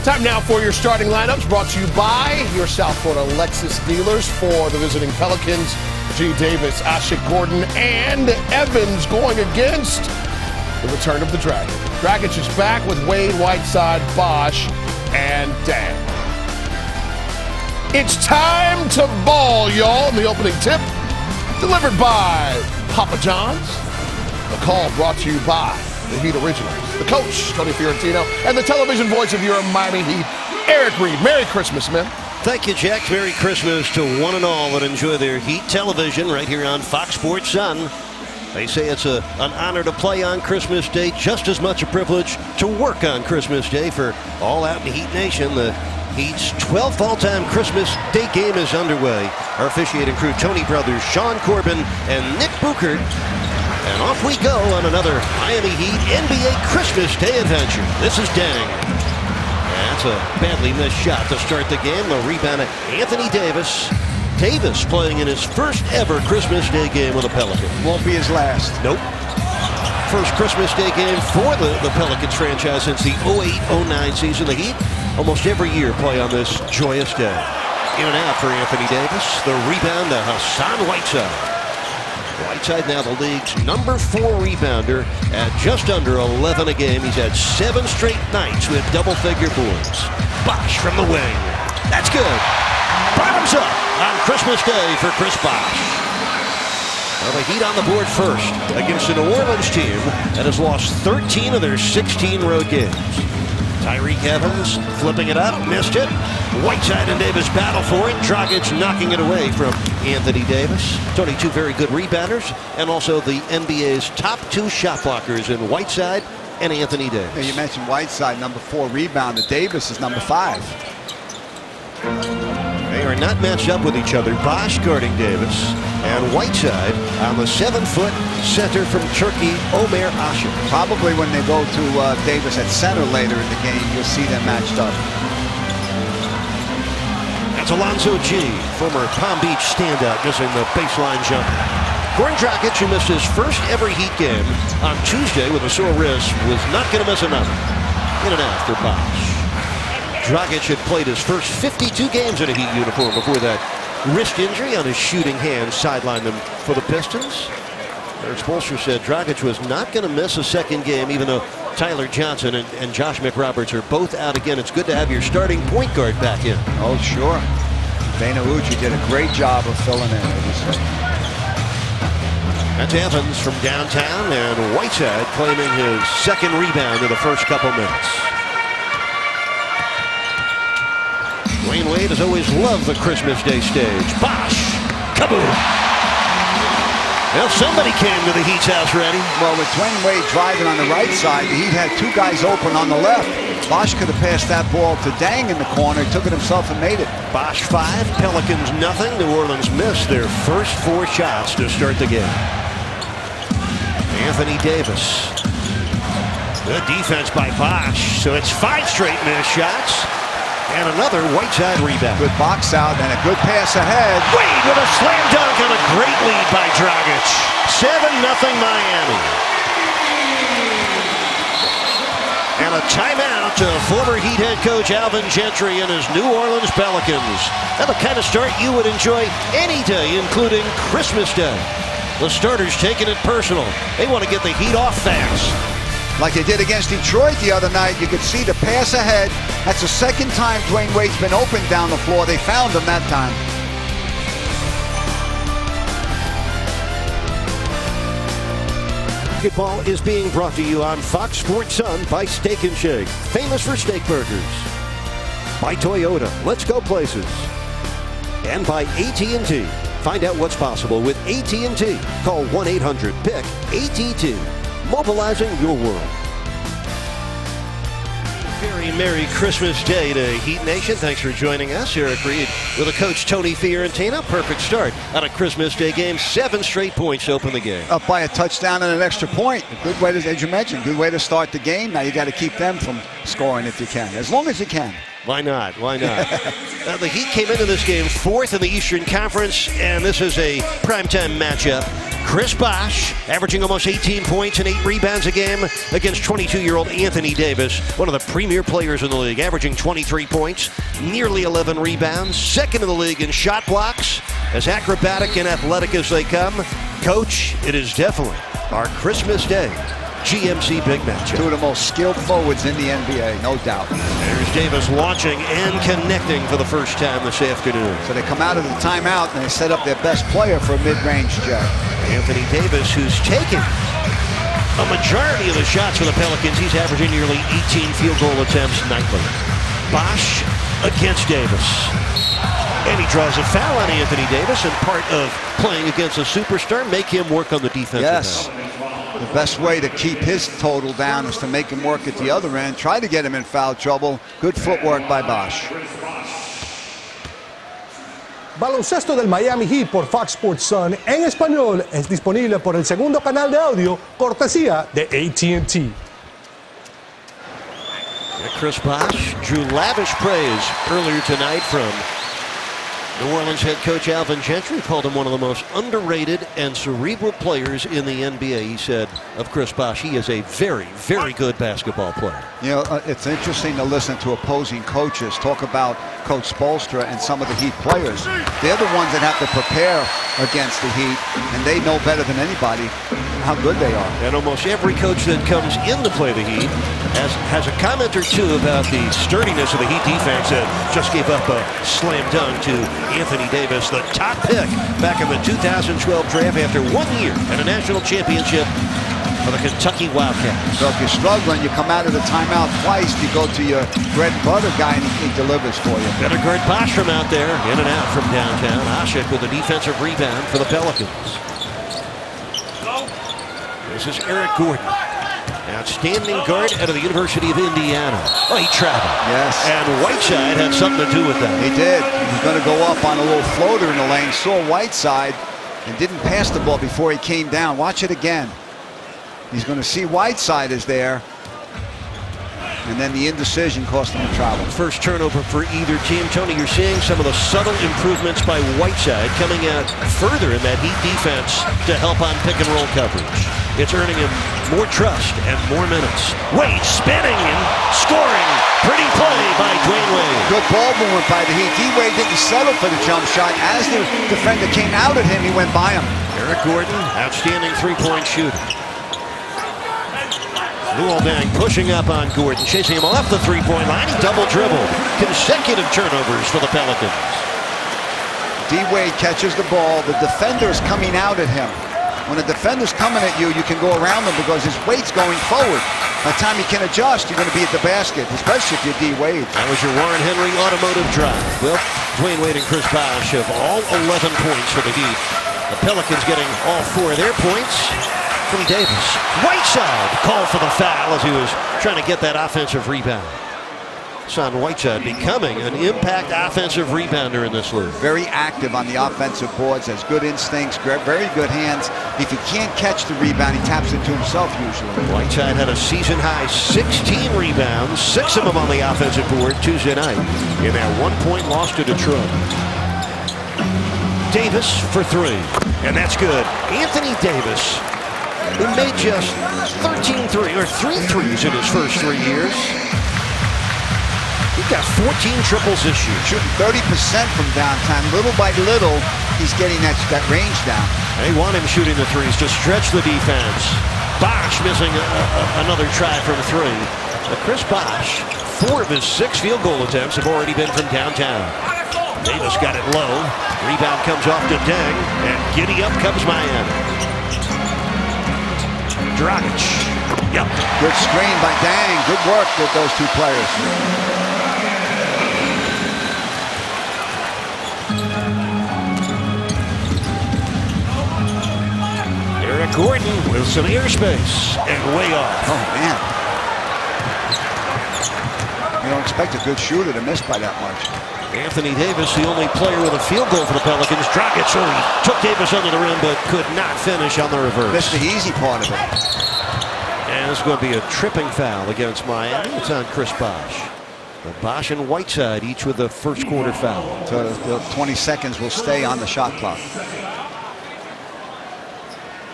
Time now for your starting lineups, brought to you by your South Florida Lexus dealers. For the visiting Pelicans, G. Davis, Ashik Gordon, and Evans going against the return of the Dragon. Dragic is back with Wade, Whiteside, Bosh, and Dang. It's time to ball, y'all. And the opening tip delivered by Papa John's. The call brought to you by the Heat Originals, the coach, Tony Fiorentino, and the television voice of your Miami Heat, Eric Reed. Merry Christmas, man. Thank you, Jack. Merry Christmas to one and all that enjoy their Heat television right here on Fox Sports Sun. They say it's an honor to play on Christmas Day, just as much a privilege to work on Christmas Day for all out in Heat Nation. The Heat's 12th all-time Christmas Day game is underway. Our officiating crew, Tony Brothers, Sean Corbin, and Nick Buchert. And off we go on another Miami Heat NBA Christmas Day adventure. This is Dang. That's a badly missed shot to start the game. The rebound of Anthony Davis. Davis playing in his first ever Christmas Day game with the Pelicans. Won't be his last. Nope. First Christmas Day game for the Pelicans franchise since the 08-09 season. The Heat almost every year play on this joyous day. In and out for Anthony Davis. The rebound to Hassan Whiteside. Whiteside now the league's number 4 rebounder at just under 11 a game. He's had 7 straight nights with double-figure boards. Bosh from the wing. That's good. Bottoms up on Christmas Day for Chris Bosh. Well, the Heat on the board first against a New Orleans team that has lost 13 of their 16 road games. Tyreke Evans flipping it up, missed it. Whiteside and Davis battle for it. Dragic knocking it away from Anthony Davis. Tony, 2 very good rebounders, and also the NBA's top 2 shot blockers in Whiteside and Anthony Davis. Yeah, you mentioned Whiteside, number 4 rebounder. Davis is number 5. They are not matched up with each other. Bosh guarding Davis, and Whiteside on the 7-foot center from Turkey, Omer Asher. Probably when they go to Davis at center later in the game, you'll see them matched up. That's Alonzo G, former Palm Beach standout, missing the baseline jumper. Goran Dragic, who missed his first ever Heat game on Tuesday with a sore wrist, was not going to miss another. In and out for Bosh. Dragic had played his first 52 games in a Heat uniform before that wrist injury on his shooting hand sidelined him for the Pistons. Eric Spoelstra said Dragic was not going to miss a second game, even though Tyler Johnson and Josh McRoberts are both out again. It's good to have your starting point guard back in. Oh, sure. Dana Ucci did a great job of filling in. That's Evans from downtown, and Whiteside claiming his second rebound in the first couple minutes. Dwayne Wade has always loved the Christmas Day stage. Bosh! Kaboom! Well, somebody came to the Heat's house ready. Well, with Dwayne Wade driving on the right side, the Heat had 2 guys open on the left. Bosh could have passed that ball to Dang in the corner. He took it himself and made it. Bosh 5, Pelicans nothing. New Orleans missed their first 4 shots to start the game. Anthony Davis. Good defense by Bosh. So it's 5 straight missed shots. And another Whiteside rebound. Good box out and a good pass ahead. Wade with a slam dunk and a great lead by Dragic. 7-0 Miami. And a timeout to former Heat head coach Alvin Gentry and his New Orleans Pelicans. And the kind of start you would enjoy any day, including Christmas Day. The starters taking it personal. They want to get the Heat off fast. Like they did against Detroit the other night, you could see the pass ahead. That's the second time Dwayne Wade's been open down the floor. They found him that time. Basketball is being brought to you on Fox Sports Sun by Steak and Shake, famous for steak burgers. By Toyota, let's go places. And by AT&T. Find out what's possible with AT&T. Call 1-800-PIC-ATT. Mobilizing your world. Very Merry Christmas Day to Heat Nation. Thanks for joining us. Eric Reed with the coach Tony Fiorentino. Perfect start on a Christmas Day game. 7 straight points to open the game. Up by a touchdown and an extra point. A good way to, as you mentioned, good way to start the game. Now you got to keep them from scoring if you can, as long as you can. Why not? Why not? The Heat came into this game 4th in the Eastern Conference, and this is a primetime matchup Chris Bosh averaging almost 18 points and 8 rebounds a game against 22-year-old Anthony Davis, one of the premier players in the league, averaging 23 points, nearly 11 rebounds, second in the league in shot blocks, as acrobatic and athletic as they come. Coach, it is definitely our Christmas Day GMC big matchup. Two of the most skilled forwards in the NBA, no doubt. There's Davis launching and connecting for the first time this afternoon. So they come out of the timeout and they set up their best player for a mid-range jab. Anthony Davis, who's taken a majority of the shots for the Pelicans. He's averaging nearly 18 field goal attempts nightly. Bosh against Davis. And he draws a foul on Anthony Davis, and part of playing against a superstar, make him work on the defensive end. The best way to keep his total down is to make him work at the other end, try to get him in foul trouble. Good footwork by Bosh. Baloncesto del Miami Heat por Fox Sports Sun en español es disponible por el segundo canal de audio, cortesía de AT&T. Chris Bosh drew lavish praise earlier tonight from New Orleans head coach Alvin Gentry. Called him one of the most underrated and cerebral players in the NBA. He said of Chris Bosh, he is a very, very good basketball player. You know, it's interesting to listen to opposing coaches talk about Coach Spoelstra and some of the Heat players. They're the ones that have to prepare against the Heat, and they know better than anybody how good they are. And almost every coach that comes in to play the Heat has a comment or two about the sturdiness of the Heat defense that just gave up a slam dunk to Anthony Davis, the top pick back in the 2012 draft after 1 year at a national championship for the Kentucky Wildcats. So if you're struggling, you come out of the timeout twice, you go to your bread and butter guy and he delivers for you. Better guard Bosh from out there, in and out from downtown. Ashik with a defensive rebound for the Pelicans. This is Eric Gordon. Outstanding guard out of the University of Indiana. Oh, he traveled. Yes. And Whiteside had something to do with that. He did. He was going to go up on a little floater in the lane, saw Whiteside, and didn't pass the ball before he came down. Watch it again. He's going to see Whiteside is there. And then the indecision cost him the travel. First turnover for either team. Tony, you're seeing some of the subtle improvements by Whiteside coming out further in that Heat defense to help on pick and roll coverage. It's earning him more trust and more minutes. Wade spinning and scoring. Pretty play by Dwayne Wade. Good ball movement by the Heat. D-Wade didn't settle for the jump shot. As the defender came out at him, he went by him. Eric Gordon, outstanding three-point shooter. Luoldeng pushing up on Gordon, chasing him off the three-point line. He double-dribbled. Consecutive turnovers for the Pelicans. D-Wade catches the ball. The defender is coming out at him. When a defender's coming at you, you can go around them because his weight's going forward. By the time you can adjust, you're going to be at the basket, especially if you're D-Wade. That was your Warren Henry automotive drive. Well, Dwayne Wade and Chris Bosh have all 11 points for the Heat. The Pelicans getting all 4 of their points from Davis. Whiteside called for the foul as he was trying to get that offensive rebound. Son Whiteside becoming an impact offensive rebounder in this league. Very active on the offensive boards, has good instincts, very good hands. If he can't catch the rebound, he taps it to himself usually. Whiteside had a season-high 16 rebounds, 6 of them on the offensive board Tuesday night in that 1-point loss to Detroit. Davis for 3, and that's good. Anthony Davis, who made just 3 threes in his first 3 years. He got 14 triples this year. Shooting 30% from downtown. Little by little, he's getting that range down. They want him shooting the threes to stretch the defense. Bosh missing another try from 3. But Chris Bosh, 4 of his 6 field goal attempts have already been from downtown. Davis got it low. Rebound comes off to Deng, and giddy up comes Miami. Dragic. Yep. Good screen by Deng. Good work with those 2 players. Eric Gordon with some airspace and way off. Oh, man. You don't expect a good shooter to miss by that much. Anthony Davis, the only player with a field goal for the Pelicans. Dragic took Davis under the rim, but could not finish on the reverse. Missed the easy part of it. And it's going to be a tripping foul against Miami. It's on Chris Bosh. Bosh and Whiteside each with the first quarter foul. So the 20 seconds will stay on the shot clock.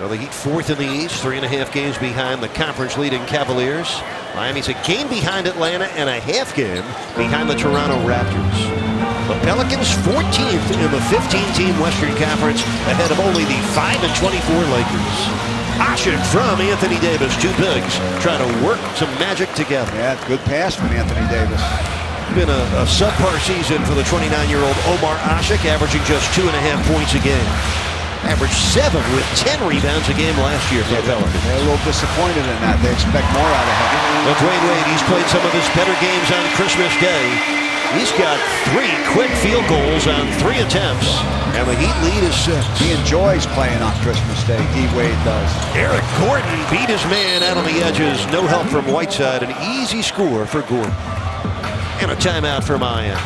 Well, the Heat fourth in the East, 3.5 games behind the conference-leading Cavaliers. Miami's a game behind Atlanta and a half game behind the Toronto Raptors. The Pelicans 14th in the 15-team Western Conference, ahead of only the 5-24 Lakers. Ashik from Anthony Davis, two bigs, trying to work some magic together. Yeah, good pass from Anthony Davis. Been a subpar season for the 29-year-old Omar Ashik, averaging just 2.5 points a game. Averaged 7 with 10 rebounds a game last year for the Pelicans. They're a little disappointed in that. They expect more out of him. Well, Dwayne Wade, he's played some of his better games on Christmas Day. He's got 3 quick field goals on 3 attempts, and the Heat lead is 6. He enjoys playing on Christmas Day. D. Wade does. Eric Gordon beat his man out on the edges. No help from Whiteside. An easy score for Gordon. And a timeout for Miami.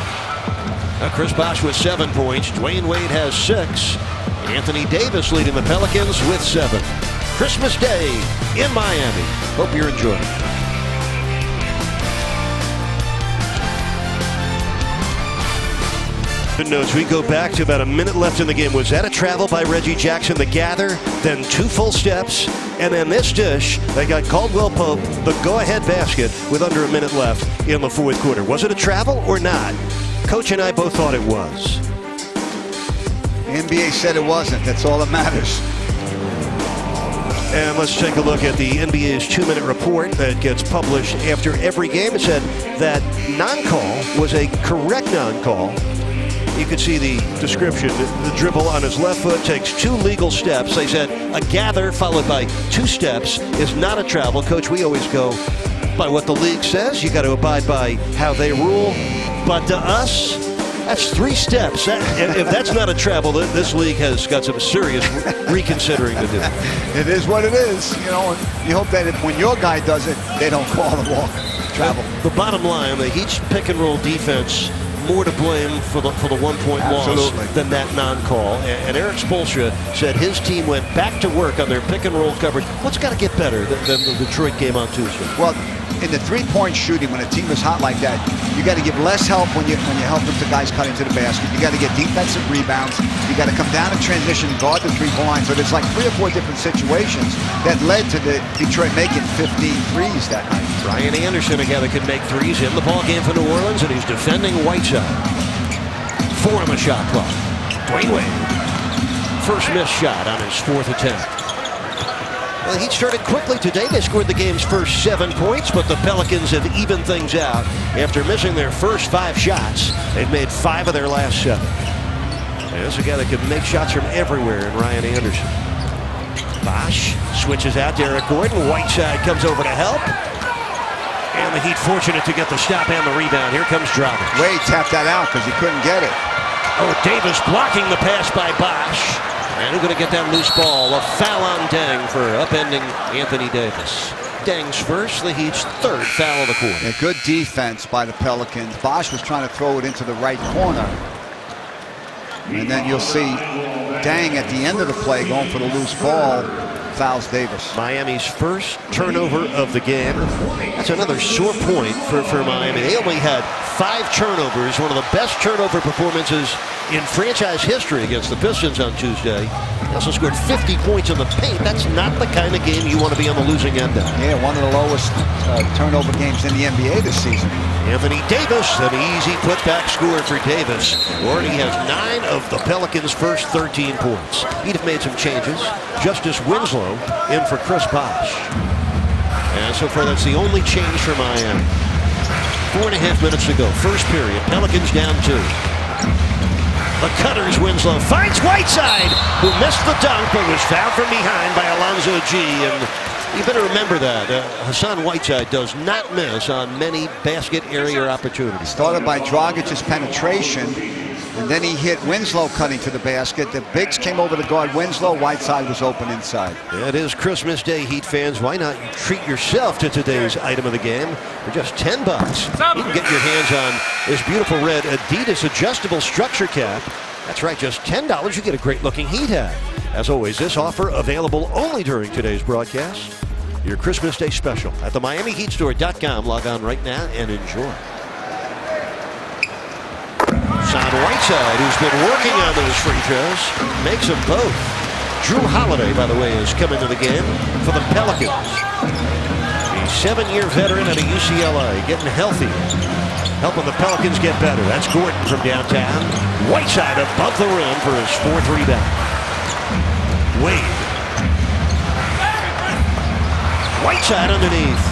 Now Chris Bosh with 7 points. Dwayne Wade has 6. Anthony Davis leading the Pelicans with 7. Christmas Day in Miami. Hope you're enjoying it. Good notes. We go back to about a minute left in the game. Was that a travel by Reggie Jackson? The gather, then 2 full steps, and then this dish. They got Caldwell Pope the go-ahead basket with under a minute left in the fourth quarter. Was it a travel or not? Coach and I both thought it was. The NBA said it wasn't. That's all that matters. And let's take a look at the NBA's 2-minute report that gets published after every game. It said that non-call was a correct non-call. You can see the description. The dribble on his left foot takes 2 legal steps. They said a gather followed by 2 steps is not a travel. Coach, we always go by what the league says. You got to abide by how they rule. But to us, that's 3 steps. If that's not a travel, this league has got some serious reconsidering to do. It is what it is. You know, you hope that when your guy does it, they don't call the walk travel. The bottom line, the Heat's pick and roll defense, more to blame for the 1-point loss than that non-call. And Eric Spoelstra said his team went back to work on their pick and roll coverage. What's got to get better than the Detroit game on Tuesday? Well, in the 3-point shooting, when a team is hot like that, you got to give less help when you help them to guys cutting to the basket. You got to get defensive rebounds. You got to come down in transition and guard the 3-point line. So there's like 3 or 4 different situations that led to the Detroit making 15 threes that night. Ryan Anderson, a guy that can make threes in the ball game for New Orleans, and he's defending Whiteside. 4 on the shot clock. Dwayne Wade, first missed shot on his 4th attempt. Well, he started quickly today. They scored the game's first 7 points, but the Pelicans have evened things out. After missing their first 5 shots, they've made 5 of their last 7. And this is a guy that can make shots from everywhere in Ryan Anderson. Bosh switches out to Eric Gordon. Whiteside comes over to help. And the Heat fortunate to get the stop and the rebound. Here comes Dragic. Wade tapped that out because he couldn't get it. Oh, Davis blocking the pass by Bosh. And who's going to get that loose ball? A foul on Deng for upending Anthony Davis. Deng's first, the Heat's 3rd foul of the quarter. Yeah, good defense by the Pelicans. Bosh was trying to throw it into the right corner. And then you'll see Deng at the end of the play going for the loose ball. Fouls Davis. Miami's first turnover of the game. That's another sore point for Miami. They only had 5 turnovers, one of the best turnover performances in franchise history against the Pistons on Tuesday. They also scored 50 points in the paint. That's not the kind of game you want to be on the losing end of. Yeah, one of the lowest turnover games in the NBA this season. Anthony Davis, an easy putback score for Davis. Already has 9 of the Pelicans' first 13 points. He'd have made some changes. Justice Winslow in for Chris Bosh. And so far, that's the only change for Miami. 4.5 minutes to go. First period. Pelicans down 2. The Cutters, Winslow finds Whiteside, who missed the dunk but was fouled from behind by Alonzo G. And you better remember that. Hassan Whiteside does not miss on many basket area opportunities. Started by Dragic's penetration, and then he hit Winslow cutting to the basket. The bigs came over to guard Winslow. Whiteside was open inside. Yeah, it is Christmas Day, Heat fans. Why not treat yourself to today's item of the game for just $10? You can get your hands on this beautiful red Adidas adjustable structure cap. That's right, just $10. You get a great-looking Heat hat. As always, this offer available only during today's broadcast. Your Christmas Day special at the MiamiHeatStore.com. Log on right now and enjoy. Hassan Whiteside, who's been working on those free throws, makes them both. Drew Holiday, by the way, has come into the game for the Pelicans. A 7-year veteran at a UCLA, getting healthy, helping the Pelicans get better. That's Gordon from downtown. Whiteside above the rim for his 4th rebound. Wade. Whiteside underneath.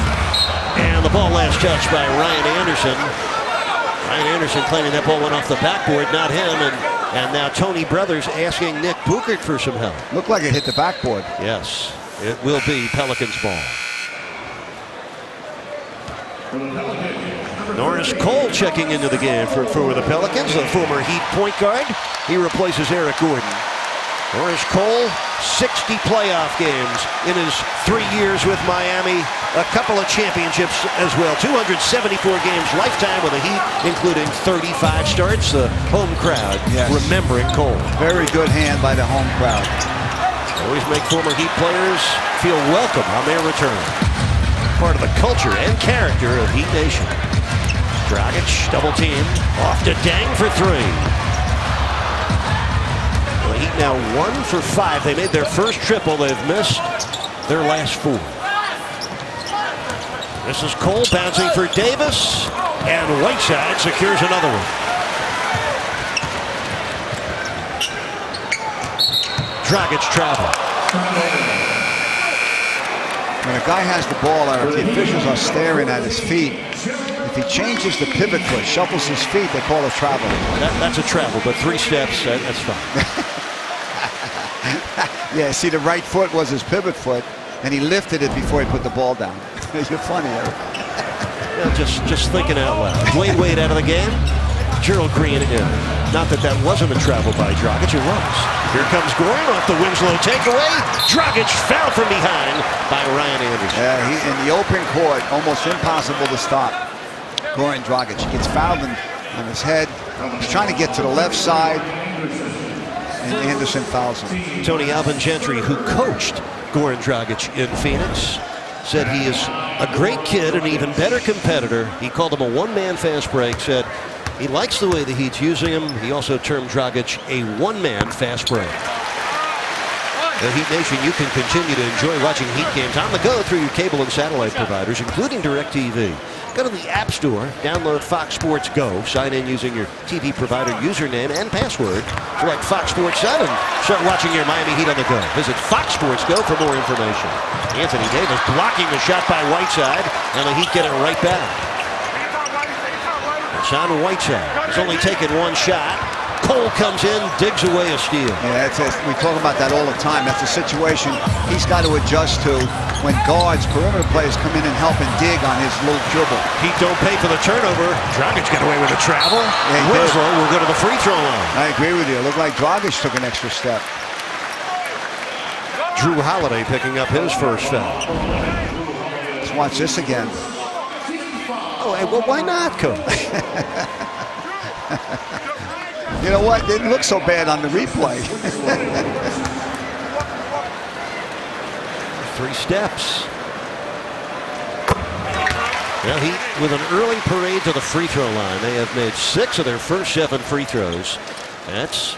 And the ball last touched by Ryan Anderson. Ryan Anderson claiming that ball went off the backboard, not him. And now Tony Brothers asking Nick Bukert for some help. Looked like it hit the backboard. Yes, it will be Pelicans ball. Norris Cole checking into the game for the Pelicans, the former Heat point guard. He replaces Eric Gordon. Norris Cole, 60 playoff games in his 3 years with Miami. A couple of championships as well. 274 games lifetime with the Heat, including 35 starts. The home crowd remembering Cole. Very good hand by the home crowd. Always make former Heat players feel welcome on their return. Part of the culture and character of Heat Nation. Dragic, double team, off to Deng for 3. The Heat now 1 for 5. They made their first triple. They've missed their last 4. This is Cole bouncing for Davis, and Whiteside secures another one. Dragic travel. When a guy has the ball, the officials are staring at his feet. If he changes the pivot foot, shuffles his feet, they call it travel. That's a travel, but 3 steps, that's fine. Yeah, see, the right foot was his pivot foot, and he lifted it before he put the ball down. You're funny, Eric. Yeah, just thinking out loud. Wade out of the game. Gerald Green in. Not that that wasn't a travel by Dragic, it was. Here comes Gordon off the Winslow takeaway. Dragic fouled from behind by Ryan Anderson. Yeah, he in the open court, almost impossible to stop. Goran Dragic gets fouled on his head. He's trying to get to the left side, and Anderson fouls him. Tony Alvin Gentry, who coached Goran Dragic in Phoenix, said he is a great kid, an even better competitor. He called him a one-man fast break, said he likes the way the Heat's using him. He also termed Dragic a one-man fast break. The Heat Nation, you can continue to enjoy watching Heat games on the go through your cable and satellite providers, including DirecTV. Go to the App Store, download Fox Sports Go, sign in using your TV provider username and password, select Fox Sports 7, start watching your Miami Heat on the go. Visit Fox Sports Go for more information. Anthony Davis blocking the shot by Whiteside, and the Heat get it right back. It's on Whiteside. He's only taken 1 shot. Cole comes in, digs away a steal. Yeah, we talk about that all the time. That's a situation he's got to adjust to when guards, perimeter players come in and help and dig on his little dribble. Heat don't pay for the turnover. Dragic got away with the travel. Yeah, Winslow will go to the free throw line. I agree with you. It looked like Dragic took an extra step. Drew Holiday picking up his first foul. Let's watch this again. Oh, hey, well, why not, Coach? You know what? It didn't look so bad on the replay. 3 steps. Well, Heat with an early parade to the free throw line. They have made 6 of their first 7 free throws. That's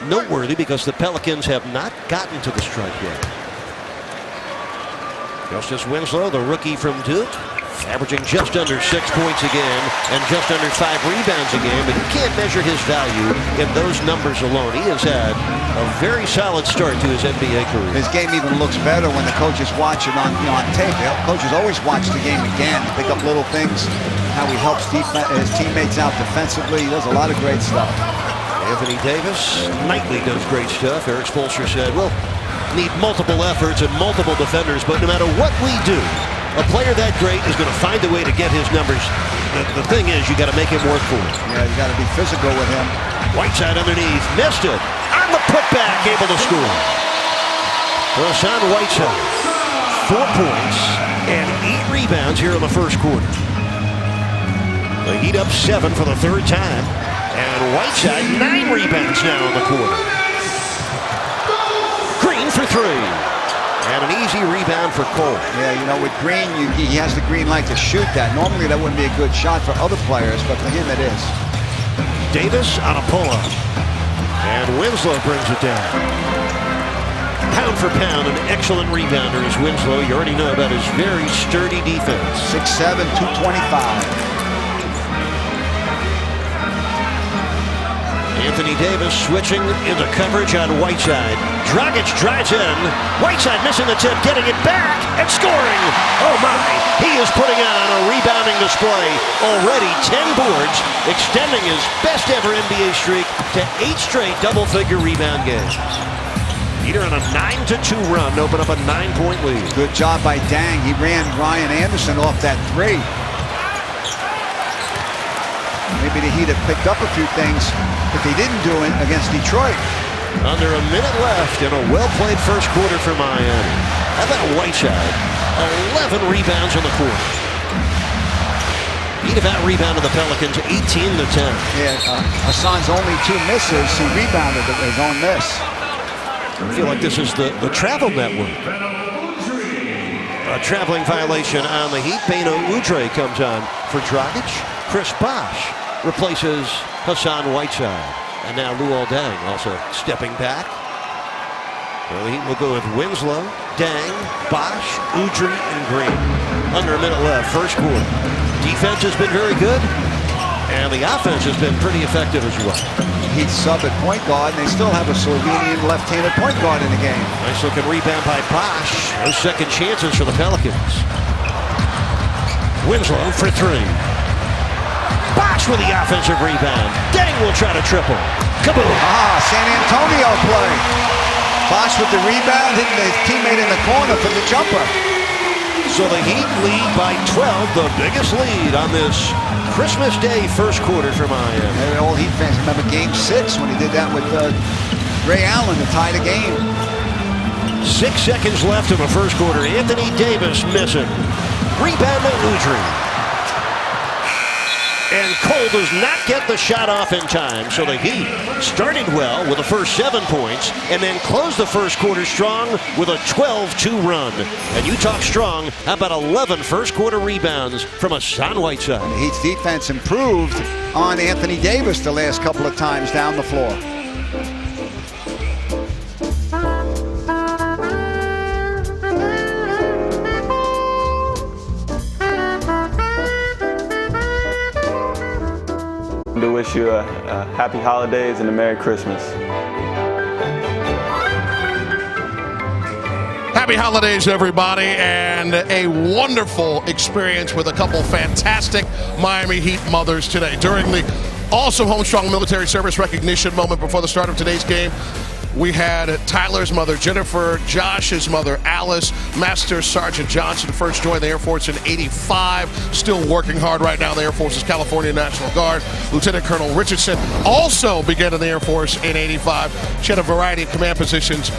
noteworthy because the Pelicans have not gotten to the stripe yet. Justice Winslow, the rookie from Duke, averaging just under 6 points a game and just under 5 rebounds a game, but you can't measure his value in those numbers alone. He has had a very solid start to his NBA career. His game even looks better when the coaches watch it on tape. The coaches always watch the game again, pick up little things, how he helps his teammates out defensively. He does a lot of great stuff. Anthony Davis nightly does great stuff. Eric Spoelstra said, we'll need multiple efforts and multiple defenders, but no matter what we do, a player that great is going to find a way to get his numbers. The thing is, you got to make him work for it. Yeah, you got to be physical with him. Whiteside underneath, missed it. On the putback, able to score. Hassan Whiteside, 4 points and 8 rebounds here in the first quarter. The Heat up 7 for the 3rd time, and Whiteside 9 rebounds now in the quarter. Green for 3. And an easy rebound for Cole. Yeah, you know, with Green, he has the green light to shoot that. Normally, that wouldn't be a good shot for other players, but for him, it is. Davis on a pull-up. And Winslow brings it down. Pound for pound, an excellent rebounder is Winslow. You already know about his very sturdy defense. 6'7", 225. Anthony Davis switching into coverage on Whiteside. Dragic drives in. Whiteside missing the tip, getting it back and scoring. Oh my, he is putting on a rebounding display. Already 10 boards, extending his best ever NBA streak to 8 straight double-figure rebound games. Peter on a 9-2 run to open up a 9-point lead. Good job by Dang. He ran Ryan Anderson off that 3. Maybe the Heat have picked up a few things that they didn't do it against Detroit. Under a minute left in a well-played first quarter for Miami. How about Whiteside? 11 rebounds in the quarter. Heat have out-rebounded the Pelicans 18-10. Yeah, Hassan's only 2 misses. He rebounded his own miss. I feel like this is the travel network. A traveling violation on the Heat. Beno Udre comes on for Dragic. Chris Bosh replaces Hassan Whiteside. And now Luol Deng also stepping back. Well, the Heat will go with Winslow, Deng, Bosh, Udre, and Green. Under a minute left, first quarter. Defense has been very good, and the offense has been pretty effective as well. Heat sub at point guard, and they still have a Slovenian left-handed point guard in the game. Nice looking rebound by Bosh. No second chances for the Pelicans. Winslow for 3. Bosh with the offensive rebound. Deng will try to triple. Kaboom! San Antonio play. Bosh with the rebound, hitting his teammate in the corner for the jumper. So the Heat lead by 12, the biggest lead on this Christmas Day first quarter for Miami. And all Heat fans remember Game 6 when he did that with Ray Allen to tie the game. 6 seconds left in the first quarter. Anthony Davis missing. Rebound to Udre. And Cole does not get the shot off in time. So the Heat started well with the first 7 points and then closed the first quarter strong with a 12-2 run. And you talk strong, how about 11 first quarter rebounds from Hassan Whiteside? The Heat's defense improved on Anthony Davis the last couple of times down the floor. To wish you a happy holidays and a Merry Christmas. Happy holidays, everybody, and a wonderful experience with a couple fantastic Miami Heat mothers today. During the awesome Homestrong Military Service recognition moment before the start of today's game, we had Tyler's mother, Jennifer, Josh's mother, Alice, Master Sergeant Johnson, first joined the Air Force in '85, still working hard right now in the Air Force's California National Guard. Lieutenant Colonel Richardson also began in the Air Force in '85. She had a variety of command positions,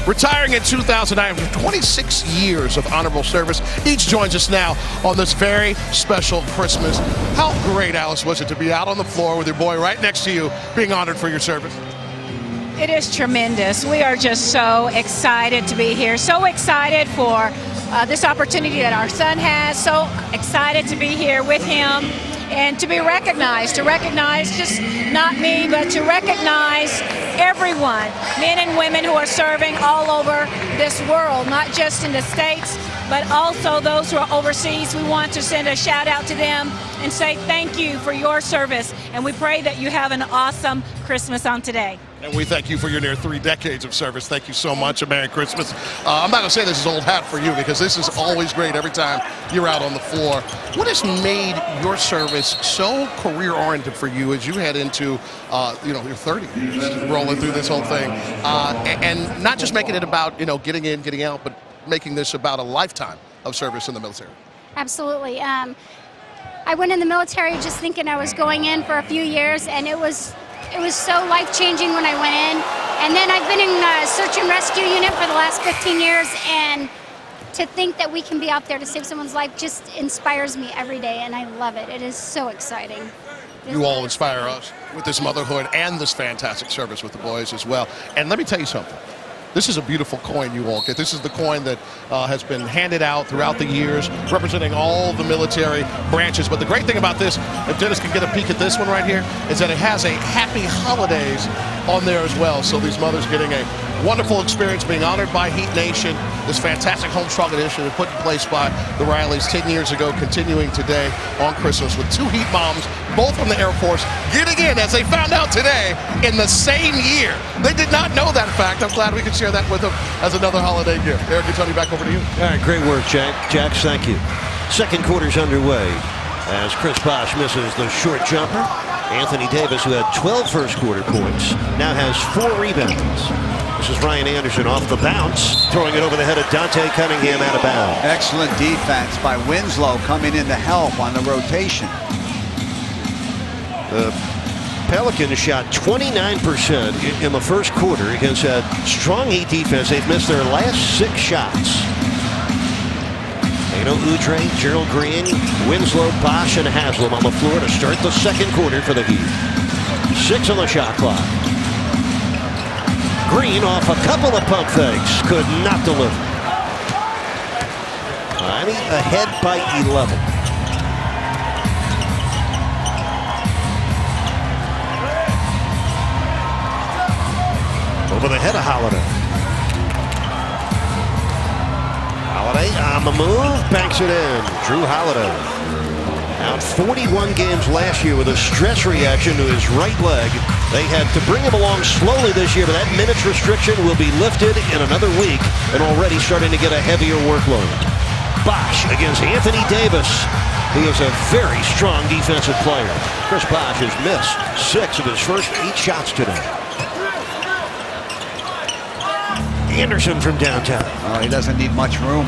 retiring in 2009 after 26 years of honorable service. Each joins us now on this very special Christmas. How great, Alice, was it to be out on the floor with your boy right next to you, being honored for your service? It is tremendous. We are just so excited to be here. So excited for this opportunity that our son has. So excited to be here with him and to be recognized. To recognize just not me, but to recognize everyone, men and women who are serving all over this world, not just in the States, but also those who are overseas. We want to send a shout out to them and say thank you for your service. And we pray that you have an awesome Christmas on today. And we thank you for your near 3 decades of service. Thank you so much, and Merry Christmas. I'm not going to say this is old hat for you because this is always great every time you're out on the floor. What has made your service so career-oriented for you as you head into, your 30s, rolling through this whole thing, and not just making it about, getting in, getting out, but making this about a lifetime of service in the military? Absolutely. I went in the military just thinking I was going in for a few years, and it was so life-changing when I went in. And then I've been in a search and rescue unit for the last 15 years, and to think that we can be out there to save someone's life just inspires me every day, and I love it. It is so exciting. You all inspire us with this motherhood and this fantastic service with the boys as well. And let me tell you something. This is a beautiful coin you all get. This is the coin that has been handed out throughout the years, representing all the military branches. But the great thing about this, if Dennis can get a peek at this one right here, is that it has a Happy Holidays on there as well. So these mothers getting a wonderful experience being honored by Heat Nation. This fantastic home strong initiative put in place by the Rileys 10 years ago, continuing today on Christmas with 2 Heat moms, both from the Air Force, getting in, as they found out today, in the same year. They did not know that fact. I'm glad we could share that with them as another holiday gift. Eric and Tony, back over to you. All right, great work, Jax, thank you. Second quarter's underway as Chris Bosh misses the short jumper. Anthony Davis, who had 12 first quarter points, now has 4 rebounds. This is Ryan Anderson off the bounce, throwing it over the head of Dante Cunningham out of bounds. Excellent defense by Winslow coming in to help on the rotation. The Pelicans shot 29% in the first quarter against a strong Heat defense. They've missed their last 6 shots. Udre, Gerald Green, Winslow, Bosh, and Haslam on the floor to start the second quarter for the Heat. 6 on the shot clock. Green off a couple of pump fakes, could not deliver. Miami ahead by 11. Over the head of Holiday. Holiday on the move, banks it in. Drew Holiday. Out 41 games last year with a stress reaction to his right leg. They had to bring him along slowly this year, but that minutes restriction will be lifted in another week and already starting to get a heavier workload. Bosh against Anthony Davis. He is a very strong defensive player. Chris Bosh has missed 6 of his first 8 shots today. Anderson from downtown. Oh, he doesn't need much room.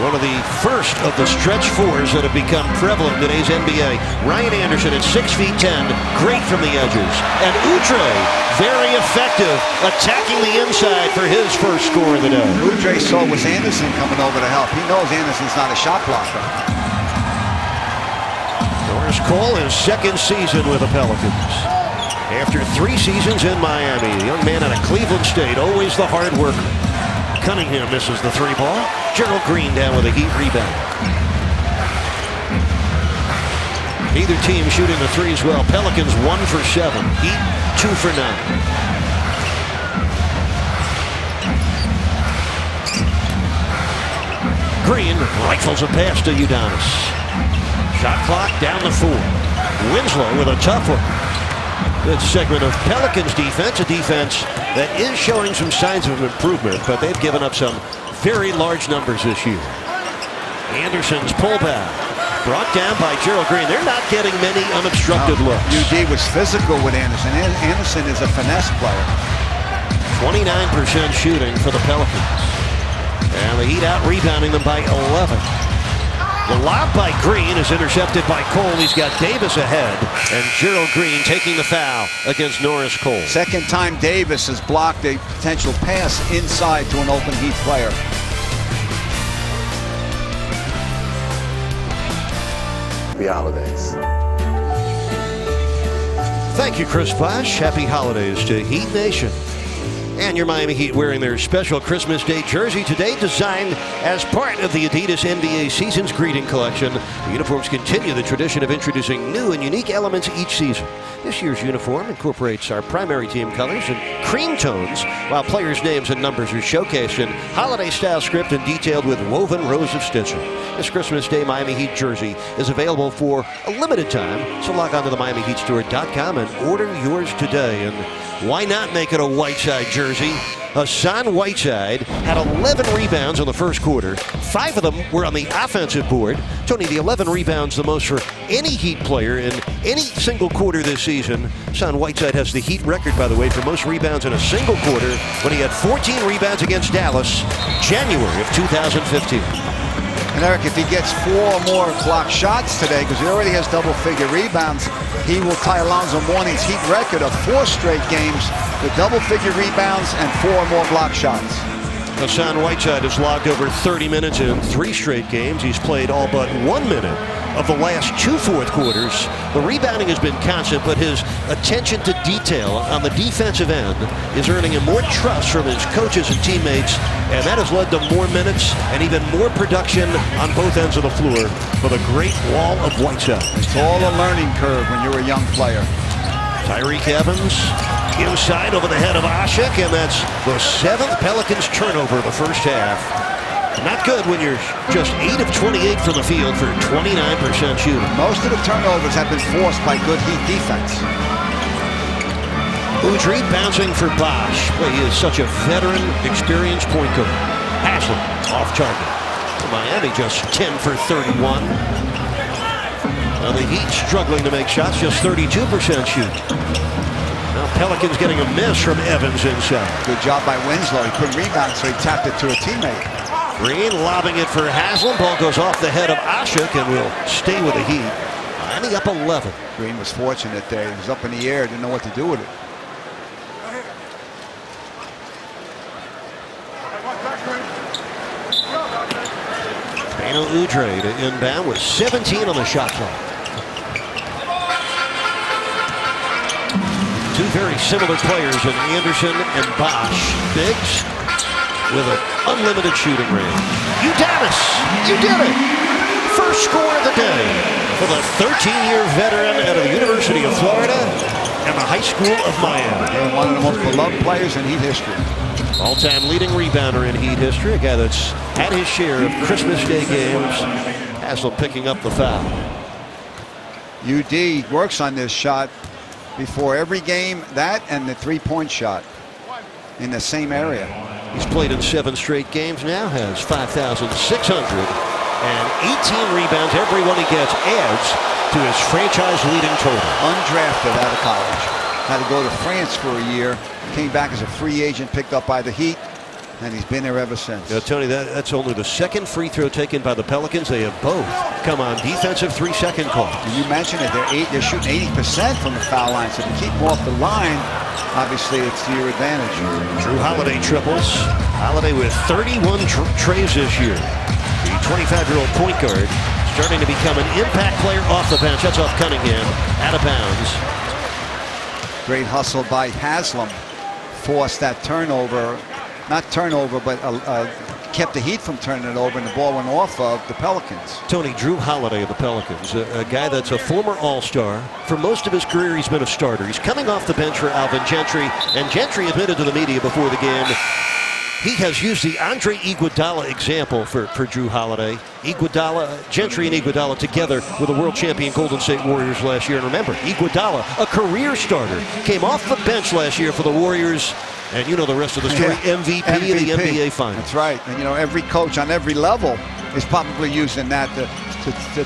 One of the first of the stretch 4s that have become prevalent in today's NBA. Ryan Anderson at 6'10", great from the edges. And Udre, very effective, attacking the inside for his first score of the day. Udre saw was Anderson coming over to help. He knows Anderson's not a shot blocker. Norris Cole, his second season with the Pelicans. After 3 seasons in Miami, the young man out of Cleveland State, always the hard worker. Cunningham misses the 3 ball. Gerald Green down with a Heat rebound. Neither team shooting the 3s well. Pelicans 1 for 7. Heat 2 for 9. Green rifles a pass to Udonis. Shot clock down to 4. Winslow with a tough one. Good segment of Pelicans defense, a defense that is showing some signs of improvement, but they've given up some very large numbers this year. Anderson's pullback, brought down by Gerald Green. They're not getting many unobstructed looks. UD was physical with Anderson. Anderson is a finesse player. 29% shooting for the Pelicans. And the Heat out rebounding them by 11. The lob by Green is intercepted by Cole. He's got Davis ahead, and Gerald Green taking the foul against Norris Cole. Second time Davis has blocked a potential pass inside to an open Heat player. Happy holidays. Thank you, Chris Bosh. Happy holidays to Heat Nation. And your Miami Heat wearing their special Christmas Day jersey today, designed as part of the Adidas NBA Season's Greeting Collection. The uniforms continue the tradition of introducing new and unique elements each season. This year's uniform incorporates our primary team colors in cream tones, while players' names and numbers are showcased in holiday-style script and detailed with woven rows of stitching. This Christmas Day Miami Heat jersey is available for a limited time, so log on to the MiamiHeatStore.com and order yours today. And why not make it a Whiteside jersey? Hassan Whiteside had 11 rebounds in the first quarter. 5 of them were on the offensive board. Tony, the 11 rebounds, the most for any Heat player in any single quarter this season. Hassan Whiteside has the Heat record, by the way, for most rebounds in a single quarter when he had 14 rebounds against Dallas, January of 2015. And Eric, if he gets 4 more block shots today, because he already has double-figure rebounds, he will tie Alonzo Mourning's Heat record of 4 straight games with double-figure rebounds and 4 more block shots. Hassan Whiteside has logged over 30 minutes in 3 straight games. He's played all but 1 minute of the last 2 fourth quarters. The rebounding has been constant, but his attention to detail on the defensive end is earning him more trust from his coaches and teammates, and that has led to more minutes and even more production on both ends of the floor for the great wall of Whiteside. It's all a learning curve when you're a young player. Tyreek Evans inside over the head of Ashik, and that's the 7th Pelicans turnover of the first half. Not good when you're just 8 of 28 from the field for 29% shooting. Most of the turnovers have been forced by good Heat defense. Udrih bouncing for Bosch. Boy, he is such a veteran, experienced point guard. Haslam off target. Miami just 10 for 31. Now the Heat struggling to make shots, just 32% shooting. Now Pelicans getting a miss from Evans inside. Good job by Winslow. He couldn't rebound, so he tapped it to a teammate. Green lobbing it for Haslam. Ball goes off the head of Ashik and will stay with the Heat. Miami up 11. Green was fortunate there. He was up in the air, didn't know what to do with it. Udrih to inbound with 17 on the shot clock. Two very similar players in Anderson and Bosch. Biggs with an unlimited shooting range. Udanis, you did it! First score of the day for the 13-year veteran out of the University of Florida and the High School of Miami. They're one of the most beloved players in Heat history. All-time leading rebounder in Heat history, a guy that's had his share of Christmas Day games. Haslam picking up the foul. UD works on this shot before every game, that and the three-point shot in the same area. He's played in 7 straight games now, has 5,618 rebounds. Every one he gets adds to his franchise-leading total. Undrafted out of college. Had to go to France for a year. Came back as a free agent, picked up by the Heat, and he's been there ever since. Tony, that's only the 2nd free throw taken by the Pelicans. They have both come on defensive 3-second calls. Did you mention it? They're shooting 80% from the foul line, so to keep them off the line, obviously it's to your advantage. Jrue Holiday triples. Holiday with 31 trays this year. The 25-year-old point guard starting to become an impact player off the bench. That's off Cunningham, out of bounds. Great hustle by Haslam. Forced that turnover. Not turnover, but kept the Heat from turning it over, and the ball went off of the Pelicans. Tony, Jrue Holiday of the Pelicans, a guy that's a former All-Star. For most of his career, he's been a starter. He's coming off the bench for Alvin Gentry, and Gentry admitted to the media before the game he has used the Andre Iguodala example for Jrue Holiday. Gentry and Iguodala together with the world champion Golden State Warriors last year. And remember, Iguodala, a career starter, came off the bench last year for the Warriors. And you know the rest of the story, MVP of the NBA Finals. That's right. And you know, every coach on every level is probably using that to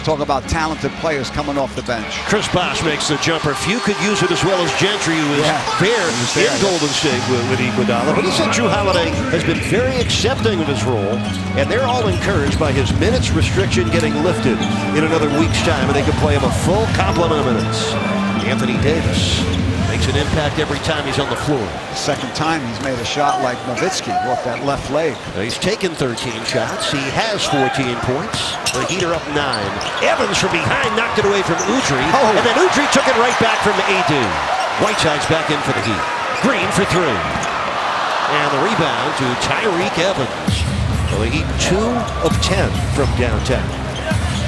talk about talented players coming off the bench. Chris Bosh makes the jumper. Few could use it as well as Gentry, who is there in Golden State with Iguodala. But he said Jrue Holiday has been very accepting of his role, and they're all encouraged by his minutes restriction getting lifted in another week's time, and they can play him a full complement of minutes. Anthony Davis makes an impact every time he's on the floor. Second time he's made a shot like Nowitzki off that left leg. He's taken 13 shots. He has 14 points. The Heat are up 9. Evans from behind knocked it away from Udrih. And then Udrih took it right back from AD. Whiteside's back in for the Heat. Green for 3. And the rebound to Tyreek Evans. Well, the Heat 2 of 10 from downtown.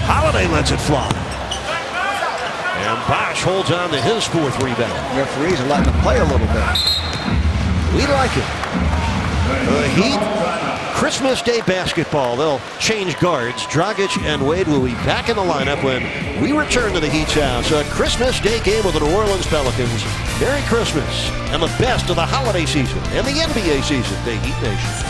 Holiday lets it fly. And Bosh holds on to his 4th rebound. Referees are letting him play a little bit. We like it. The Heat, Christmas Day basketball. They'll change guards. Dragic and Wade will be back in the lineup when we return to the Heat's house. A Christmas Day game with the New Orleans Pelicans. Merry Christmas and the best of the holiday season and the NBA season. The Heat Nation.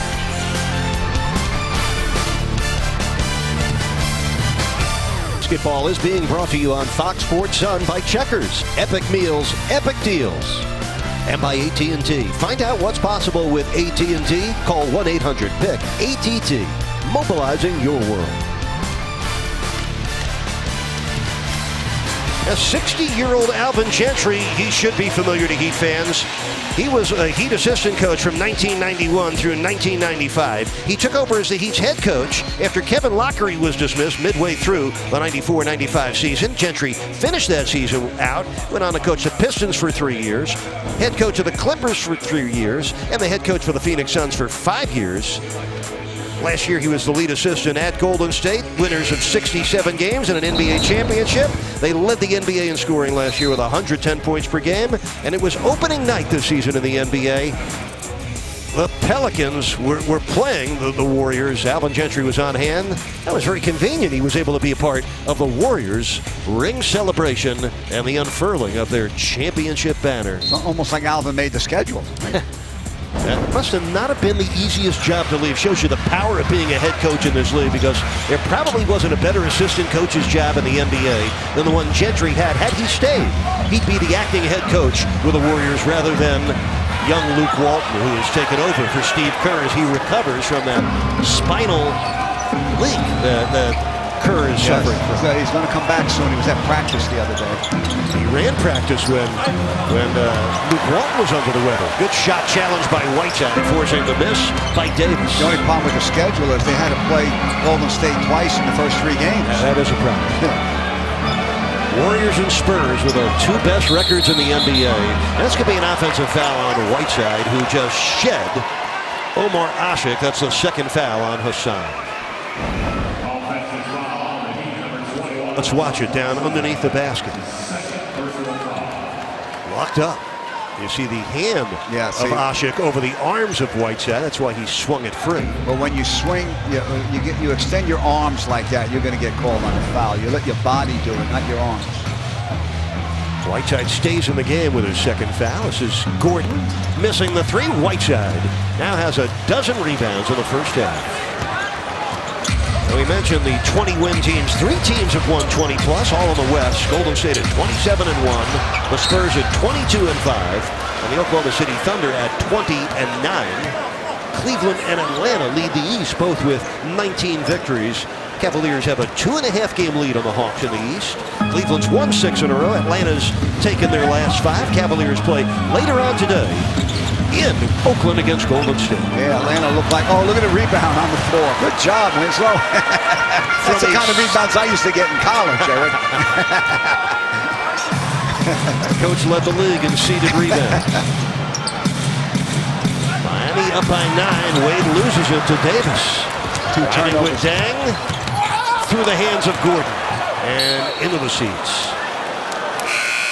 Basketball is being brought to you on Fox Sports Sun by Checkers. Epic meals, epic deals. And by AT&T. Find out what's possible with AT&T. Call 1-800-PIC-ATT. Mobilizing your world. A 60-year-old Alvin Gentry, he should be familiar to Heat fans. He was a Heat assistant coach from 1991 through 1995. He took over as the Heat's head coach after Kevin Lockery was dismissed midway through the 94-95 season. Gentry finished that season out, went on to coach the Pistons for 3 years, head coach of the Clippers for 3 years, and the head coach for the Phoenix Suns for 5 years. Last year, he was the lead assistant at Golden State, winners of 67 games and an NBA championship. They led the NBA in scoring last year with 110 points per game, and it was opening night this season in the NBA. The Pelicans were playing the Warriors. Alvin Gentry was on hand. That was very convenient. He was able to be a part of the Warriors' ring celebration and the unfurling of their championship banner. It's almost like Alvin made the schedule. That must have not have been the easiest job to leave. Shows you the power of being a head coach in this league, because there probably wasn't a better assistant coach's job in the NBA than the one Gentry had. Had he stayed, he'd be the acting head coach with the Warriors rather than young Luke Walton, who has taken over for Steve Kerr as he recovers from that spinal leak that Kerr is suffering from. So he's going to come back soon. He was at practice the other day. He ran practice when Luke Walton was under the weather. Good shot challenge by Whiteside, forcing the miss by Davis. The only problem with the schedule is they had to play Golden State twice in the first 3 games. That is a problem. Warriors and Spurs with our 2 best records in the NBA. That's going to be an offensive foul on Whiteside, who just shed Omar Ashik. That's the second foul on Hassan. Let's watch it down underneath the basket. Locked up. You see the hand of Ashik over the arms of Whiteside. That's why he swung it free. But when you swing, you extend your arms like that, you're going to get called on a foul. You let your body do it, not your arms. Whiteside stays in the game with his second foul. This is Gordon missing the 3. Whiteside now has a dozen rebounds in the first half. We mentioned the 20-win teams. 3 teams have won 20+, all in the West. Golden State at 27-1. The Spurs at 22-5. And the Oklahoma City Thunder at 20-9. Cleveland and Atlanta lead the East, both with 19 victories. Cavaliers have a 2.5-game lead on the Hawks in the East. Cleveland's won 6 in a row. Atlanta's taken their last 5. Cavaliers play later on today in Oakland against Golden State. Yeah, Atlanta looked like, oh, look at the rebound on the floor. Good job, Winslow. That's the kind of rebounds I used to get in college, Eric. Coach led the league in seeded rebounds. Miami up by 9. Wade loses it to Davis. 2 turnovers. With Dang through the hands of Gordon and into the seats.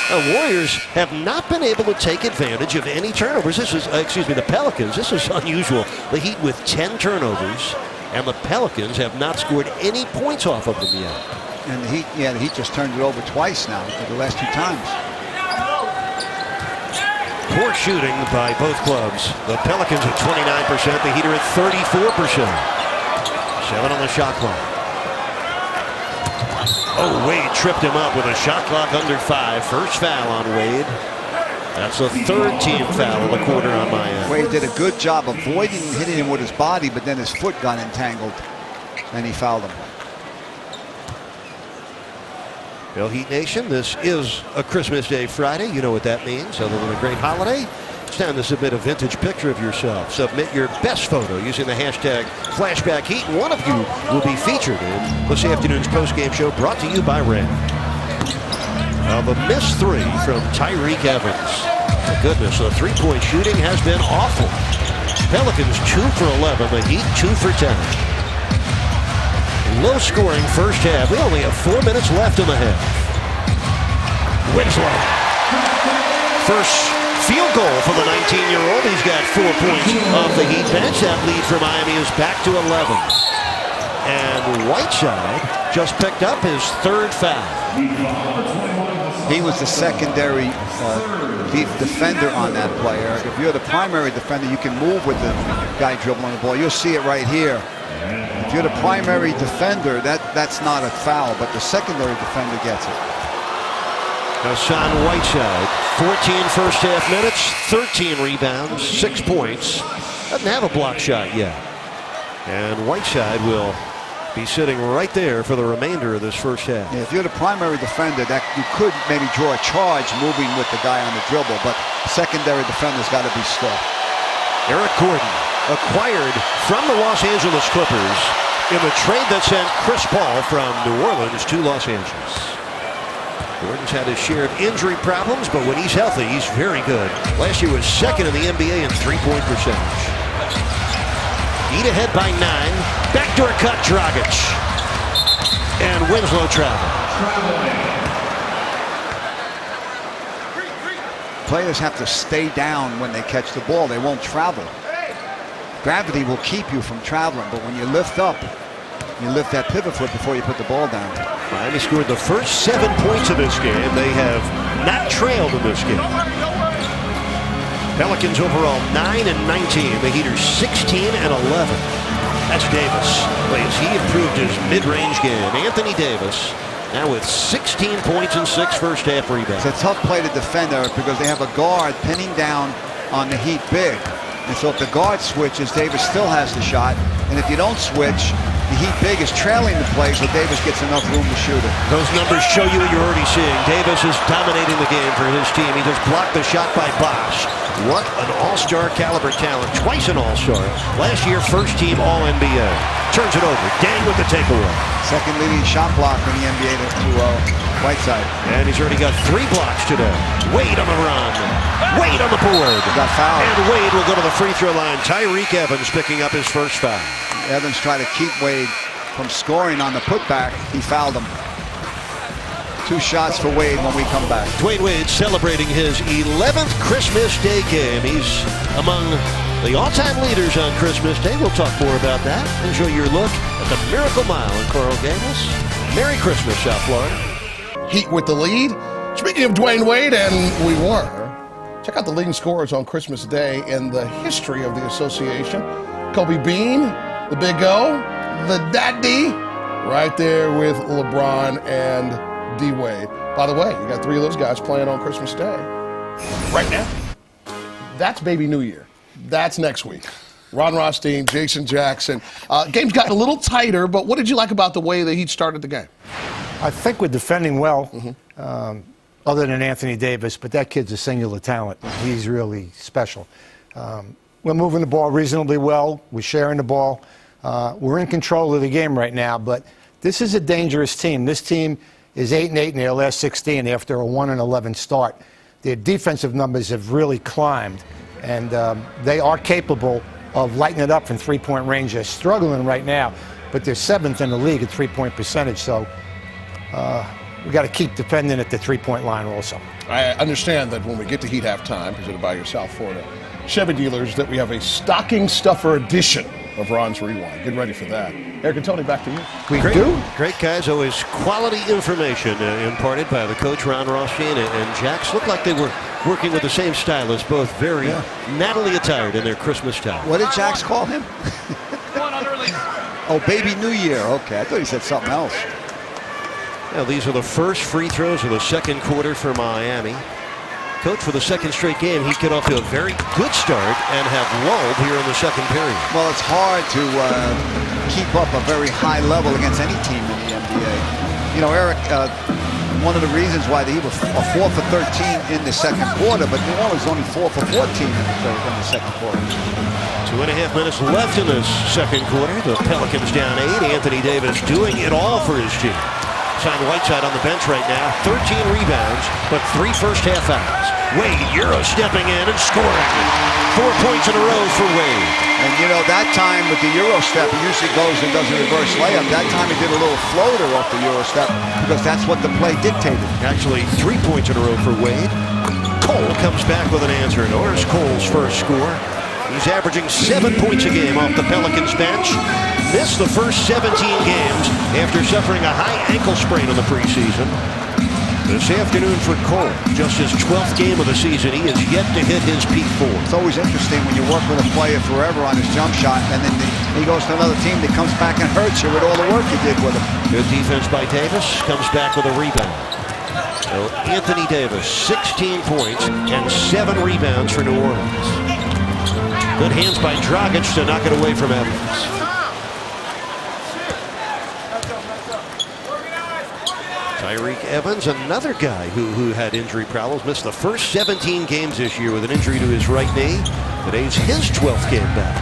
The Warriors have not been able to take advantage of any turnovers. This is, the Pelicans. This is unusual. The Heat with 10 turnovers, and the Pelicans have not scored any points off of them yet. And the Heat just turned it over twice now, for the last 2 times. Poor shooting by both clubs. The Pelicans at 29%, the Heat are at 34%. 7 on the shot clock. Oh, Wade tripped him up with a shot clock under 5. First foul on Wade. That's the 3rd team foul of the quarter on Miami. Wade did a good job avoiding hitting him with his body, but then his foot got entangled, and he fouled him. Well, Heat Nation, this is a Christmas Day Friday. You know what that means, other than a great holiday. It's time to submit a vintage picture of yourself. Submit your best photo using the hashtag FlashbackHeat. One of you will be featured in this afternoon's postgame show, brought to you by Red. The missed 3 from Tyreke Evans. My goodness, the 3-point shooting has been awful. Pelicans 2 for 11, the Heat 2 for 10. Low scoring first half. We only have 4 minutes left in the half. Winslow. First field goal for the 19-year-old. He's got 4 points off the Heat bench. That lead for Miami is back to 11. And Whiteside just picked up his 3rd foul. He was the secondary defender on that player. If you're the primary defender, you can move with the guy dribbling the ball. You'll see it right here. If you're the primary defender, that's not a foul, but the secondary defender gets it. Hassan Whiteside, 14 first half minutes, 13 rebounds, 6 points. Doesn't have a block shot yet. And Whiteside will be sitting right there for the remainder of this first half. Yeah, if you're the primary defender, that you could maybe draw a charge moving with the guy on the dribble, but secondary defender's got to be still. Eric Gordon, acquired from the Los Angeles Clippers in the trade that sent Chris Paul from New Orleans to Los Angeles. Gordon's had his share of injury problems, but when he's healthy, he's very good. Last year was second in the NBA in three-point percentage. Heat ahead by 9. Backdoor cut, Dragic. And Winslow travel. Players have to stay down when they catch the ball. They won't travel. Gravity will keep you from traveling, but when you lift up, you lift that pivot foot before you put the ball down. Miami scored the first 7 points of this game. They have not trailed in this game. Pelicans overall 9 and 19. The Heat are 16 and 11. That's Davis. As he improved his mid-range game. Anthony Davis now with 16 points and 6 first half rebounds. It's a tough play to defend, Eric, because they have a guard pinning down on the Heat big. And so if the guard switches, Davis still has the shot. And if you don't switch, the Heat big is trailing the play, so Davis gets enough room to shoot it. Those numbers show you what you're already seeing. Davis is dominating the game for his team. He just blocked the shot by Bosh. What an all-star caliber talent. Twice an all-star. Last year, first team All-NBA. Turns it over. Dang with the takeaway. Second leading shot block in the NBA to Whiteside. And he's already got 3 blocks today. Wade on the run. Wade on the board. Got fouled. And Wade will go to the free throw line. Tyreek Evans picking up his first foul. Evans tried to keep Wade from scoring on the putback. He fouled him. 2 shots for Wade when we come back. Dwayne Wade celebrating his 11th Christmas Day game. He's among the all-time leaders on Christmas Day. We'll talk more about that. Enjoy your look at the Miracle Mile in Coral Gables. Merry Christmas, South Florida. Heat with the lead. Speaking of Dwayne Wade, and we were, check out the leading scorers on Christmas Day in the history of the association. Kobe Bean, the Big O, the Daddy, right there with LeBron and D-Wade. By the way, you got 3 of those guys playing on Christmas Day right now. That's Baby New Year. That's next week. Ron Rothstein, Jason Jackson. Game's gotten a little tighter, but what did you like about the way the Heat started the game? I think we're defending well, other than Anthony Davis, but that kid's a singular talent. He's really special. We're moving the ball reasonably well. We're sharing the ball. We're in control of the game right now, but this is a dangerous team. This team is 8-8 in their last 16 after a 1-11 start. Their defensive numbers have really climbed, and they are capable of lighting it up from three-point range. They're struggling right now, but they're 7th in the league at three-point percentage, so we got to keep defending at the three-point line also. I understand that when we get to Heat halftime, presented by your South Florida Chevy dealers, that we have a stocking stuffer edition of Ron's Rewind. Get ready for that. Eric and Tony, back to you. We do. Great guys. Always quality information imparted by the coach, Ron Rothstein, and Jax. Looked like they were working with the same stylist, both very nattily attired in their Christmas time. What did Jax call him? Oh, Baby New Year. Okay, I thought he said something else. Now, these are the first free throws of the second quarter for Miami. Coach, for the second straight game, he got off to a very good start and have lulled here in the second period. Well, it's hard to keep up a very high level against any team in the NBA. You know, Eric, one of the reasons why he was 4 for 13 in the second quarter, but New Orleans only 4 for 14 in the second quarter. 2.5 minutes left in this second quarter. The Pelicans down 8. Anthony Davis doing it all for his team. Simon Whiteside on the bench right now. 13 rebounds, but 3 first-half fouls. Wade Euro stepping in and scoring. 4 points in a row for Wade. And you know, that time with the Euro step, he usually goes and does a reverse layup. That time he did a little floater off the Euro step because that's what the play dictated. Actually, 3 points in a row for Wade. Cole comes back with an answer. Norris Cole's first score. He's averaging 7 points a game off the Pelicans bench. Missed the first 17 games after suffering a high ankle sprain in the preseason. This afternoon for Cole, just his 12th game of the season, he has yet to hit his peak form. It's always interesting when you work with a player forever on his jump shot, and then he goes to another team that comes back and hurts you with all the work you did with him. Good defense by Davis, comes back with a rebound. So Anthony Davis, 16 points and 7 rebounds for New Orleans. Good hands by Dragic to knock it away from Evans. Tyreek Evans, another guy who had injury problems, missed the first 17 games this year with an injury to his right knee. Today's his 12th game back.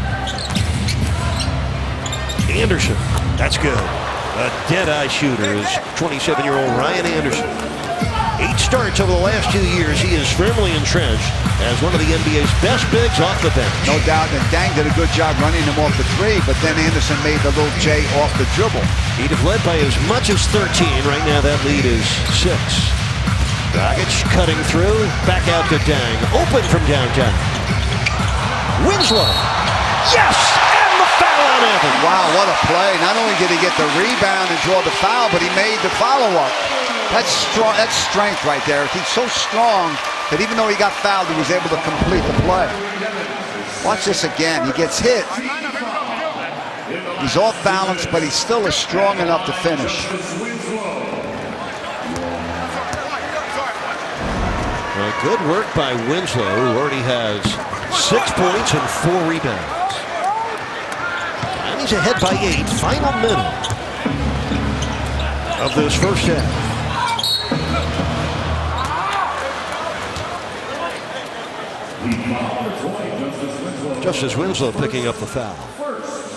Anderson, that's good. A dead-eye shooter is 27-year-old Ryan Anderson. 8 starts over the last 2 years. He is firmly entrenched as one of the NBA's best bigs off the bench. No doubt, and Dang did a good job running him off the 3, but then Anderson made the little J off the dribble. He'd have led by as much as 13. Right now that lead is 6. Dragic cutting through, back out to Dang. Open from downtown. Winslow. Yes! And the foul on Evans. Wow, what a play. Not only did he get the rebound and draw the foul, but he made the follow-up. That's strong. That's strength right there. He's so strong that even though he got fouled, he was able to complete the play. Watch this again. He gets hit. He's off balance, but he still is strong enough to finish. Well, good work by Winslow, who already has 6 points and 4 rebounds. And he's ahead by 8. Final minute of this first half. Justice Winslow picking up the foul.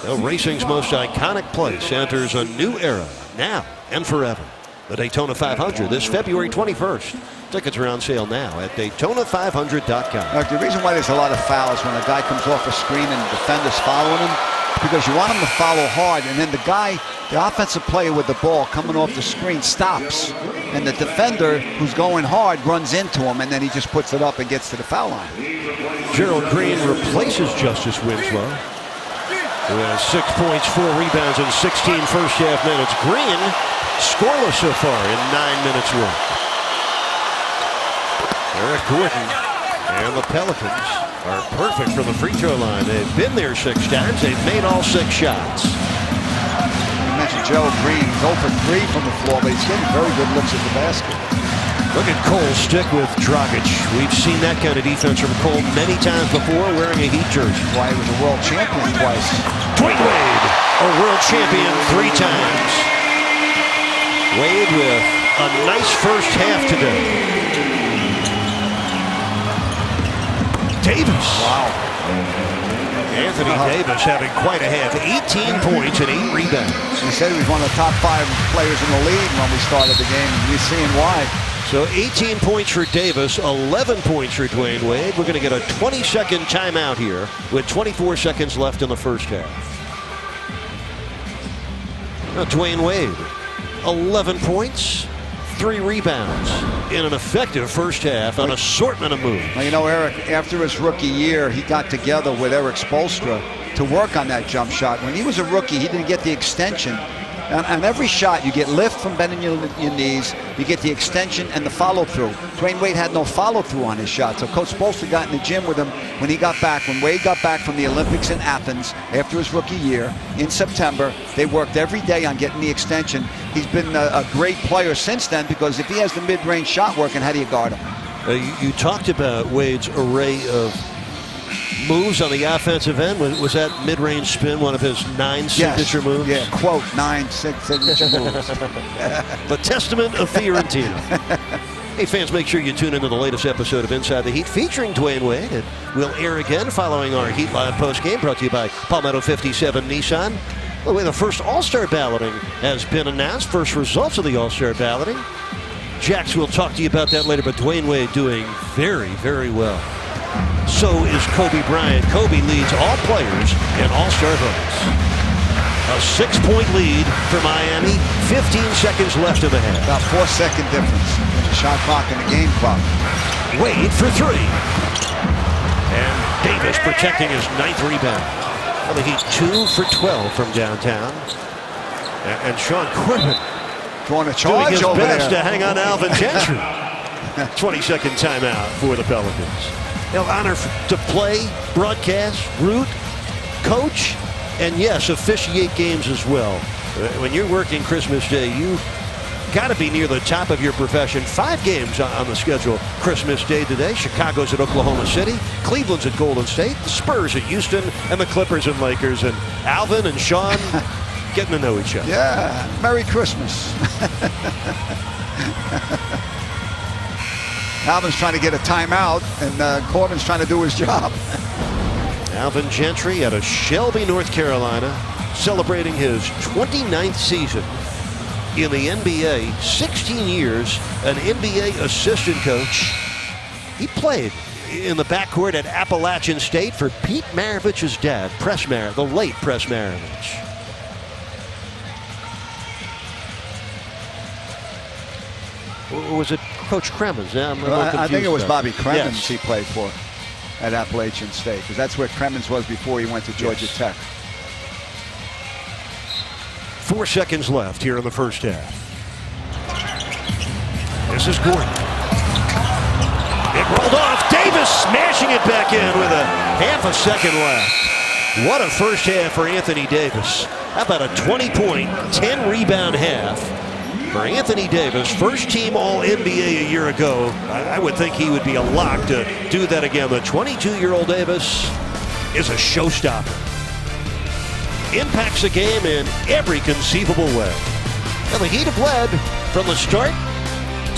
Now racing's most iconic place enters a new era now and forever. The Daytona 500 this February 21st. Tickets are on sale now at Daytona500.com. Now, the reason why there's a lot of fouls when a guy comes off a screen and the defender's following him, because you want him to follow hard, and then the offensive player with the ball coming off the screen stops, and the defender who's going hard runs into him, and then he just puts it up and gets to the foul line. Gerald Green replaces Justice Winslow, who has 6 points, 4 rebounds, and 16 first half minutes. Green scoreless so far in 9 minutes work. Eric Gordon and the Pelicans are perfect for the free throw line. They've been there 6 times. They've made all 6 shots. You mentioned Gerald Green. He's 0 for 3 from the floor, but he's getting very good looks at the basket. Look at Cole stick with Dragic. We've seen that kind of defense from Cole many times before wearing a Heat jersey. Why he was a world champion twice. Dwayne Wade, a world champion 3 times. Wade with a nice first half today. Davis. Wow. Anthony Davis having quite a half. 18 points and 8 rebounds. He said he was one of the top 5 players in the league when we started the game, and you're seeing why. So 18 points for Davis, 11 points for Dwayne Wade. We're going to get a 20-second timeout here with 24 seconds left in the first half. Now Dwayne Wade, 11 points, 3 rebounds in an effective first half, an assortment of moves. Well, you know, Eric, after his rookie year, he got together with Eric Spoelstra to work on that jump shot. When he was a rookie, he didn't get the extension. On every shot, you get lift from bending your knees, you get the extension and the follow-through. Dwayne Wade had no follow-through on his shot, so Coach Spoelstra got in the gym with him when he got back. When Wade got back from the Olympics in Athens after his rookie year in September, they worked every day on getting the extension. He's been a great player since then, because if he has the mid-range shot working, how do you guard him? You talked about Wade's array of moves on the offensive end. Was that mid-range spin one of his 9 signature moves? Yeah, quote, 9 signature moves. The testament of Fiorentina. Hey fans, make sure you tune into the latest episode of Inside the Heat featuring Dwayne Wade. It will air again following our Heat Live postgame, brought to you by Palmetto 57 Nissan. By the way, the first All-Star balloting has been announced. First results of the All-Star balloting. Jax will talk to you about that later, but Dwayne Wade doing very, very well. So is Kobe Bryant. Kobe leads all players in All-Star votes. A 6-point lead for Miami. 15 seconds left in the half. About 4-second difference in the shot clock and the game clock. Wade for 3. And Davis protecting his 9th rebound. Well, the Heat 2 for 12 from downtown. And Sean Quinn Throwing a doing charge his over best there. to hang on to Alvin Gentry. 20-second timeout for the Pelicans. They'll honor to play, broadcast, root, coach, and yes, officiate games as well. When you're working Christmas Day, you got to be near the top of your profession. 5 games on the schedule Christmas Day today. Chicago's at Oklahoma City, Cleveland's at Golden State, the Spurs at Houston, and the Clippers and Lakers. And Alvin and Sean getting to know each other. Yeah, Merry Christmas. Alvin's trying to get a timeout, and Corbin's trying to do his job. Alvin Gentry out of Shelby, North Carolina, celebrating his 29th season in the NBA. 16 years, an NBA assistant coach. He played in the backcourt at Appalachian State for Pete Maravich's dad, the late Press Maravich. Or was it Coach Kremens? I think it was Bobby Kremens yes. he played for at Appalachian State, because that's where Kremens was before he went to Georgia Tech. 4 seconds left here in the first half. This is Gordon. It rolled off. Davis smashing it back in with a half a second left. What a first half for Anthony Davis. How about a 20-point, 10-rebound half for Anthony Davis, first team All-NBA a year ago. I would think he would be a lock to do that again. The 22-year-old Davis is a showstopper. Impacts the game in every conceivable way. And the Heat have led from the start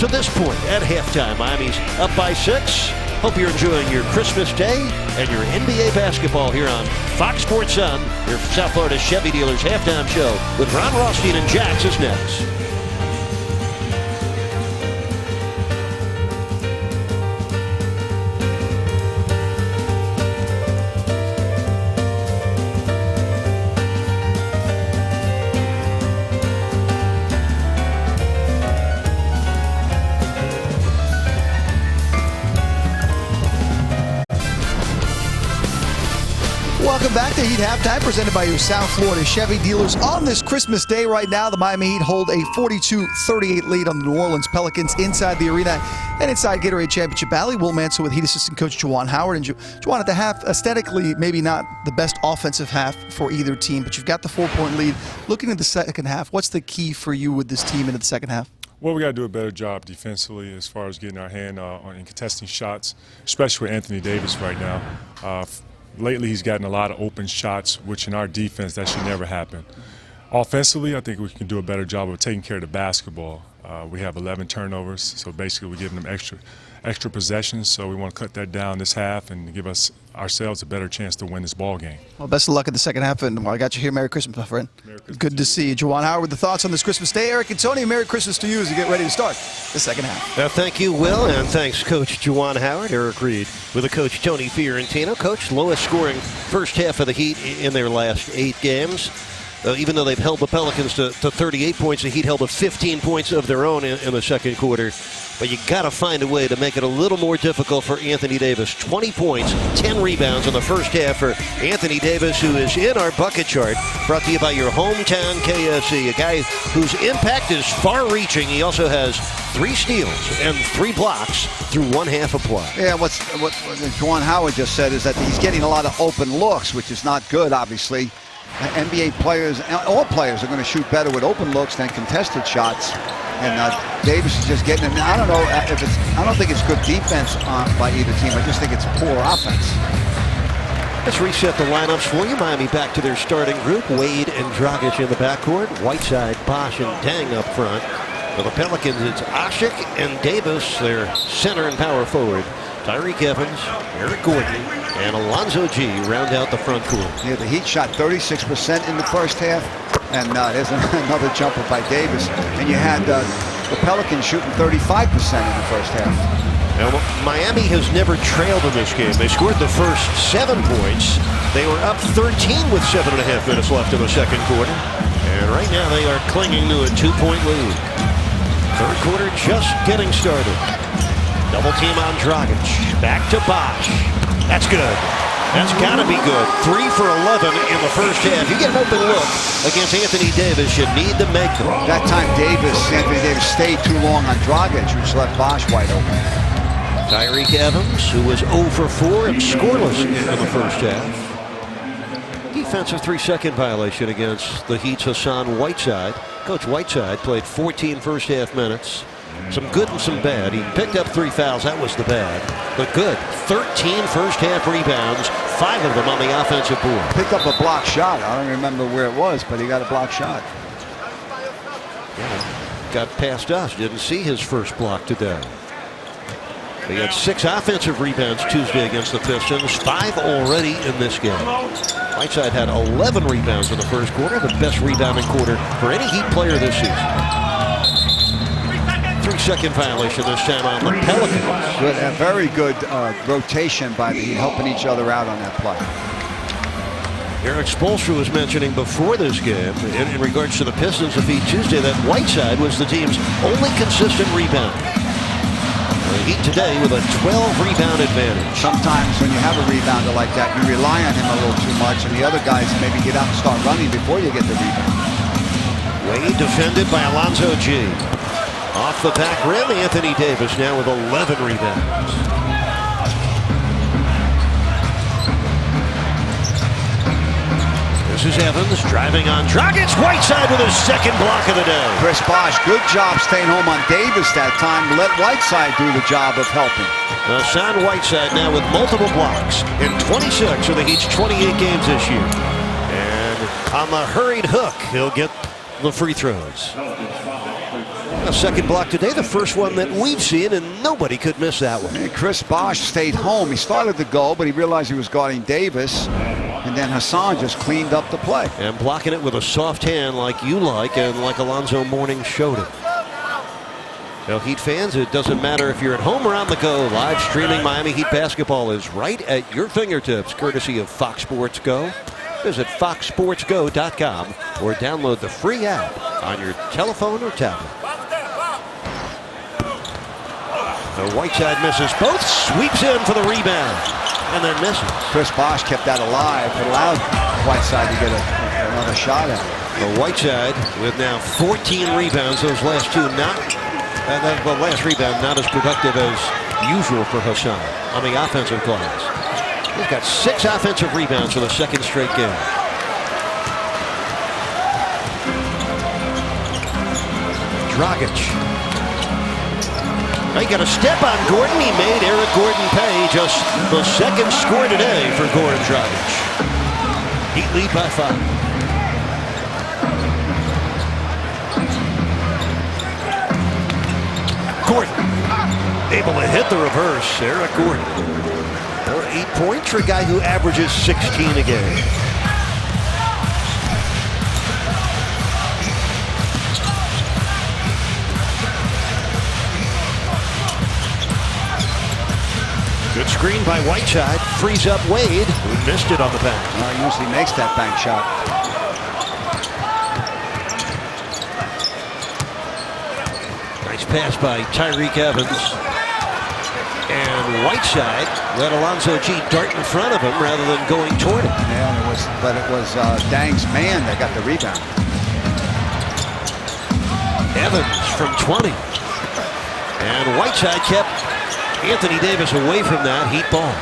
to this point at halftime. Miami's up by 6. Hope you're enjoying your Christmas Day and your NBA basketball here on Fox Sports Sun. Your South Florida Chevy Dealers halftime show with Ron Rothstein and Jax is next. Welcome back to Heat Halftime, presented by your South Florida Chevy dealers. On this Christmas Day right now, the Miami Heat hold a 42-38 lead on the New Orleans Pelicans inside the arena and inside Gatorade Championship Valley. Will Mansell with Heat assistant coach Juwan Howard. And Juwan, at the half, aesthetically, maybe not the best offensive half for either team, but you've got the 4-point lead. Looking at the second half, what's the key for you with this team into the second half? Well, we got to do a better job defensively as far as getting our hand on and contesting shots, especially with Anthony Davis right now. Lately, he's gotten a lot of open shots, which in our defense, that should never happen. Offensively, I think we can do a better job of taking care of the basketball. We have 11 turnovers, so basically we're giving them extra possessions, so we want to cut that down this half and give ourselves a better chance to win this ball game. Well, best of luck in the second half, and while I got you here, Merry Christmas, my friend. Good to see you. Juwan Howard with the thoughts on this Christmas Day. Eric and Tony, Merry Christmas to you as you get ready to start the second half. Thank you, Will, and thanks, Coach Juwan Howard. Eric Reed with the coach, Tony Fiorentino. Coach, lowest scoring first half of the Heat in their last 8 games. Even though they've held the Pelicans to 38 points, the Heat held to 15 points of their own in the second quarter. But you got to find a way to make it a little more difficult for Anthony Davis. 20 points, 10 rebounds in the first half for Anthony Davis, who is in our bucket chart, brought to you by your hometown KFC, a guy whose impact is far-reaching. He also has 3 steals and 3 blocks through one half of play. Yeah, what Juwan Howard just said is that he's getting a lot of open looks, which is not good, obviously. NBA players, all players are going to shoot better with open looks than contested shots. And Davis is just getting them. I don't know if I don't think it's good defense by either team. I just think it's poor offense. Let's reset the lineups for you. Miami back to their starting group. Wade and Dragic in the backcourt. Whiteside, Bosh, and Dang up front. For the Pelicans, it's Ashik and Davis, their center and power forward. Tyreek Evans, Eric Gordon, and Alonzo G round out the front court. Yeah, the Heat shot 36% in the first half, and there's another jumper by Davis. And you had the Pelicans shooting 35% in the first half. Now, Miami has never trailed in this game. They scored the first 7 points. They were up 13 with 7.5 minutes left in the second quarter. And right now they are clinging to a 2-point lead. Third quarter just getting started. Double team on Dragic. Back to Bosh. That's good. That's got to be good. 3 for 11 in the first half. You get an open look against Anthony Davis, you need to make them. That time Anthony Davis stayed too long on Dragic, which left Bosh wide open. Tyreek Evans, who was 0 for 4 and scoreless in the first half. Defensive 3-second violation against the Heat's Hassan Whiteside. Coach Whiteside played 14 first half minutes. Some good and some bad. He picked up 3 fouls. That was the bad. But good. 13 first half rebounds. 5 of them on the offensive board. Picked up a block shot. I don't remember where it was, but he got a block shot. Yeah. got past us. Didn't see his first block today. He had 6 offensive rebounds Tuesday against the Pistons, 5 already in this game. Whiteside had 11 rebounds in the first quarter, the best rebounding quarter for any Heat player this season. 3-second violation this time on the Pelicans. Good, a very good rotation by the Heat, helping each other out on that play. Eric Spoelstra was mentioning before this game, in regards to the Pistons defeat Tuesday, that Whiteside was the team's only consistent rebounder. The Heat today with a 12-rebound advantage. Sometimes when you have a rebounder like that, you rely on him a little too much, and the other guys maybe get out and start running before you get the rebound. Wade defended by Alonzo G. Off the back rim, Anthony Davis now with 11 rebounds. This is Evans driving on Dragic. Whiteside with his second block of the day. Chris Bosh, good job staying home on Davis that time. Let Whiteside do the job of helping. Hassan Whiteside now with multiple blocks in 26 of the Heat's 28 games this year. And on the hurried hook, he'll get the free throws. A second block today, the first one that we've seen, and nobody could miss that one. And Chris Bosh stayed home. He started to go, but he realized he was guarding Davis. And then Hassan just cleaned up the play. And blocking it with a soft hand like you like and like Alonzo Mourning showed him. Now, Heat fans, it doesn't matter if you're at home or on the go. Live streaming Miami Heat basketball is right at your fingertips, courtesy of Fox Sports Go. Visit foxsportsgo.com or download the free app on your telephone or tablet. The Whiteside misses both, sweeps in for the rebound, and then misses. Chris Bosh kept that alive, but allowed Whiteside to get another shot at it. The Whiteside with now 14 rebounds. Those last two not, the last rebound not as productive as usual for Hassan on the offensive glass. He's got 6 offensive rebounds for the second straight game. Dragic. He got a step on Gordon. He made Eric Gordon pay. Just the second score today for Goran Dragic. Heat lead by 5. Gordon able to hit the reverse. Eric Gordon. 8 points for a guy who averages 16 a game. Good screen by Whiteside. Frees up Wade, who missed it on the bank. He usually makes that bank shot. Nice pass by Tyreke Evans. And Whiteside let Alonzo G dart in front of him rather than going toward him. Yeah, but it was Dang's man that got the rebound. Evans from 20. And Whiteside kept Anthony Davis away from that Heat ball.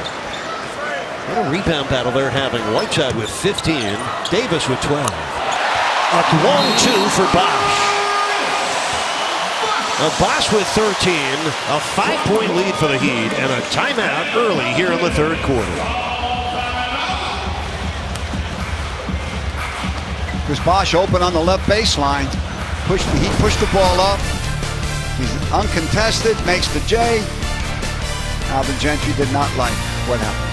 What a rebound battle they're having. Whiteside with 15, Davis with 12. A long 2 for Bosh. Bosh with 13, a 5-point lead for the Heat, and a timeout early here in the third quarter. Chris Bosh open on the left baseline. He pushed the ball up. He's uncontested, makes the J. Alvin Gentry did not like what happened.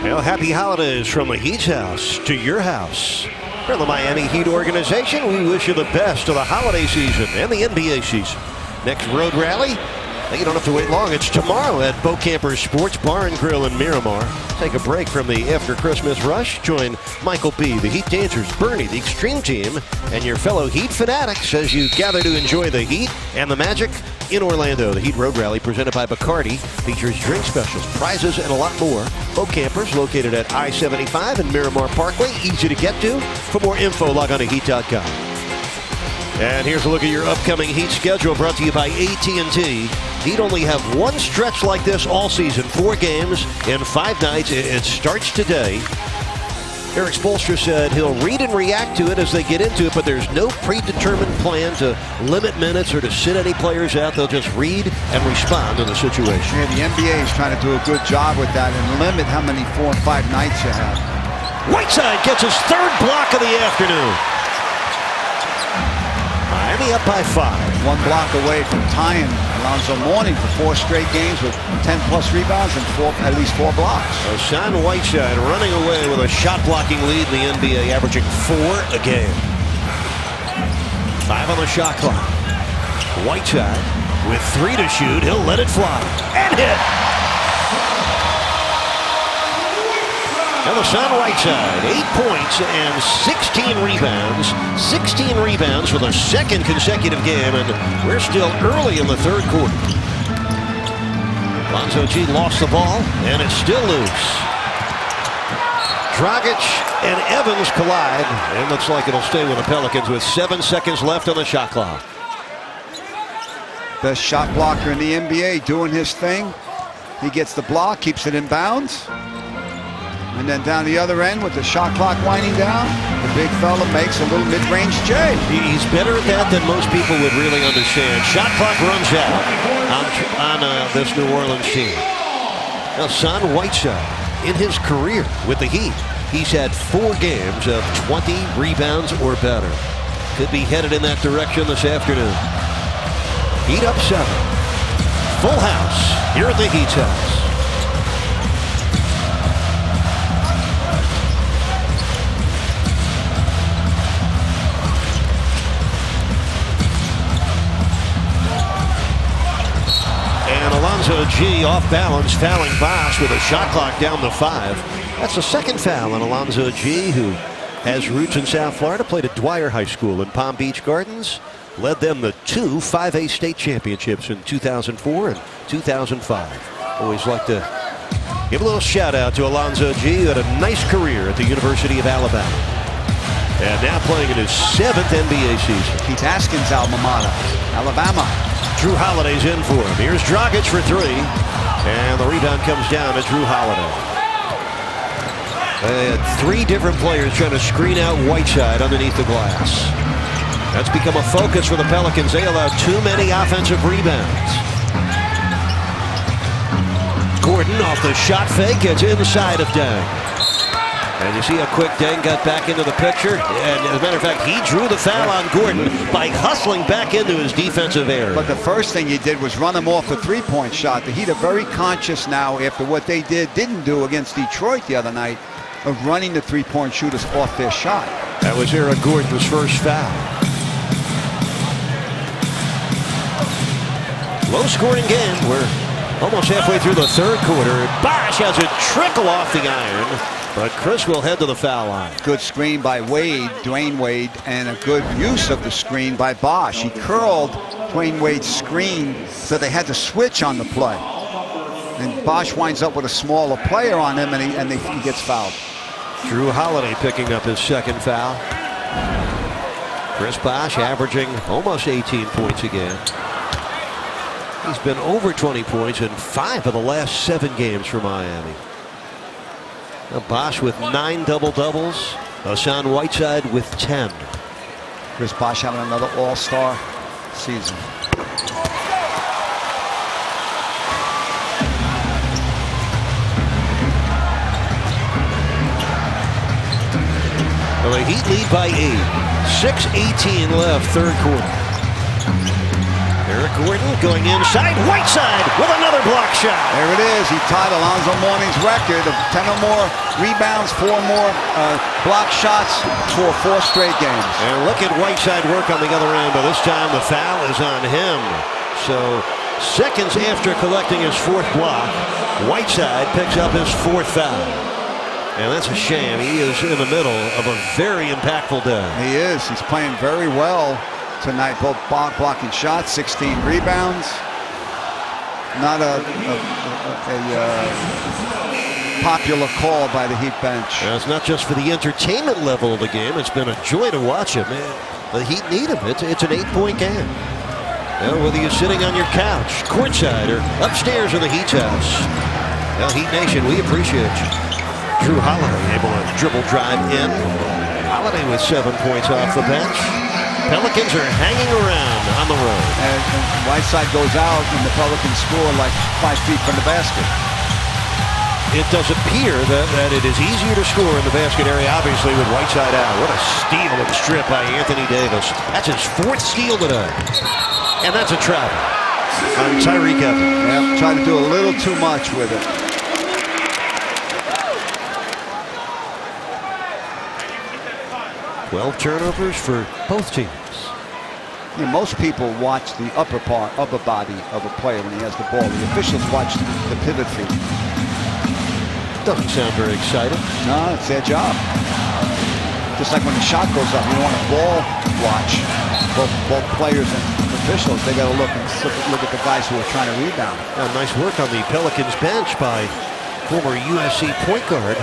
Well, happy holidays from the Heat's house to your house. From the Miami Heat organization, we wish you the best of the holiday season and the NBA season. Next road rally, you don't have to wait long. It's tomorrow at Beaucamper Sports Bar and Grill in Miramar. Take a break from the after Christmas rush. Join Michael B., the Heat Dancers, Bernie, the Extreme Team, and your fellow Heat fanatics as you gather to enjoy the Heat and the Magic in Orlando. The Heat Road Rally presented by Bacardi features drink specials, prizes, and a lot more. Beaucampers located at I-75 and Miramar Parkway. Easy to get to. For more info, log on to Heat.com. And here's a look at your upcoming Heat schedule brought to you by AT&T. Heat only have one stretch like this all season, 4 games in 5 nights. It starts today. Eric Spoelstra said he'll read and react to it as they get into it, but there's no predetermined plan to limit minutes or to sit any players out. They'll just read and respond to the situation. Yeah, the NBA is trying to do a good job with that and limit how many 4 and 5 nights you have. Whiteside gets his third block of the afternoon. Miami up by 5. One block away from tying Alonzo Mourning for 4 straight games with 10-plus rebounds and at least 4 blocks. Hassan Whiteside running away with a shot-blocking lead in the NBA, averaging 4 a game. 5 on the shot clock. Whiteside with 3 to shoot. He'll let it fly and hit. And Hassan Whiteside, 8 points and 16 rebounds. 16 rebounds for the second consecutive game, and we're still early in the third quarter. Alonzo G lost the ball, and it's still loose. Dragic and Evans collide, and looks like it'll stay with the Pelicans with 7 seconds left on the shot clock. Best shot blocker in the NBA doing his thing. He gets the block, keeps it in bounds. And then down the other end with the shot clock winding down, the big fella makes a little mid-range J. He's better at that than most people would really understand. Shot clock runs out on this New Orleans team. Hassan Whiteside, in his career with the Heat, he's had 4 games of 20 rebounds or better. Could be headed in that direction this afternoon. Heat up 7. Full house here at the Heat's house. Alonzo G off balance, fouling Bosh with a shot clock down to 5. That's the second foul on Alonzo G, who has roots in South Florida, played at Dwyer High School in Palm Beach Gardens, led them to 2 5A state championships in 2004 and 2005. Always like to give a little shout out to Alonzo G, who had a nice career at the University of Alabama. And now playing in his 7th NBA season. Pete Haskins' alma mater, Alabama. Drew Holiday's in for him. Here's Dragic for 3. And the rebound comes down to Drew Holiday. They had 3 different players trying to screen out Whiteside underneath the glass. That's become a focus for the Pelicans. They allow too many offensive rebounds. Gordon off the shot fake. Gets inside of Deng. And you see how quick Deng got back into the picture. And as a matter of fact, he drew the foul on Gordon by hustling back into his defensive area. But the first thing he did was run him off the 3-point shot. The Heat are very conscious now after what they didn't do against Detroit the other night of running the 3-point shooters off their shot. That was Eric Gordon's first foul. Low-scoring game. We're almost halfway through the third quarter. Bosh has a trickle off the iron. But Chris will head to the foul line. Good screen by Wade, Dwayne Wade, and a good use of the screen by Bosh. He curled Dwayne Wade's screen so they had to switch on the play. And Bosh winds up with a smaller player on him, and he gets fouled. Drew Holiday picking up his second foul. Chris Bosh averaging almost 18 points a game. He's been over 20 points in 5 of the last 7 games for Miami. Bosh with 9 double-doubles. Hassan Whiteside with 10. Chris Bosh having another all-star season. Well, the Heat lead by 8. 6:18 left, third quarter. Eric Gordon going inside. Whiteside with another block shot. There it is. He tied Alonzo Mourning's record of 10 or more rebounds, 4 more block shots for 4 straight games. And look at Whiteside work on the other end, but this time the foul is on him. So seconds after collecting his 4th block, Whiteside picks up his 4th foul. And that's a shame. He is in the middle of a very impactful day. He is. He's playing very well tonight, both blocking shots, 16 rebounds. Not a popular call by the Heat bench. It's not just for the entertainment level of the game. It's been a joy to watch him. The Heat need him. It's an 8-point game. Whether you're sitting on your couch, courtside, or upstairs in the Heat's house. Well, Heat Nation, we appreciate you. Drew Holiday able to dribble drive in. Holiday with 7 points off the bench. Pelicans are hanging around on the road. And Whiteside goes out, and the Pelicans score like 5 feet from the basket. it does appear that it is easier to score in the basket area, obviously, with Whiteside out. What a steal and strip by Anthony Davis. That's his 4th steal today. And that's a travel on Tyreek Evans. Yeah, trying to do a little too much with it. Well, turnovers for both teams. You know, most people watch the upper body of a player when he has the ball. The officials watch the pivot feet. Doesn't sound very exciting. No, it's their job. Just like when the shot goes up, you want to ball watch. Both players and officials, they got to look at the guys who are trying to rebound. Nice work on the Pelicans bench by former USC point guard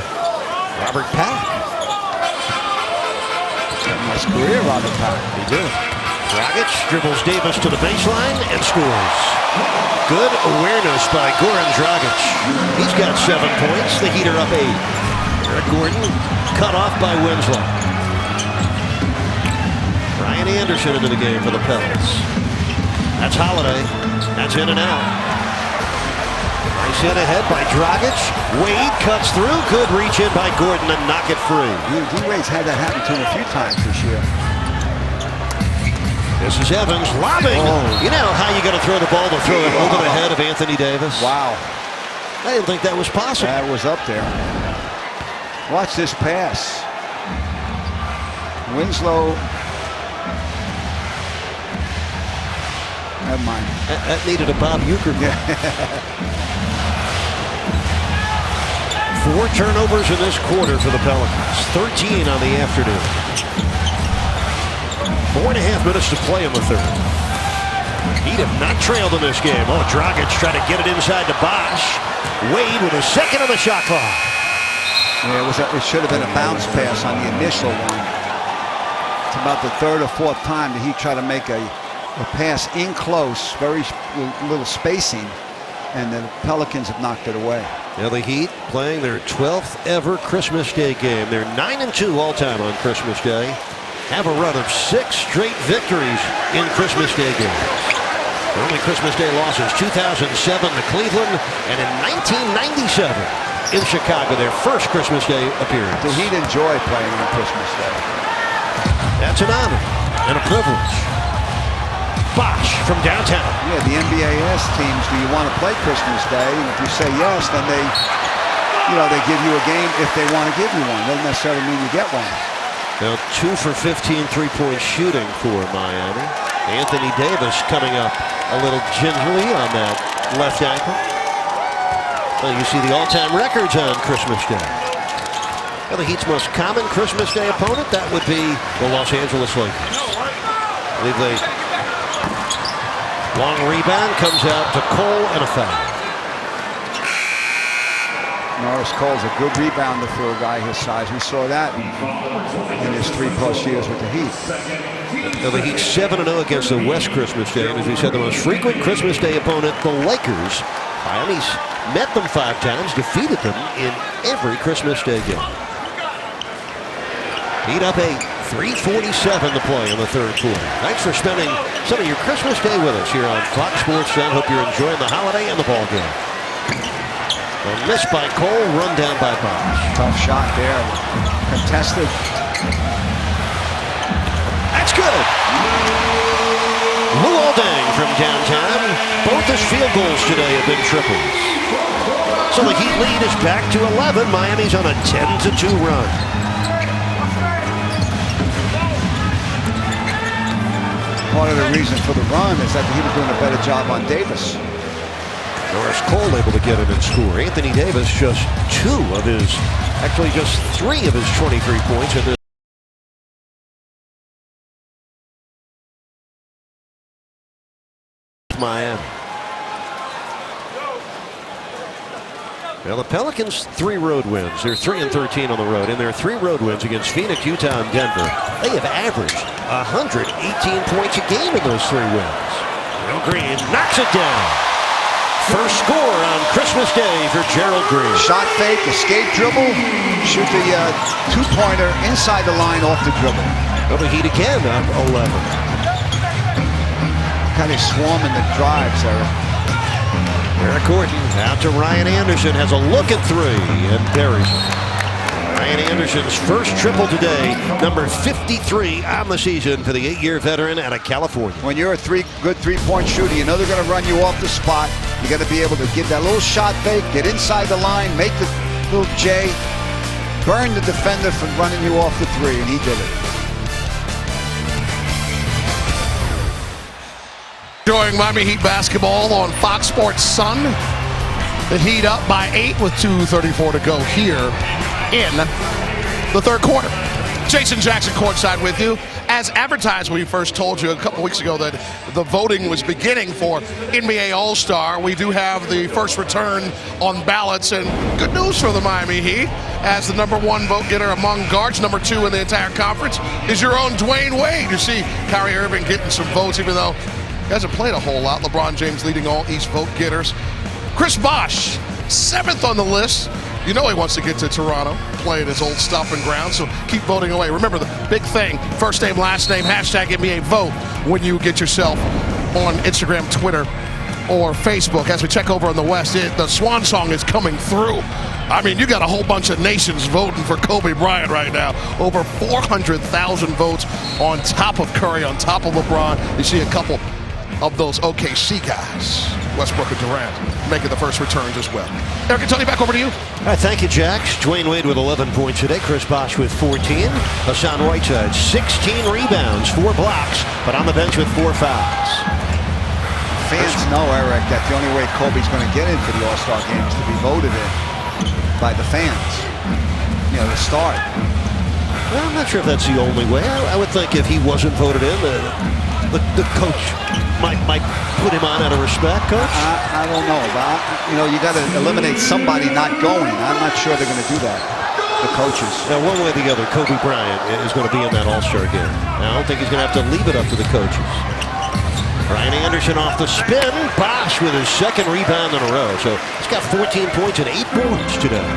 Robert Pack. Nice career, Robert Pack. He did. Dragic dribbles Davis to the baseline and scores. Good awareness by Goran Dragic. He's got 7 points. The Heat are up 8. Eric Gordon cut off by Winslow. Ryan Anderson into the game for the Pels. That's Holiday. That's in and out. Nice hit ahead by Dragic. Wade cuts through. Good reach in by Gordon and knock it free. D-Wade's had that happen to him a few times this year. This is Evans lobbing. Oh. You know how you got to throw the ball to throw it over the head of Anthony Davis? Wow. I didn't think that was possible. That was up there. Watch this pass. Winslow. Never mind. That needed a Bob Uecker. 4 turnovers in this quarter for the Pelicans. 13 on the afternoon. 4.5 minutes to play in the third. Heat have not trailed in this game. Oh, Dragic trying to get it inside to Bosch. Wade with a second on the shot clock. Yeah, it should have been a bounce pass on the initial one. It's about the 3rd or 4th time that he tried to make a pass in close, very little spacing, and the Pelicans have knocked it away. Now the Heat playing their 12th ever Christmas Day game. They're 9-2 all time on Christmas Day. Have a run of 6 straight victories in Christmas Day games. Their only Christmas Day losses, 2007 to Cleveland, and in 1997 in Chicago, their first Christmas Day appearance. The Heat enjoy playing on Christmas Day. That's an honor and a privilege. Bosch from downtown. Yeah, the NBA asks teams, do you want to play Christmas Day? And if you say yes, then they give you a game if they want to give you one. Doesn't necessarily mean you get one. Now 2 for 15 three-point shooting for Miami. Anthony Davis coming up a little gingerly on that left ankle. Well, you see the all-time records on Christmas Day. Well, the Heat's most common Christmas Day opponent, that would be the Los Angeles Lakers. I believe they long rebound comes out to Cole and a foul. Norris Cole's a good rebounder for a guy his size. We saw that in his 3+ years with the Heat. Now the Heat 7-0 against the West Christmas Day, and as we said, the most frequent Christmas Day opponent, the Lakers. Miami's met them 5 times, defeated them in every Christmas Day game. Heat up 8, 3:47 to play in the third quarter. Thanks for spending some of your Christmas Day with us here on Fox Sports 10. Hope you're enjoying the holiday and the ball game. A miss by Cole, run down by Bosch. Tough shot there. Contested. That's good. Luol Deng from downtown. Both his field goals today have been triples. So the Heat lead is back to 11. Miami's on a 10-2 run. Part of the reason for the run is that the Heat are doing a better job on Davis. Norris Cole able to get it and score. Anthony Davis just 3 of his 23 points in this. Miami. Well, the Pelicans 3 road wins. They're 3-13 on the road, and their 3 road wins against Phoenix, Utah, and Denver. They have averaged 118 points a game in those 3 wins. Gerald Green knocks it down. First score on Christmas Day for Gerald Green. Shot fake, escape dribble, shoot the 2-pointer inside the line off the dribble. Well, the Heat again up 11. Kind of swarming the drives, Eric. Eric Gordon out to Ryan Anderson, has a look at three and buries it. Ryan Anderson's first triple today, number 53 on the season for the 8-year veteran out of California. When you're a good three-point shooter, you know they're going to run you off the spot. You got to be able to give that little shot fake, get inside the line, make the little J, burn the defender from running you off the three, and he did it. Enjoying Miami Heat basketball on Fox Sports Sun. The Heat up by 8 with 2:34 to go here in the third quarter. Jason Jackson courtside with you. As advertised, we first told you a couple weeks ago that the voting was beginning for NBA All-Star. We do have the first return on ballots, and good news for the Miami Heat, as the #1 vote getter among guards, #2 in the entire conference, is your own Dwayne Wade. You see Kyrie Irving getting some votes, even though he hasn't played a whole lot. LeBron James leading all East vote getters. Chris Bosh, 7th on the list. You know he wants to get to Toronto, play at his old stomping ground, so keep voting away. Remember the big thing, first name, last name, #NBA vote when you get yourself on Instagram, Twitter, or Facebook. As we check over on the West, the Swan Song is coming through. I mean, you got a whole bunch of nations voting for Kobe Bryant right now. Over 400,000 votes on top of Curry, on top of LeBron. You see a couple of those OKC guys, Westbrook and Durant, making the first returns as well. Eric and Tony, back over to you. All right, thank you, Jax. Dwayne Wade with 11 points today. Chris Bosh with 14. Hassan Whiteside, 16 rebounds, 4 blocks, but on the bench with 4 fouls. Fans know, Eric, that the only way Kobe's going to get into the All-Star game is to be voted in by the fans. You know, to start. Well, I'm not sure if that's the only way. I would think if he wasn't voted in, the coach might put him on out of respect, Coach? I don't know, but you got to eliminate somebody not going. I'm not sure they're going to do that, the coaches. Now, one way or the other, Kobe Bryant is going to be in that All-Star game. Now, I don't think he's going to have to leave it up to the coaches. Ryan Anderson off the spin. Bosh with his second rebound in a row. So he's got 14 points and 8 boards today.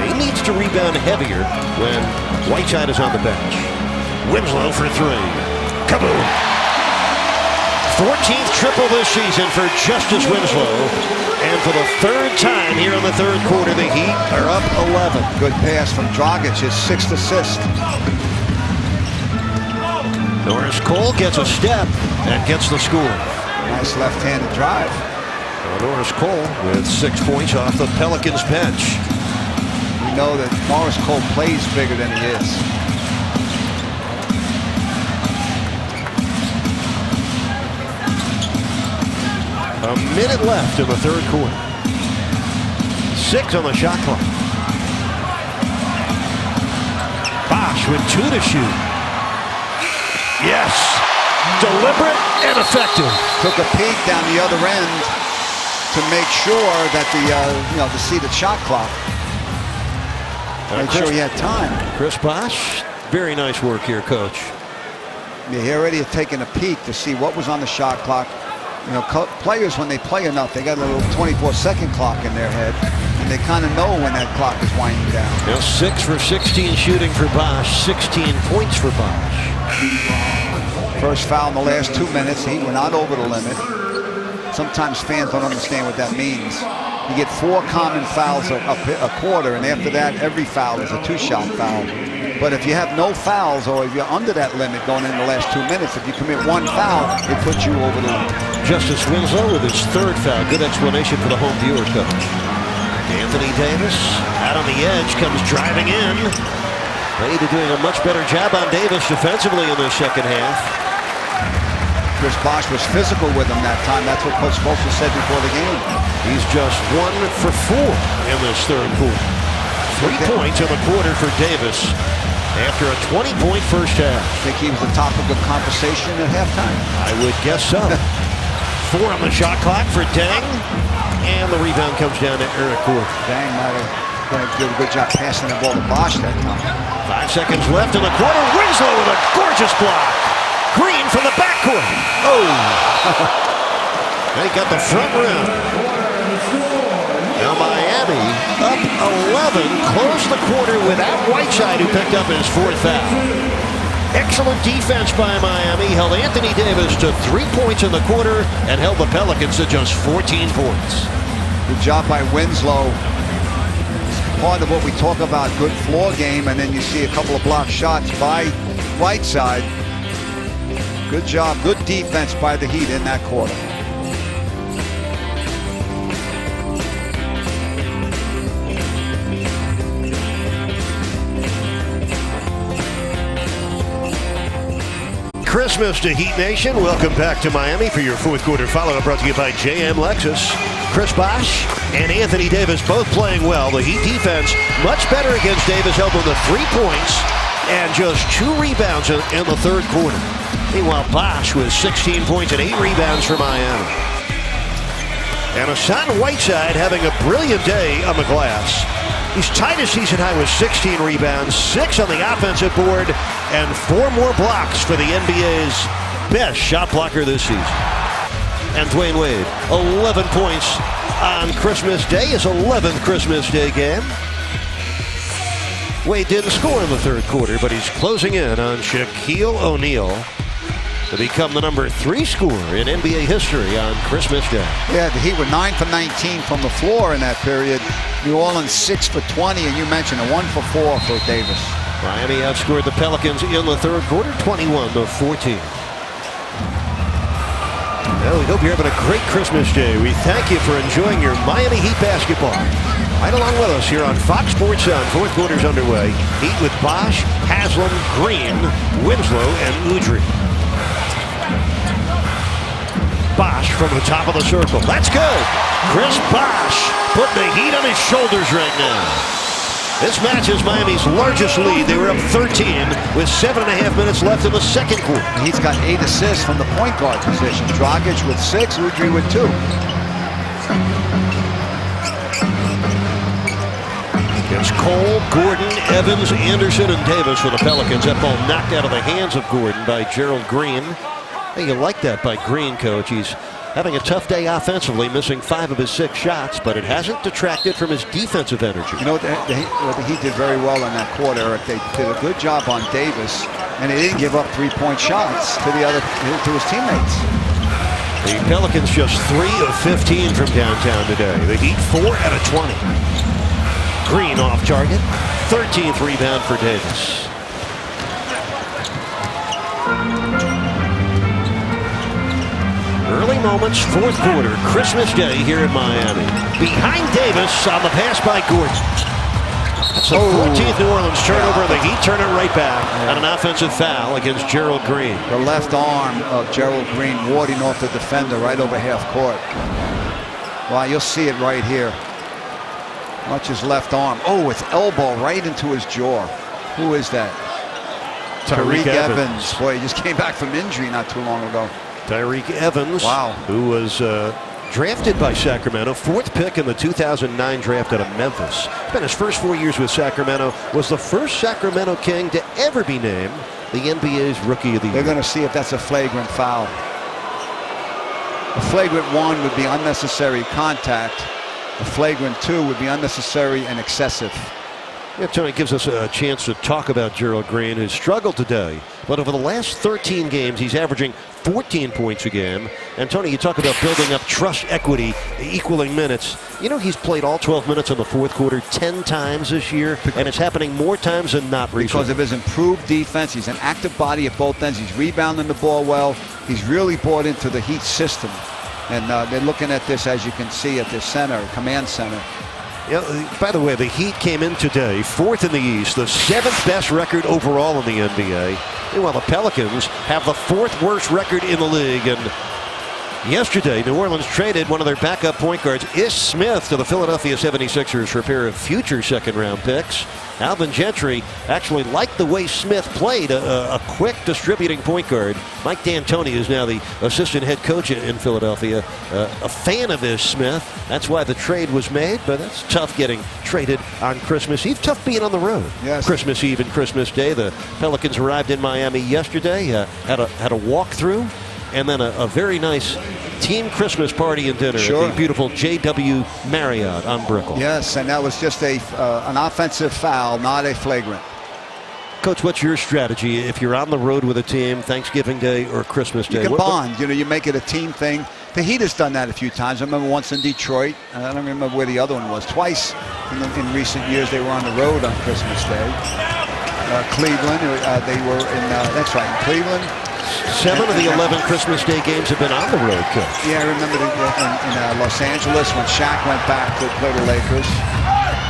He needs to rebound heavier when Whiteside is on the bench. Winslow for 3. Kaboom! 14th triple this season for Justice Winslow. And for the 3rd time here in the 3rd quarter, the Heat are up 11. Good pass from Dragic, his 6th assist. Norris Cole gets a step and gets the score. Nice left-handed drive. Norris Cole with 6 points off the Pelicans bench. We know that Norris Cole plays bigger than he is. A minute left in the 3rd quarter. 6 on the shot clock. Bosh with 2 to shoot. Yes. Deliberate and effective. Took a peek down the other end to make sure that to see the shot clock. Make sure he had time. Chris Bosh, very nice work here, Coach. Yeah, he already had taken a peek to see what was on the shot clock. Players, when they play enough, they got a little 24-second clock in their head, and they kind of know when that clock is winding down. 6 for 16 shooting for Bosh, 16 points for Bosh. First foul in the last 2 minutes. He went out over the limit. Sometimes fans don't understand what that means. You get 4 common fouls a quarter, and after that, every foul is a 2-shot foul. But if you have no fouls, or if you're under that limit going in the last 2 minutes, if you commit 1 foul, it puts you over the limit. Justice Winslow with his 3rd foul. Good explanation for the home viewer, Coach. Anthony Davis out on the edge, comes driving in. Wade doing a much better job on Davis defensively in the second half. Chris Bosh was physical with him that time. That's what Coach Spoelstra said before the game. He's just 1 for 4 in this 3rd quarter. 3 points in the quarter for Davis after a 20-point first half. Think he was the topic of conversation at halftime? I would guess so. 4 on the shot clock for Deng, and the rebound comes down to Eric Gordon. Deng might have did a good job passing the ball to Bosh that time. 5 seconds left in the quarter. Winslow with a gorgeous block. Green from the backcourt. Oh! They got the front rim. Now Miami up 11, closed the quarter without Whiteside, who picked up his 4th foul. Excellent defense by Miami, held Anthony Davis to 3 points in the quarter and held the Pelicans to just 14 points. Good job by Winslow. Part of what we talk about, good floor game, and then you see a couple of block shots by Whiteside. Good job, good defense by the Heat in that quarter. Christmas to Heat Nation. Welcome back to Miami for your fourth quarter follow-up, brought to you by JM Lexus. Chris Bosh and Anthony Davis both playing well. The Heat defense much better against Davis, held him to 3 points and just 2 rebounds in the third quarter. Meanwhile, Bosh with 16 points and 8 rebounds for Miami. And Hassan Whiteside having a brilliant day on the glass. He's tied his season high with 16 rebounds, 6 on the offensive board, and 4 more blocks for the NBA's best shot blocker this season. And Dwayne Wade, 11 points on Christmas Day, his 11th Christmas Day game. Wade didn't score in the third quarter, but he's closing in on Shaquille O'Neal to become the number 3 scorer in NBA history on Christmas Day. Yeah, the Heat were 9 for 19 from the floor in that period. New Orleans 6 for 20, and you mentioned a 1 for 4 for Davis. Miami outscored the Pelicans in the third quarter, 21-14. Well, we hope you're having a great Christmas Day. We thank you for enjoying your Miami Heat basketball. Right along with us here on Fox Sports Sun. Fourth quarter's underway. Heat with Bosh, Haslam, Green, Winslow, and Udrih. Bosh from the top of the circle. Let's go! Chris Bosh putting the Heat on his shoulders right now. This match is Miami's largest lead. They were up 13 with 7.5 minutes left in the second quarter. He's got 8 assists from the point guard position. Dragic with 6, Udrih with 2. It's Cole, Gordon, Evans, Anderson, and Davis for the Pelicans. That ball knocked out of the hands of Gordon by Gerald Green. I think you like that by Green, coach. He's having a tough day offensively, missing 5 of his 6 shots, but it hasn't detracted from his defensive energy. You know what the Heat did very well in that quarter, Eric? They did a good job on Davis, and they didn't give up 3-point shots to his teammates. The Pelicans just 3 of 15 from downtown today. The Heat 4 out of 20. Green off target, 13th rebound for Davis. Early moments, fourth quarter, Christmas Day here in Miami. Behind Davis on the pass by Gordon. That's the 14th New Orleans turnover. The Heat turn it right back on an offensive foul against Gerald Green. The left arm of Gerald Green warding off the defender right over half court. Wow, you'll see it right here. Watch his left arm. Oh, with elbow right into his jaw. Who is that? Tariq Evans. Boy, he just came back from injury not too long ago. Tariq Evans, who was drafted by Sacramento, 4th pick in the 2009 draft out of Memphis. Spent his first 4 years with Sacramento, was the first Sacramento King to ever be named the NBA's Rookie of the Year. They're going to see if that's a flagrant foul. A flagrant 1 would be unnecessary contact. A flagrant 2 would be unnecessary and excessive. Yeah, Tony gives us a chance to talk about Gerald Green, who's struggled today. But over the last 13 games, he's averaging 14 points a game. And Tony, you talk about building up trust equity, equaling minutes. You know, he's played all 12 minutes in the fourth quarter 10 times this year, and it's happening more times than not recently. Because of his improved defense. He's an active body at both ends. He's rebounding the ball well. He's really bought into the Heat system. And they're looking at this, as you can see, at this center, command center. Yeah, by the way, the Heat came in today 4th in the East, the 7th best record overall in the NBA. Meanwhile, the Pelicans have the 4th worst record in the league. And yesterday, New Orleans traded one of their backup point guards, Ish Smith, to the Philadelphia 76ers for a pair of future second-round picks. Alvin Gentry actually liked the way Smith played, a quick distributing point guard. Mike D'Antoni is now the assistant head coach in Philadelphia, a fan of Ish Smith. That's why the trade was made, but it's tough getting traded on Christmas Eve. Tough being on the road. Yes. Christmas Eve and Christmas Day. The Pelicans arrived in Miami yesterday, had a walkthrough, and then a very nice team Christmas party and dinner at the beautiful JW Marriott on Brickell. Yes, and that was just an offensive foul, not a flagrant. Coach, what's your strategy if you're on the road with a team, Thanksgiving Day or Christmas Day? You can bond. You know, you make it a team thing. The Heat has done that a few times. I remember once in Detroit. I don't remember where the other one was. Twice in recent years they were on the road on Christmas Day. Cleveland, they were in, that's right, in Cleveland. 7 of the 11 Christmas Day games have been on the road, Coach. Yeah, I remember in Los Angeles when Shaq went back to play the Lakers.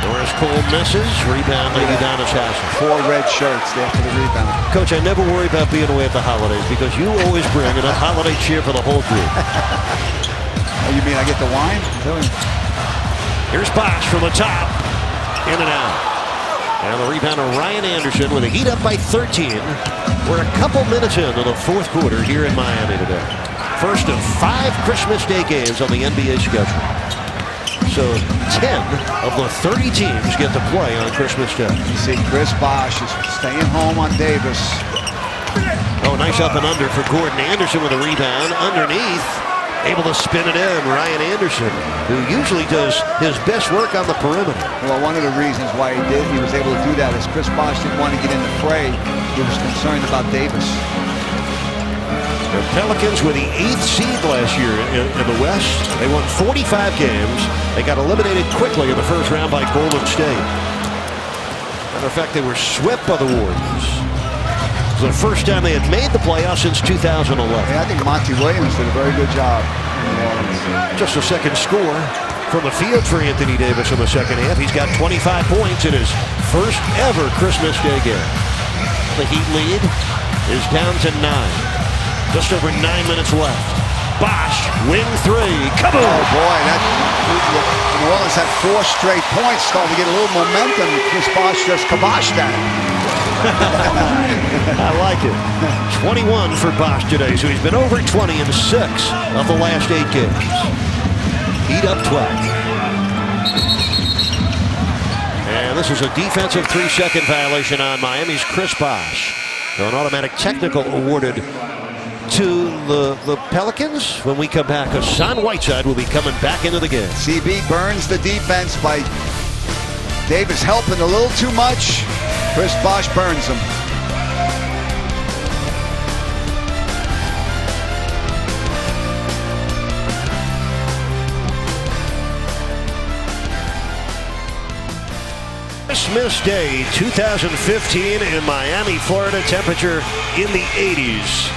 Norris Cole misses. Rebound, Udonis Haslem. 4 red shirts there for the rebound. Coach, I never worry about being away at the holidays because you always bring enough holiday cheer for the whole group. Oh, you mean I get the wine? Here's Bosh from the top. In and out. And the rebound of Ryan Anderson with a Heat up by 13. We're a couple minutes into the fourth quarter here in Miami today. First of 5 Christmas Day games on the NBA schedule. So 10 of the 30 teams get to play on Christmas Day. You see Chris Bosh is staying home on Davis. Oh, nice up and under for Gordon. Anderson with a rebound. Underneath, able to spin it in. Ryan Anderson, who usually does his best work on the perimeter. Well, one of the reasons why he was able to do that is Chris Bosh didn't want to get in the fray. He was concerned about Davis. The Pelicans were the 8th seed last year in the West. They won 45 games. They got eliminated quickly in the first round by Golden State. Matter of fact, they were swept by the Warriors. It was the first time they had made the playoffs since 2011. Yeah, I think Monty Williams did a very good job in New Orleans. Just a second score from the field for Anthony Davis in the second half. He's got 25 points in his first ever Christmas Day game. The Heat lead is down to 9. Just over 9 minutes left. Bosh, wing 3. Come on! Oh boy, New Orleans had 4 straight points, starting to get a little momentum. Chris Bosh just kiboshed that. I like it. 21 for Bosh today, so he's been over 20 in 6 of the last 8 games. Heat up 12. And this is a defensive 3-second violation on Miami's Chris Bosh. So an automatic technical awarded to the Pelicans. When we come back, Hassan Whiteside will be coming back into the game. CB burns the defense by Davis helping a little too much. Chris Bosh burns him. Christmas Day 2015 in Miami, Florida. Temperature in the 80s.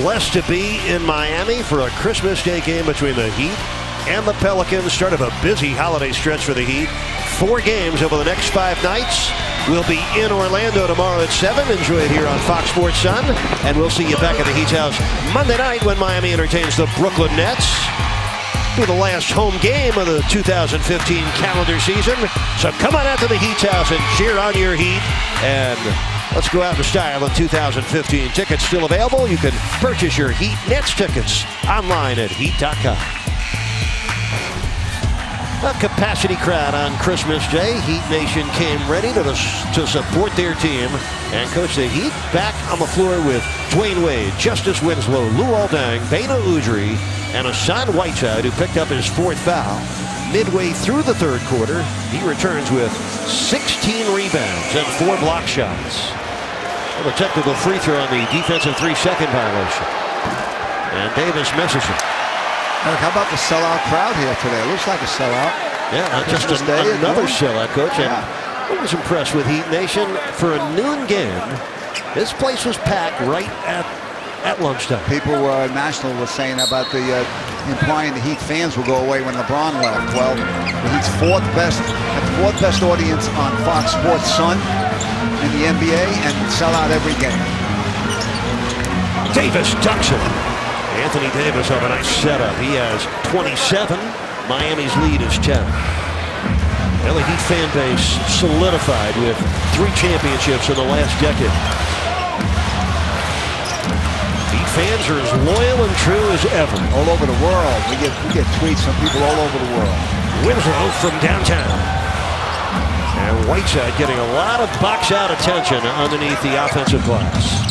Blessed to be in Miami for a Christmas Day game between the Heat and the Pelicans. Start of a busy holiday stretch for the Heat. 4 games over the next 5 nights. We'll be in Orlando tomorrow at 7. Enjoy it here on Fox Sports Sun. And we'll see you back at the Heat's house Monday night when Miami entertains the Brooklyn Nets. For the last home game of the 2015 calendar season. So come on out to the Heat's house and cheer on your Heat. And let's go out in style in 2015. Tickets still available. You can purchase your Heat Nets tickets online at Heat.com. A capacity crowd on Christmas Day. Heat Nation came ready to support their team. And Coach, the Heat back on the floor with Dwayne Wade, Justice Winslow, Lou Aldang, Bena Udrih, and Hassan Whiteside, who picked up his 4th foul. Midway through the 3rd quarter, he returns with 16 rebounds and 4 block shots. Well, a technical free throw on the defensive 3-second violation. And Davis misses it. Eric, how about the sellout crowd here today? It looks like a sellout. Yeah, just another sellout, Coach. And I was impressed with Heat Nation. For a noon game, this place was packed right at lunchtime. People national was saying about implying the Heat fans will go away when LeBron left. Well, the Heat's 4th best audience on Fox Sports Sun in the NBA and sell out every game. Davis ducks it. Anthony Davis on a nice setup. He has 27. Miami's lead is 10. Well, the Heat fan base solidified with 3 championships in the last decade. Heat fans are as loyal and true as ever. All over the world. We get tweets from people all over the world. Winslow from downtown. And Whiteside getting a lot of box-out attention underneath the offensive glass.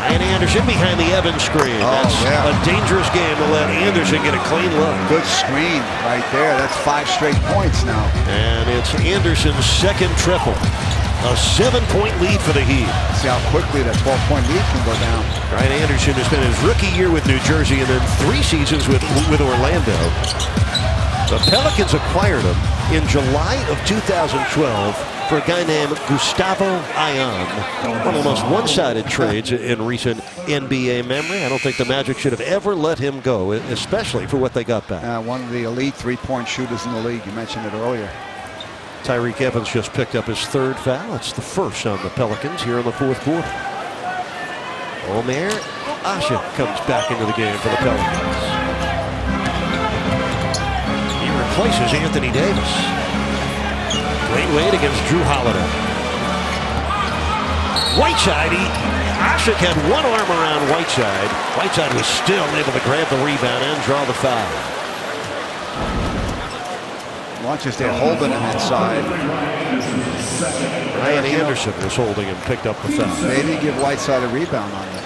Ryan Anderson behind the Evans screen. That's a dangerous game to let Anderson get a clean look. Good screen right there. That's 5 straight points now. And it's Anderson's 2nd triple. A 7-point lead for the Heat. See how quickly that 12-point lead can go down. Ryan Anderson has spent his rookie year with New Jersey and then 3 seasons with Orlando. The Pelicans acquired him in July of 2012 for a guy named Gustavo Ayan. One of the most one-sided trades in recent NBA memory. I don't think the Magic should have ever let him go, especially for what they got back. One of the elite three-point shooters in the league. You mentioned it earlier. Tyreke Evans just picked up his 3rd foul. It's the first on the Pelicans here in the 4th quarter. Omer Asha comes back into the game for the Pelicans. He replaces Anthony Davis. Dwayne Wade against Drew Holiday. Whiteside, Asha had one arm around Whiteside. Whiteside was still able to grab the rebound and draw the foul. Watch as they're holding him inside. Ryan Anderson was holding and picked up the foul. They didn't give Whiteside a rebound on it.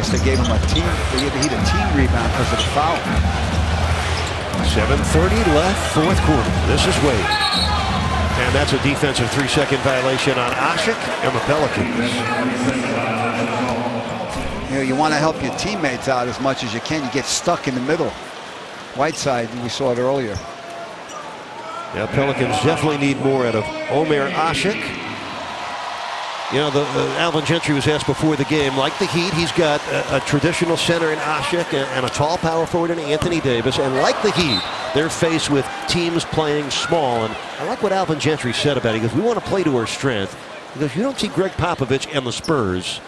They gave him a team. They gave the Heat a team rebound because of the foul. 7:30 left, 4th quarter. This is Wade. And that's a defensive 3-second violation on Asik and the Pelicans. You know, you want to help your teammates out as much as you can. You get stuck in the middle. Whiteside, we saw it earlier. Yeah, Pelicans definitely need more out of Omer Asik. You know, Alvin Gentry was asked before the game, like the Heat, he's got a traditional center in Asik and a tall power forward in Anthony Davis. And like the Heat, they're faced with teams playing small. And I like what Alvin Gentry said about it. He goes, we want to play to our strength. He goes, you don't see Greg Popovich and the Spurs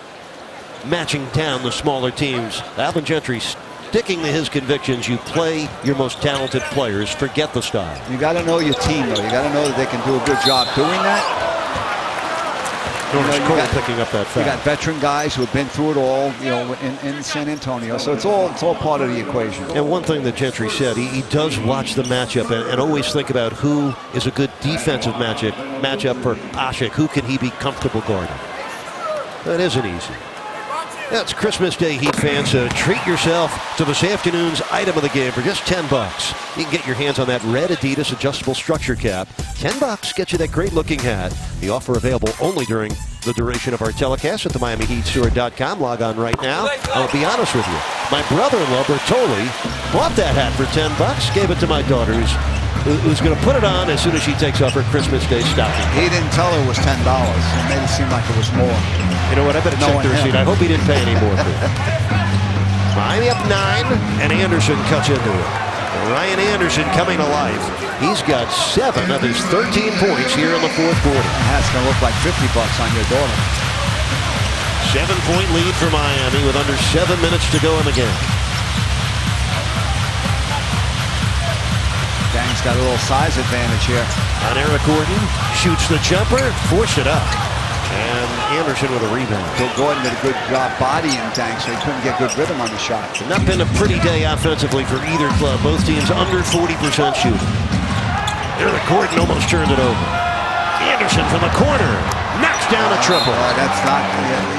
matching down the smaller teams. Alvin Gentry sticking to his convictions. You play your most talented players. Forget the style. You got to know your team, though. You got to know that they can do a good job doing that. You know, picking up that foul. You got veteran guys who have been through it all, you know, in San Antonio. So it's all part of the equation. And one thing that Gentry said, he does watch the matchup and always think about who is a good defensive matchup for Asik. Who can he be comfortable guarding? That isn't easy. That's Christmas Day, Heat fans. Treat yourself to this afternoon's item of the game for just $10. You can get your hands on that red Adidas adjustable structure cap. $10 gets you that great-looking hat. The offer available only during the duration of our telecast at the MiamiHeatStore.com. Log on right now. I'll be honest with you. My brother-in-law, Bertoli, bought that hat for $10, gave it to my daughter, who's going to put it on as soon as she takes off her Christmas Day stocking. He didn't tell her it was $10. It made it seem like it was more. You know what? I better check the receipt. I hope he didn't pay any more for it. Miami up 9, and Anderson cuts into it. Ryan Anderson coming to life. He's got 7 of his 13 points here in the 4th quarter. That's going to look like $50 on your daughter. 7-point lead for Miami with under 7 minutes to go in the game. Dang's got a little size advantage here. And Eric Gordon shoots the jumper, forced it up. And Anderson with a rebound. Bill Gordon did a good job bodying Dang, so he couldn't get good rhythm on the shot. Not been a pretty day offensively for either club. Both teams under 40% shooting. Eric Gordon almost turned it over. Anderson from the corner knocks down a triple. That's not.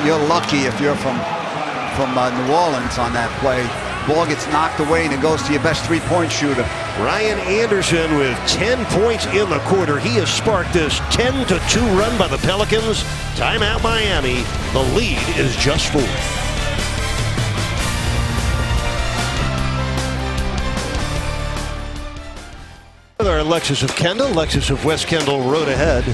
You're lucky if you're from New Orleans on that play. Ball gets knocked away and it goes to your best three-point shooter. Ryan Anderson with 10 points in the quarter. He has sparked this 10-2 run by the Pelicans. Timeout Miami. The lead is just 4. Our Alexis of Kendall, Alexis of West Kendall Road ahead.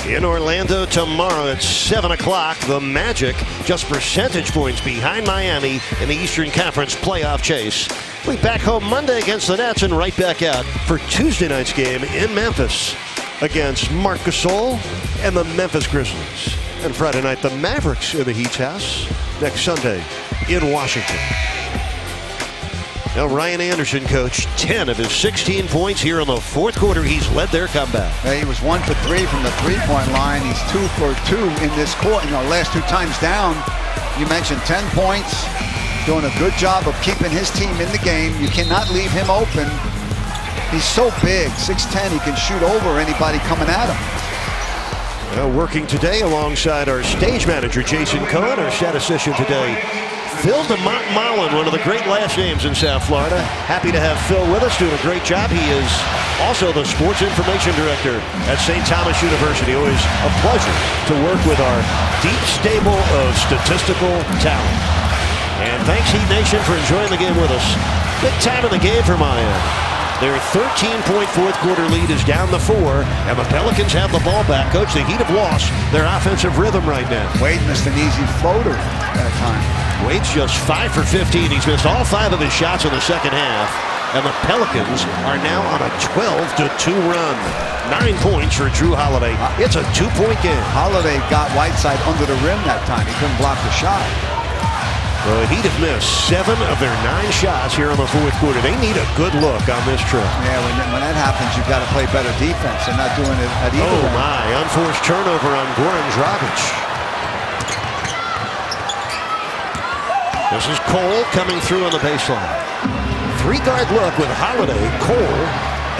In Orlando tomorrow at 7 o'clock, the Magic just percentage points behind Miami in the Eastern Conference playoff chase. We back home Monday against the Nets and right back out for Tuesday night's game in Memphis against Marc Gasol and the Memphis Grizzlies. And Friday night, the Mavericks in the Heat's house next Sunday in Washington. Now Ryan Anderson, coach, 10 of his 16 points here in the 4th quarter. He's led their comeback. He was 1 for 3 from the three-point line. He's 2 for 2 in this quarter. Last 2 times down. You mentioned 10 points. Doing a good job of keeping his team in the game. You cannot leave him open. He's so big, 6'10". He can shoot over anybody coming at him. Working today alongside our stage manager, Jason Cohen, our statistician today, Phil DeMontmollin, one of the great last names in South Florida. Happy to have Phil with us, doing a great job. He is also the Sports Information Director at St. Thomas University. Always a pleasure to work with our deep stable of statistical talent. And thanks, Heat Nation, for enjoying the game with us. Big time in the game for Miami. Their 13-point fourth quarter lead is down to 4, and the Pelicans have the ball back. Coach, the Heat have lost their offensive rhythm right now. Wade missed an easy floater that time. Wade's just 5 for 15. He's missed all 5 of his shots in the second half. And the Pelicans are now on a 12-2 run. 9 points for Drew Holiday. It's a 2-point game. Holiday got Whiteside under the rim that time. He couldn't block the shot. The Heat have missed 7 of their 9 shots here in the fourth quarter. They need a good look on this trip. Yeah, when that happens, you've got to play better defense. They're not doing it at either end. My, unforced turnover on Goran Dragic. This is Cole coming through on the baseline. 3-guard look with Holiday, Cole,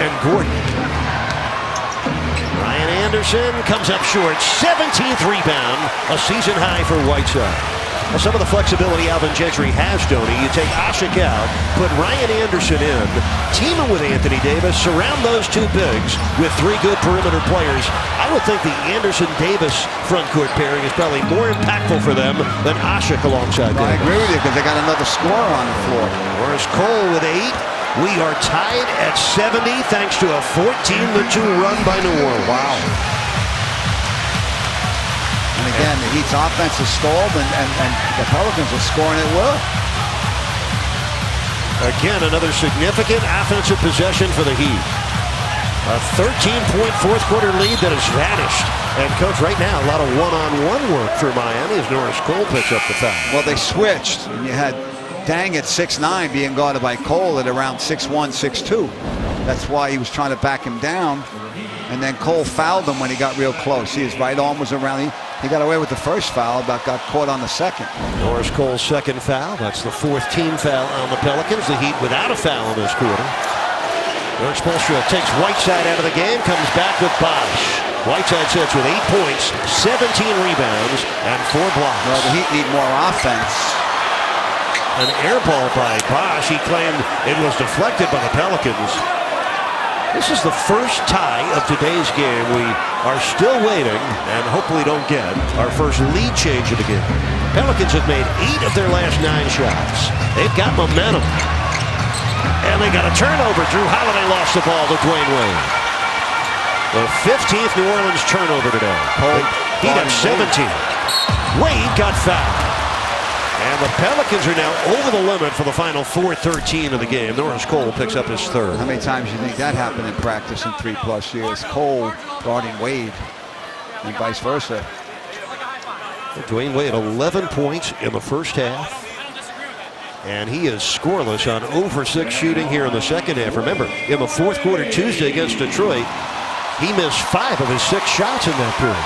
and Gordon. Ryan Anderson comes up short. 17th rebound, a season high for Whiteside. Well, some of the flexibility Alvin Gentry has, Donnie. You take Ashik out, put Ryan Anderson in, team him with Anthony Davis, surround those 2 bigs with 3 good perimeter players. I would think the Anderson-Davis frontcourt pairing is probably more impactful for them than Ashik alongside Davis. I agree with you because they got another scorer on the floor. Whereas Cole with 8. We are tied at 70 thanks to a 14-2 run by New Orleans. Wow. And again, the Heat's offense is stalled, and the Pelicans are scoring at will. Again, another significant offensive possession for the Heat. A 13-point fourth quarter lead that has vanished. And, Coach, right now, a lot of one-on-one work for Miami as Norris Cole picks up the foul. Well, they switched, and you had Dang at 6'9", being guarded by Cole at around 6'1", 6'2". That's why he was trying to back him down. And then Cole fouled him when he got real close. See, his right arm was around. He got away with the first foul, but got caught on the second. Norris Cole's second foul. That's the 4th team foul on the Pelicans. The Heat without a foul in this quarter. Eric Spoelstra takes Whiteside out of the game, comes back with Bosh. Whiteside sits with 8 points, 17 rebounds, and 4 blocks. Well, the Heat need more offense. An air ball by Bosh. He claimed it was deflected by the Pelicans. This is the first tie of today's game. We are still waiting and hopefully don't get our first lead change of the game. Pelicans have made 8 of their last 9 shots. They've got momentum. And they got a turnover. Drew Holiday lost the ball to Dwayne Wade. The 15th New Orleans turnover today. Heat have 17. Wade got fouled. And the Pelicans are now over the limit for the final 4:13 of the game. Norris Cole picks up his 3rd. How many times do you think that happened in practice in 3+ years? Cole guarding Wade and vice versa. Dwayne Wade, 11 points in the first half. And he is scoreless on 0 for 6 shooting here in the second half. Remember, in the fourth quarter Tuesday against Detroit, he missed 5 of his 6 shots in that period.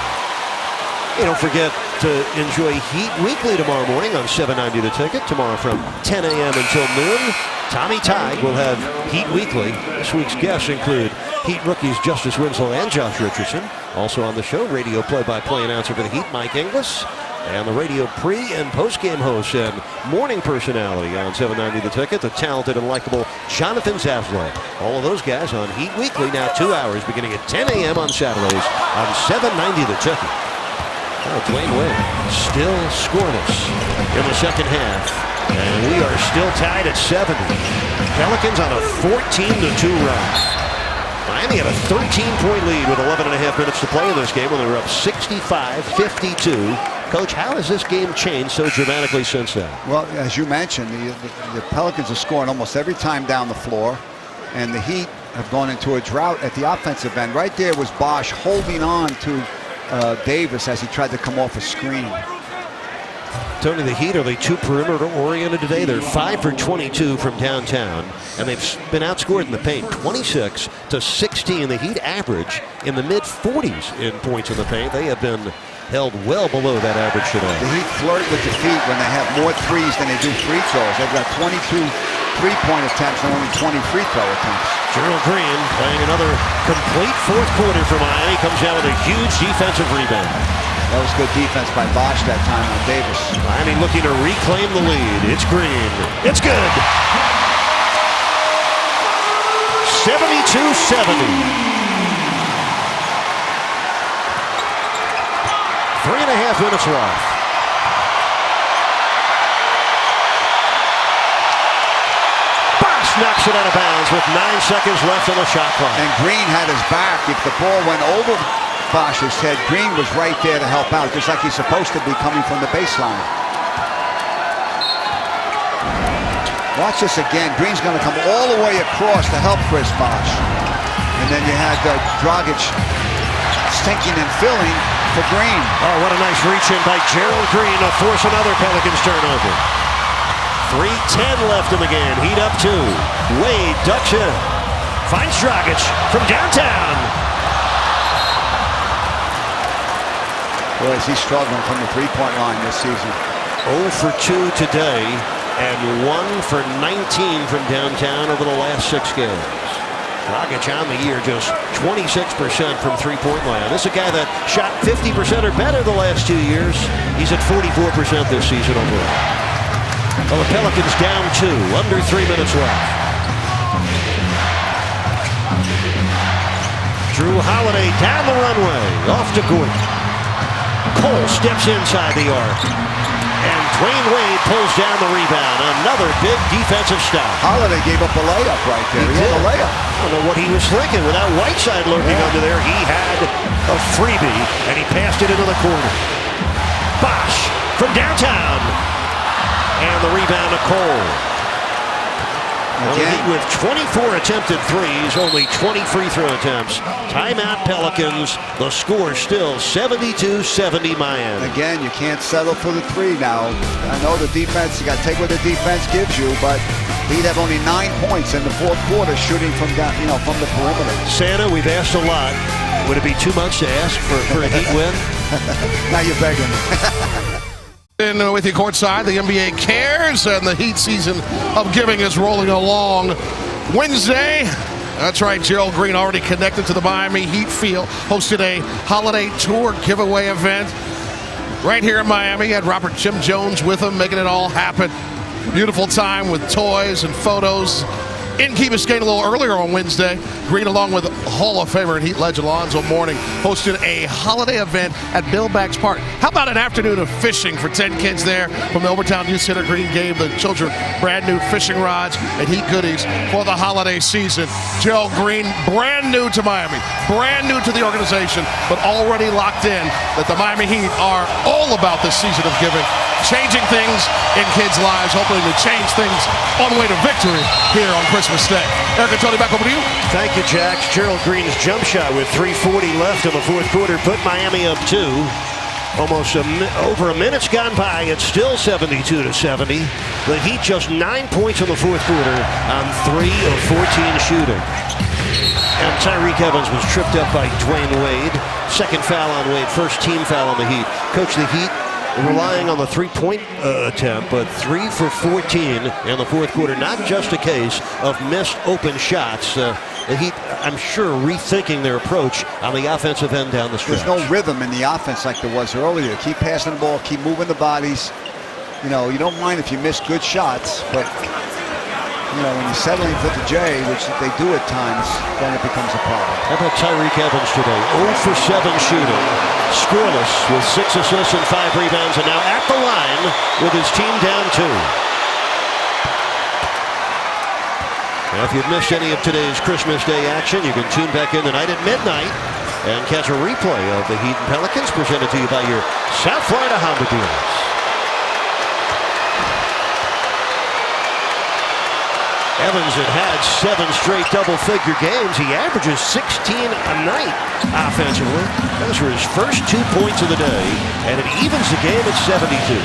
Hey, don't forget to enjoy Heat Weekly tomorrow morning on 790 The Ticket. Tomorrow from 10 a.m. until noon. Tommy Tighe will have Heat Weekly. This week's guests include Heat rookies Justice Winslow and Josh Richardson. Also on the show, radio play-by-play announcer for the Heat, Mike Inglis. And the radio pre- and post-game host and morning personality on 790 The Ticket, the talented and likable Jonathan Zaslow. All of those guys on Heat Weekly, now 2 hours, beginning at 10 a.m. on Saturdays on 790 The Ticket. Oh, Dwayne Wade still scoreless in the second half. And we are still tied at 70. Pelicans on a 14-2 run. Miami had a 13-point lead with 11.5 minutes to play in this game when they were up 65-52. Coach, how has this game changed so dramatically since then? Well, as you mentioned, the Pelicans are scoring almost every time down the floor, and the Heat have gone into a drought at the offensive end. Right there was Bosh holding on to Davis as he tried to come off a screen. Tony, the Heat, are they too perimeter-oriented today? They're 5 for 22 from downtown, and they've been outscored in the paint, 26-16. The Heat average in the mid-40s in points in the paint. They have been held well below that average today. The Heat flirt with defeat when they have more threes than they do free throws. They've got 22 three-point attempts and only 20 free throw attempts. Gerald Green playing another complete fourth quarter for Miami. Comes down with a huge defensive rebound. That was good defense by Bosch that time on Davis. Miami looking to reclaim the lead. It's Green. It's good. 72-70. 3.5 minutes left. Bosch knocks it out of bounds with 9 seconds left on the shot clock. And Green had his back. If the ball went over Bosch's head, Green was right there to help out, just like he's supposed to be coming from the baseline. Watch this again. Green's going to come all the way across to help Chris Bosch. And then you had Dragic sinking and filling for Green. Oh, what a nice reach in by Gerald Green to force another Pelicans turnover. 3:10 left in the game. Heat up 2. Wade ducks in. Finds Dragic from downtown. Boy, is he struggling from the three-point line this season. 0 for 2 today and 1 for 19 from downtown over the last 6 games. Dragic on the year just 26% from three-point line. This is a guy that shot 50% or better the last 2 years. He's at 44% this season overall. Well, the Pelicans down 2, under 3 minutes left. Drew Holiday down the runway, off to Gordon. Cole steps inside the arc. And Dwayne Wade pulls down the rebound. Another big defensive stop. Holiday gave up a layup right there. He had a layup. I don't know what he was thinking. Without Whiteside lurking under there, he had a freebie, and he passed it into the corner. Bosch from downtown. And the rebound to Cole. Again. With 24 attempted threes, only 20 free throw attempts. Timeout Pelicans. The score still 72-70 Miami. Again, you can't settle for the 3 now. I know the defense, you got to take what the defense gives you, but he'd have only 9 points in the fourth quarter shooting from down, from the perimeter. Santa, we've asked a lot. Would it be too much to ask for a Heat win? Now you're begging. In with you courtside, the NBA cares, and the Heat season of giving is rolling along. Wednesday, that's right, Gerald Green already connected to the Miami Heat field, hosted a holiday tour giveaway event right here in Miami. Had Robert Jim Jones with him, making it all happen. Beautiful time with toys and photos. In Key Biscayne a little earlier on Wednesday, Green, along with Hall of Famer and Heat legend Alonzo Mourning, hosted a holiday event at Bill Baggs Park. How about an afternoon of fishing for 10 kids there from the Overtown Youth Center? Green gave the children brand new fishing rods and Heat goodies for the holiday season. Gerald Green, brand new to Miami, brand new to the organization, but already locked in that the Miami Heat are all about this season of giving, changing things in kids' lives, hoping to change things on the way to victory here on Christmas Day. Eric and Tony, back over to you. Thank you, Jax. Gerald Green's jump shot with 3:40 left in the fourth quarter put Miami up 2. Almost over a minute's gone by. It's still 72-70. The Heat just 9 points in the fourth quarter on 3 of 14 shooting. And Tyreek Evans was tripped up by Dwayne Wade. Second foul on Wade, first team foul on the Heat. Coach, the Heat relying on the three-point attempt, but 3 for 14 in the fourth quarter. Not just a case of missed open shots. The Heat, I'm sure, rethinking their approach on the offensive end down the stretch. There's no rhythm in the offense like there was earlier. Keep passing the ball, keep moving the bodies. You don't mind if you miss good shots, but when you're settling for the J, which they do at times, then it becomes a problem. How about Tyreek Evans today? 0 for 7 shooting. Scoreless with 6 assists and 5 rebounds, and now at the line with his team down 2. Now, if you've missed any of today's Christmas Day action, you can tune back in tonight at midnight and catch a replay of the Heat and Pelicans presented to you by your South Florida Honda dealers. Evans had 7 straight double-figure games. He averages 16 a night offensively. Those were his first 2 points of the day, and it evens the game at 72.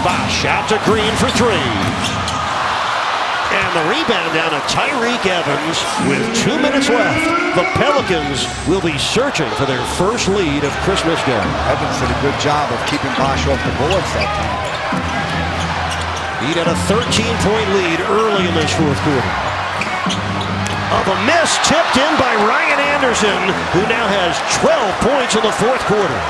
Bosch out to Green for 3. And the rebound down to Tyreek Evans with 2 minutes left. The Pelicans will be searching for their first lead of Christmas Day. Evans did a good job of keeping Bosch off the boards that time. He had a 13-point lead early in this fourth quarter. of a miss, tipped in by Ryan Anderson, who now has 12 points in the fourth quarter.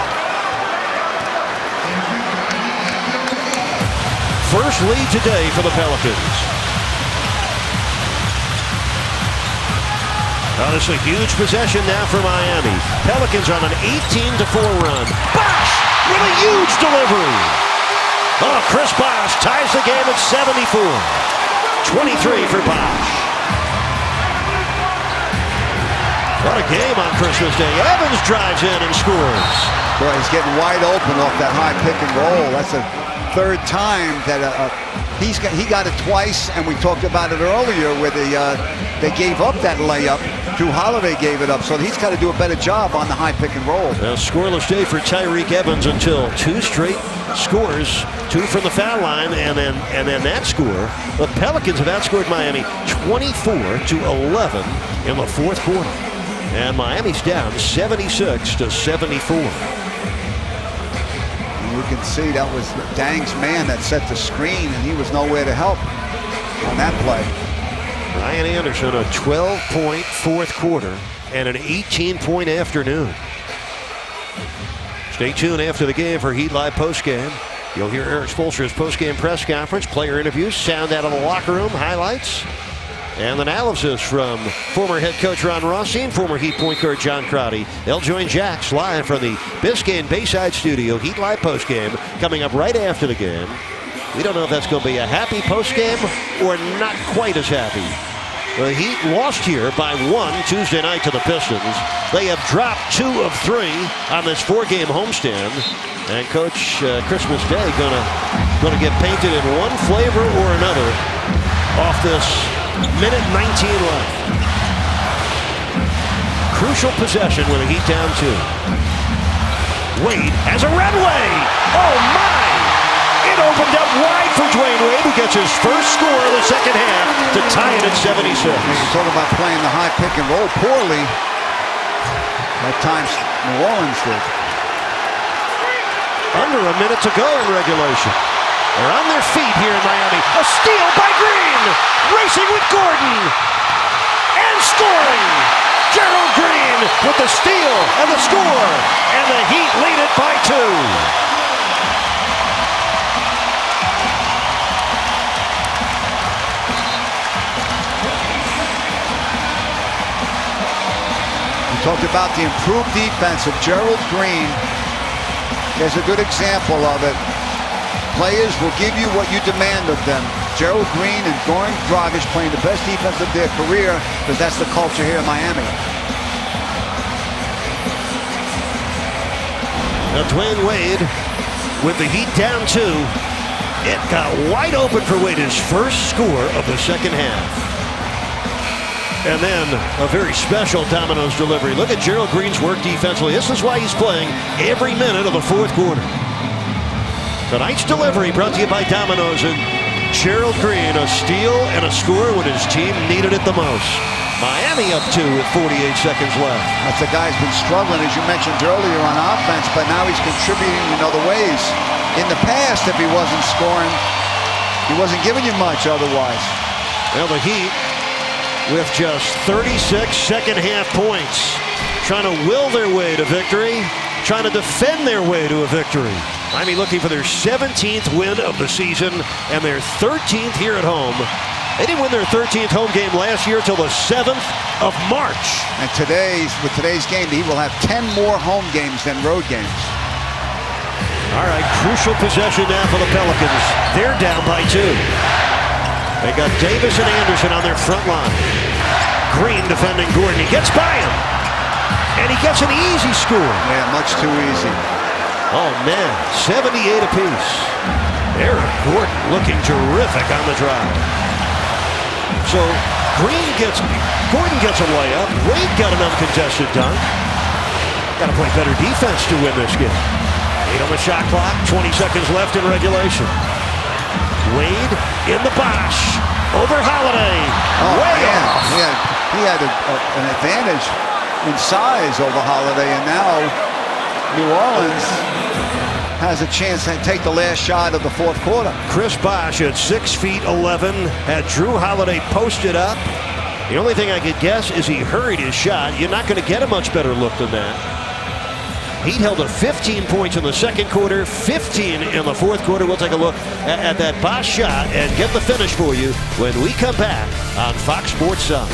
First lead today for the Pelicans. Oh, this is a huge possession now for Miami. Pelicans on an 18-4 run. Bosh with a huge delivery. Oh, Chris Bosh ties the game at 74. 23 for Bosh. What a game on Christmas Day. Evans drives in and scores. Boy, he's getting wide open off that high pick and roll. That's the third time that he got it twice, and we talked about it earlier where they gave up that layup. Drew Holiday gave it up, so he's got to do a better job on the high pick and roll. A scoreless day for Tyreke Evans until two straight scores, two from the foul line, and then that score. The Pelicans have outscored Miami 24-11 in the fourth quarter, and Miami's down 76-74. You can see that was Dang's man that set the screen, and he was nowhere to help on that play. Ryan Anderson, a 12-point fourth quarter and an 18-point afternoon. Stay tuned after the game for Heat Live postgame. You'll hear Eric Spoelstra's postgame press conference, player interviews, sound out of the locker room, highlights, and analysis from former head coach Ron Rothstein, former Heat point guard John Crotty. They'll join Jax live from the Biscayne Bayside studio. Heat Live postgame coming up right after the game. We don't know if that's going to be a happy postgame or not quite as happy. The Heat lost here by 1 Tuesday night to the Pistons. They have dropped 2 of 3 on this 4-game homestand. And Coach Christmas Day gonna get painted in one flavor or another off this minute 19 left. Crucial possession with the Heat down 2. Wade has a runway. Oh my! It opened up wide for Dwayne Wade, who gets his first score of the second half to tie it at 76. You're talking about playing the high pick and roll poorly. At times, New Orleans did. Under a minute to go in regulation. They're on their feet here in Miami. A steal by Green, racing with Gordon, and scoring. Gerald Green with the steal and the score, and the Heat lead it by 2. Talked about the improved defense of Gerald Green. There's a good example of it. Players will give you what you demand of them. Gerald Green and Goran Dragic playing the best defense of their career, because that's the culture here in Miami. Now Dwayne Wade with the Heat down 2. It got wide open for Wade, his first score of the second half. And then a very special Domino's delivery. Look at Gerald Green's work defensively. This is why he's playing every minute of the fourth quarter. Tonight's delivery brought to you by Domino's, and Gerald Green, a steal and a score when his team needed it the most. Miami up 2 with 48 seconds left. That's a guy who's been struggling, as you mentioned earlier, on offense, but now he's contributing in other ways. In the past, if he wasn't scoring, he wasn't giving you much otherwise. Well, the Heat, with just 36 second-half points, trying to will their way to victory, trying to defend their way to a victory. Miami looking for their 17th win of the season and their 13th here at home. They didn't win their 13th home game last year till the 7th of March. And with today's game, he will have 10 more home games than road games. All right, crucial possession now for the Pelicans. They're down by 2. They got Davis and Anderson on their front line. Green defending Gordon. He gets by him. And he gets an easy score. Yeah, much too easy. Oh, man. 78 apiece. Eric Gordon looking terrific on the drive. So Gordon gets a layup. Wade got an uncontested dunk. Got to play better defense to win this game. 8 on the shot clock. 20 seconds left in regulation. Wade in the Bosh over Holiday. Way off. He had an advantage in size over Holiday, and now New Orleans has a chance to take the last shot of the fourth quarter. Chris Bosh at 6'11", had Drew Holiday posted up. The only thing I could guess is he hurried his shot. You're not going to get a much better look than that. Heat held to 15 points in the second quarter, 15 in the fourth quarter. We'll take a look at that Bosch shot and get the finish for you when we come back on Fox Sports Sun.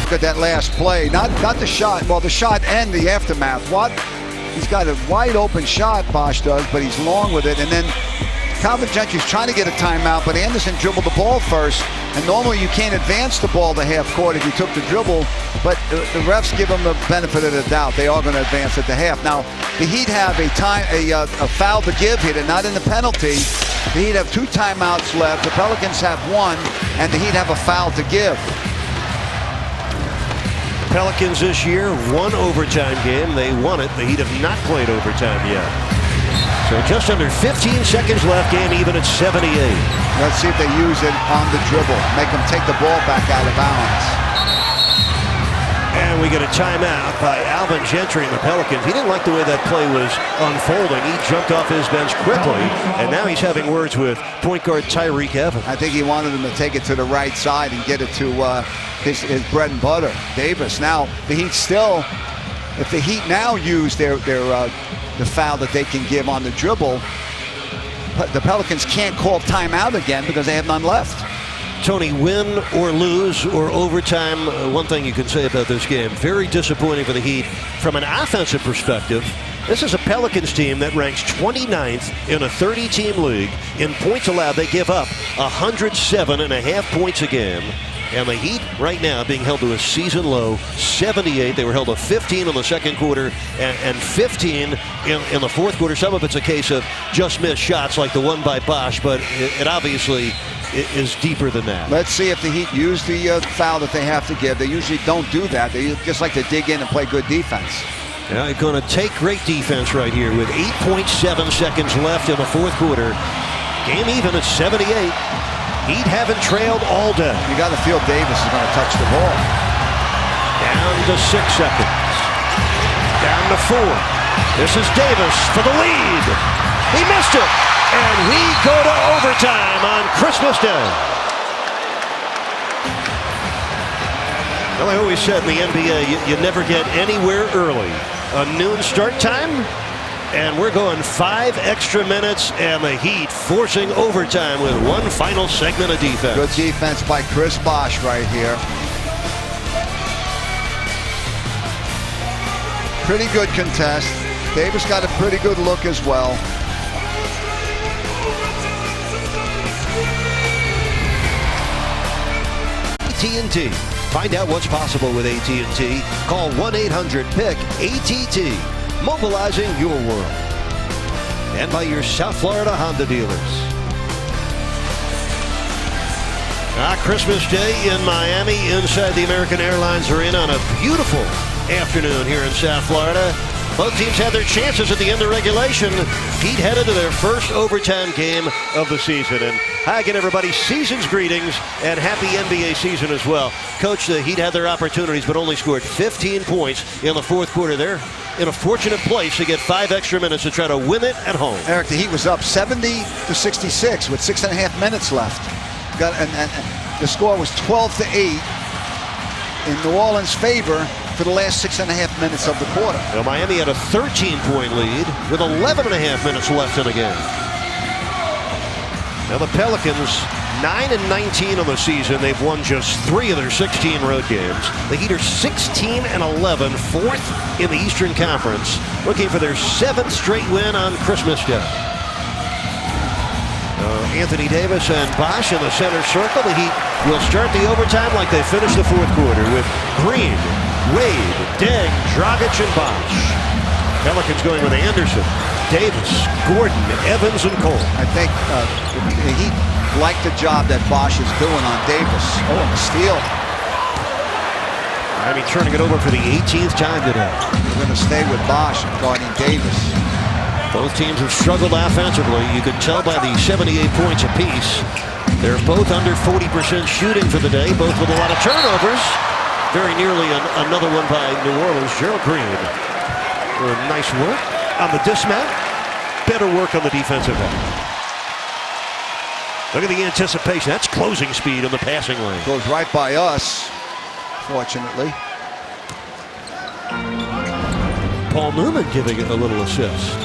Look at that last play. Not the shot. Well, the shot and the aftermath. What? He's got a wide open shot, Bosch does, but he's long with it. And then Calvin Gentry's trying to get a timeout, but Anderson dribbled the ball first. And normally you can't advance the ball to half court if you took the dribble, but the refs give them the benefit of the doubt. They are going to advance at the half. Now, the Heat have a foul to give here. They're not in the penalty. The Heat have 2 timeouts left. The Pelicans have 1, and the Heat have a foul to give. Pelicans this year, 1 overtime game. They won it. The Heat have not played overtime yet. So just under 15 seconds left, game even at 78. Let's see if they use it on the dribble. Make them take the ball back out of bounds. And we get a timeout by Alvin Gentry and the Pelicans. He didn't like the way that play was unfolding. He jumped off his bench quickly, and now he's having words with point guard Tyreke Evans. I think he wanted him to take it to the right side and get it to his bread and butter, Davis. Now, the Heat still, if the Heat now use the foul that they can give on the dribble, the Pelicans can't call timeout again because they have none left. Tony, win or lose or overtime, one thing you can say about this game, very disappointing for the Heat. From an offensive perspective, this is a Pelicans team that ranks 29th in a 30-team league. In points allowed, they give up 107.5 points a game. And the Heat right now being held to a season low 78. They were held to 15 in the second quarter and 15 in the fourth quarter. Some of it's a case of just missed shots like the one by Bosch, but it obviously is deeper than that. Let's see if the Heat use the foul that they have to give. They usually don't do that. They just like to dig in and play good defense. Yeah, going to take great defense right here with 8.7 seconds left in the fourth quarter. Game even at 78. Heat haven't trailed all day. You got to feel Davis is going to touch the ball. Down to 6 seconds. Down to 4. This is Davis for the lead. He missed it. And we go to overtime on Christmas Day. Well, I always said in the NBA, you never get anywhere early. A noon start time. And we're going 5 extra minutes, and the Heat forcing overtime with one final segment of defense. Good defense by Chris Bosch right here. Pretty good contest. Davis got a pretty good look as well. AT&T. Find out what's possible with AT&T. Call 1-800-PIC-ATT. Mobilizing your world. And by your South Florida Honda dealers. Christmas Day in Miami inside the American Airlines Arena on a beautiful afternoon here in South Florida. Both teams had their chances at the end of regulation. Heat headed to their first overtime game of the season. And hi again, everybody. Season's greetings and happy NBA season as well. Coach, the Heat had their opportunities but only scored 15 points in the fourth quarter. They're in a fortunate place to get 5 extra minutes to try to win it at home. Eric, the Heat was up 70-66 with 6.5 minutes left. And the score was 12-8 in New Orleans' favor for the last 6.5 minutes of the quarter. Well, Miami had a 13-point lead with 11.5 minutes left in the game. Now the Pelicans 9-19 on the season. They've won just 3 of their 16 road games. The Heat are 16-11, 4th in the Eastern Conference, looking for their 7th straight win on Christmas Day. Anthony Davis and Bosch in the center circle. The Heat will start the overtime like they finished the fourth quarter with Green, Wade, Deng, Dragic, and Bosch. Pelicans going with Anderson, Davis, Gordon, Evans, and Cole. I think the Heat like the job that Bosch is doing on Davis. Oh, and the steal. Miami turning it over for the 18th time today. We're going to stay with Bosch guarding Davis. Both teams have struggled offensively. You can tell by the 78 points apiece. They're both under 40% shooting for the day, both with a lot of turnovers. Very nearly another one by New Orleans. Gerald Green. Nice work on the dismount. Better work on the defensive end. Look at the anticipation. That's closing speed on the passing lane. Goes right by us, fortunately. Paul Newman giving it a little assist.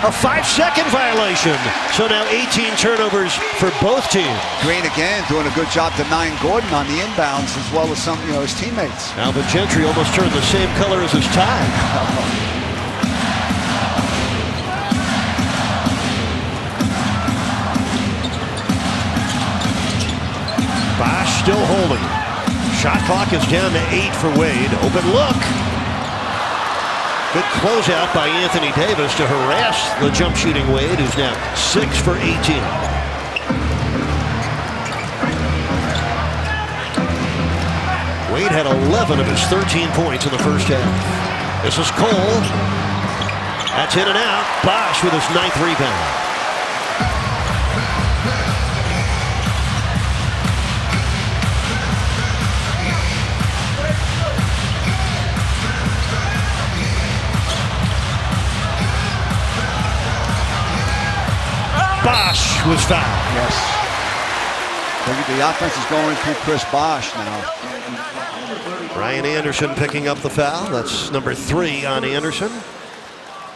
A 5-second violation. So now 18 turnovers for both teams. Green again doing a good job denying Gordon on the inbounds as well as some, his teammates. Alvin Gentry almost turned the same color as his tie. Bosch still holding. Shot clock is down to 8 for Wade. Open look. Good closeout by Anthony Davis to harass the jump shooting Wade, who's now 6 for 18. Wade had 11 of his 13 points in the first half. This is Cole. That's in and out. Bosch with his 9th rebound. Bosch was fouled. Yes. The offense is going through Chris Bosch now. Ryan Anderson picking up the foul. That's number 3 on Anderson.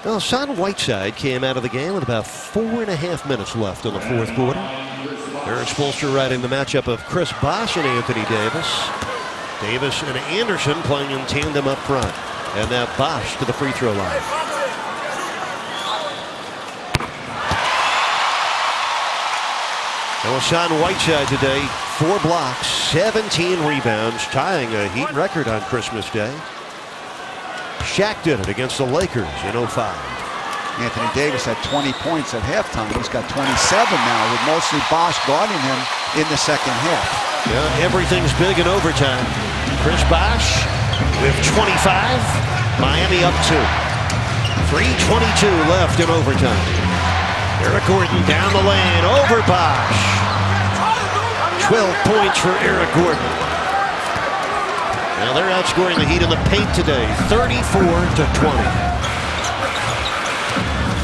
Well, Hassan Whiteside came out of the game with about 4.5 minutes left in the fourth quarter. Aaron Spoelstra riding the matchup of Chris Bosch and Anthony Davis. Davis and Anderson playing in tandem up front. And now Bosch to the free throw line. Now Hassan Whiteside today, 4 blocks, 17 rebounds, tying a Heat record on Christmas Day. Shaq did it against the Lakers in 05. Anthony Davis had 20 points at halftime. He's got 27 now, with mostly Bosch guarding him in the second half. Yeah, everything's big in overtime. Chris Bosch with 25. Miami up 2. 3:22 left in overtime. Eric Gordon down the lane, over Bosch. 12 points for Eric Gordon. Now they're outscoring the Heat in the paint today, 34-20.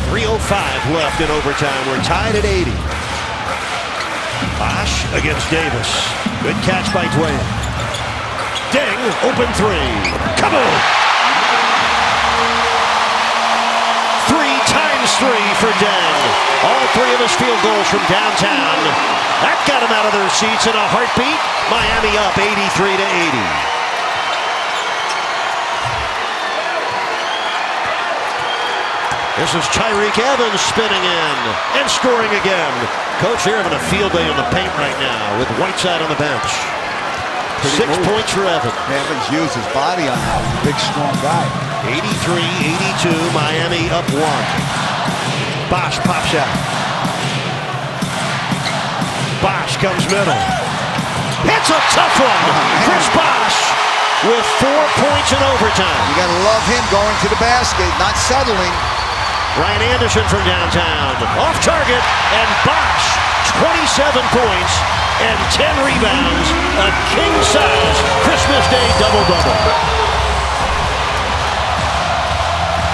3:05 left in overtime. We're tied at 80. Bosch against Davis. Good catch by Dwayne. Deng, open 3. Kaboom! 3 for Deng. All 3 of his field goals from downtown. That got him out of their seats in a heartbeat. Miami up 83-80. This is Tyreke Evans spinning in and scoring again. Coach, they're having a field day in the paint right now with Whiteside on the bench. 6 points for Evans. Evans used his body on that. He's a big, strong guy. 83-82, Miami up 1. Bosch pops out. Bosch comes middle. It's a tough one. Chris Bosch with 4 points in overtime. You got to love him going to the basket, not settling. Ryan Anderson from downtown. Off target, and Bosch, 27 points and 10 rebounds. A king-size Christmas Day double-double.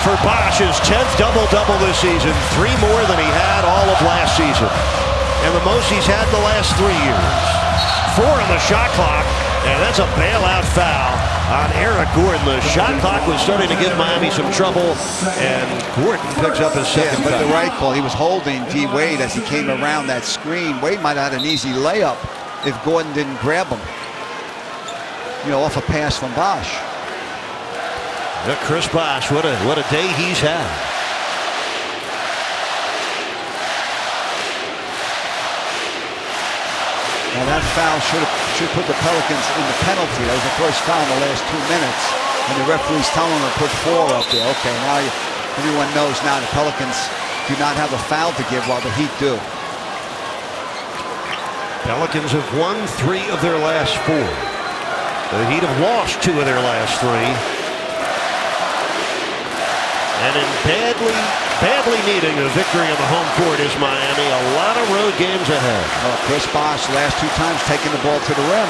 For Bosch, his 10th double-double this season, 3 more than he had all of last season. And the most he's had the last 3 years. 4 on the shot clock, and that's a bailout foul on Eric Gordon. The shot clock was starting to give Miami some trouble, and Gordon picks up his second but foul. the right call, he was holding D. Wade as he came around that screen. Wade might have had an easy layup if Gordon didn't grab him. Off a pass from Bosch. Yeah, Chris Bosch, what a day he's had. Now that foul should put the Pelicans in the penalty. That was the first foul in the last 2 minutes. And the referee's telling them to put 4 up there. Okay, now everyone knows now the Pelicans do not have a foul to give while the Heat do. Pelicans have won 3 of their last 4. The Heat have lost 2 of their last 3. And in badly needing a victory on the home court is Miami. A lot of road games ahead. Chris Bosch, last 2 times taking the ball to the rim.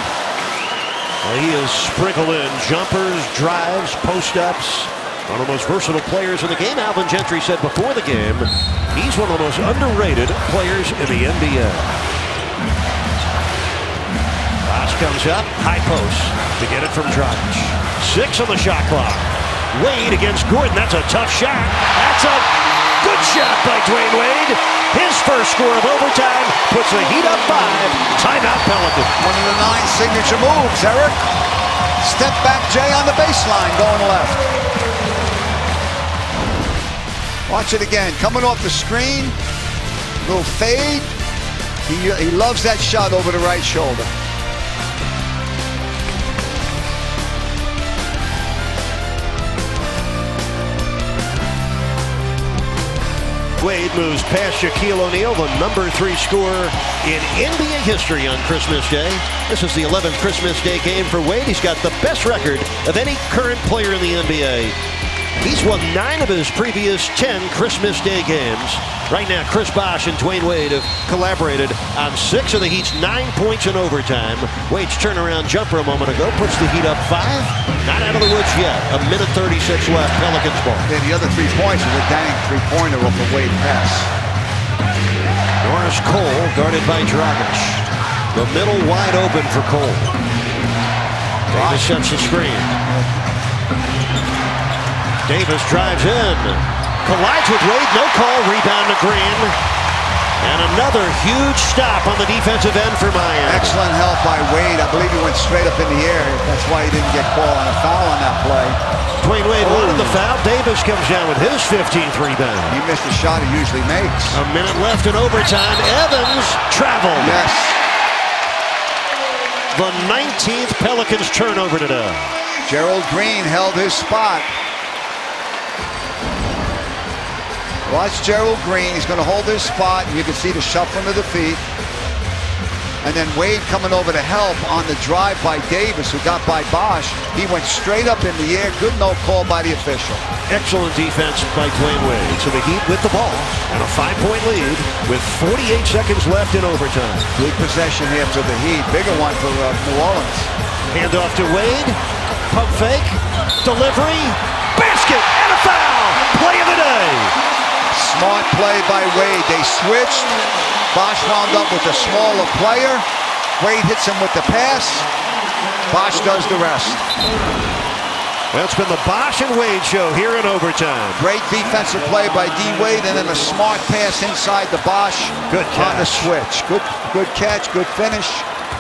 Well, he has sprinkled in jumpers, drives, post-ups. One of the most versatile players in the game. Alvin Gentry said before the game, he's one of the most underrated players in the NBA. Bosh comes up, high post to get it from Dragic. 6 on the shot clock. Wade against Gordon. That's a tough shot. That's a good shot by Dwayne Wade. His first score of overtime puts the Heat up 5. Timeout Pelicans. One of the 9 signature moves, Eric. Step back Jay on the baseline going left. Watch it again. Coming off the screen. Little fade. He loves that shot over the right shoulder. Wade moves past Shaquille O'Neal, the number 3 scorer in NBA history on Christmas Day. This is the 11th Christmas Day game for Wade. He's got the best record of any current player in the NBA. He's won 9 of his previous 10 Christmas Day games. Right now, Chris Bosh and Dwayne Wade have collaborated on 6 of the Heat's 9 points in overtime. Wade's turnaround jumper a moment ago puts the Heat up 5. Not out of the woods yet. A minute 36 left. Pelicans ball. Yeah, the other 3 points is a dang 3-pointer off the Wade pass. Norris Cole guarded by Dragic. The middle wide open for Cole. Davis sets the screen. Davis drives in. Collides with Wade. No call. Rebound to Green. And another huge stop on the defensive end for Miami. Excellent help by Wade. I believe he went straight up in the air. That's why he didn't get called on a foul on that play. Dwayne Wade wanted the foul. Davis comes down with his 15th rebound. He missed a shot he usually makes. A minute left in overtime. Evans traveled. Yes. The 19th Pelicans turnover today. Gerald Green held his spot. Watch Gerald Green. He's going to hold his spot. You can see the shuffling of the feet. And then Wade coming over to help on the drive by Davis, who got by Bosh. He went straight up in the air. Good no call by the official. Excellent defense by Dwayne Wade. So the Heat with the ball and a 5-point lead with 48 seconds left in overtime. Good possession here for the Heat. Bigger one for New Orleans. Handoff to Wade. Pump fake. Delivery. Basket and a foul. Play of the day. Smart play by Wade. They switched. Bosh wound up with a smaller player. Wade hits him with the pass. Bosh does the rest. Well, it's been the Bosh and Wade show here in overtime. Great defensive play by D. Wade, and then a smart pass inside the Bosh. Good catch. On the switch. Good catch, good finish.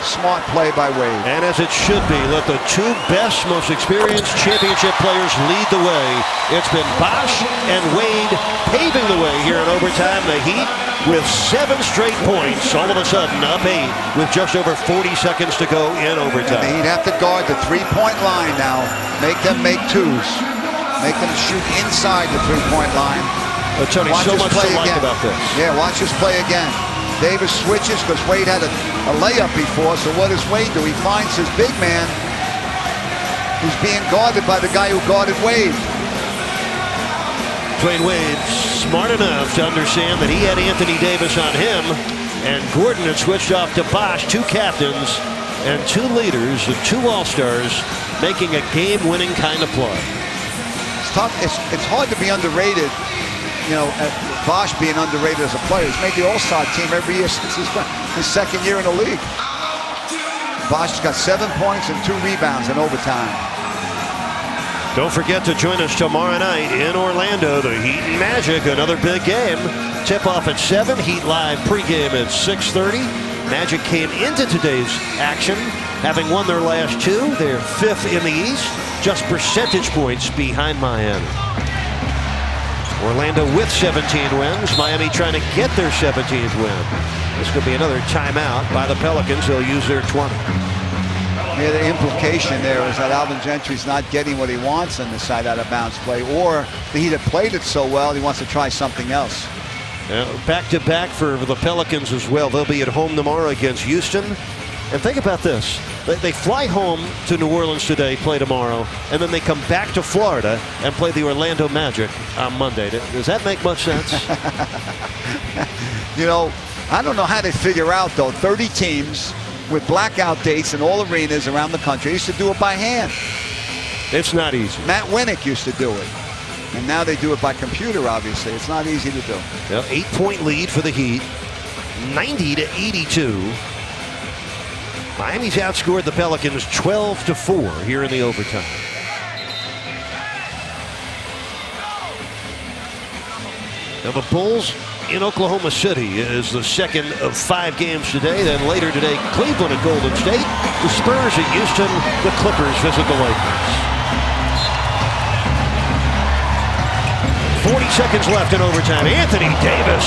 Smart play by Wade. And as it should be, let the 2 best, most experienced championship players lead the way. It's been Bosh and Wade paving the way here in overtime. The Heat with 7 straight points, all of a sudden up 8 with just over 40 seconds to go in overtime. And the Heat have to guard the 3-point line now. Make them make 2s. Make them shoot inside the 3-point line. But Tony, so much to like about this. Yeah, watch this play again. Davis switches because Wade had a layup before, so what does Wade do? He finds his big man who's being guarded by the guy who guarded Wade. Dwayne Wade smart enough to understand that he had Anthony Davis on him, and Gordon had switched off to Bosh, 2 captains and 2 leaders, the 2 All-Stars, making a game-winning kind of play. It's tough. It's hard to be underrated. You know, Bosh being underrated as a player. He's made the All-Star team every year since his second year in the league. Bosh has got 7 points and 2 rebounds in overtime. Don't forget to join us tomorrow night in Orlando. The Heat and Magic, another big game. Tip-off at 7. Heat live pregame at 6:30. Magic came into today's action, having won their last 2. They're 5th in the East, just percentage points behind Miami. Orlando with 17 wins. Miami trying to get their 17th win. This could be another timeout by the Pelicans. They'll use their 20. Yeah, the implication there is that Alvin Gentry's not getting what he wants on the side out of bounds play, or the Heat had played it so well he wants to try something else. Back-to-back for the Pelicans as well. They'll be at home tomorrow against Houston. And think about this. They fly home to New Orleans today, play tomorrow, and then they come back to Florida and play the Orlando Magic on Monday. Does that make much sense? You know, I don't know how they figure out, though, 30 teams with blackout dates in all arenas around the country. They used to do it by hand. It's not easy. Matt Winnick used to do it. And now they do it by computer, obviously. It's not easy to do. Well, 8-point lead for the Heat, 90-82. Miami's outscored the Pelicans 12-4 here in the overtime. Now the Bulls in Oklahoma City is the second of 5 games today. Then later today, Cleveland at Golden State. The Spurs at Houston. The Clippers visit the Lakers. 40 seconds left in overtime. Anthony Davis,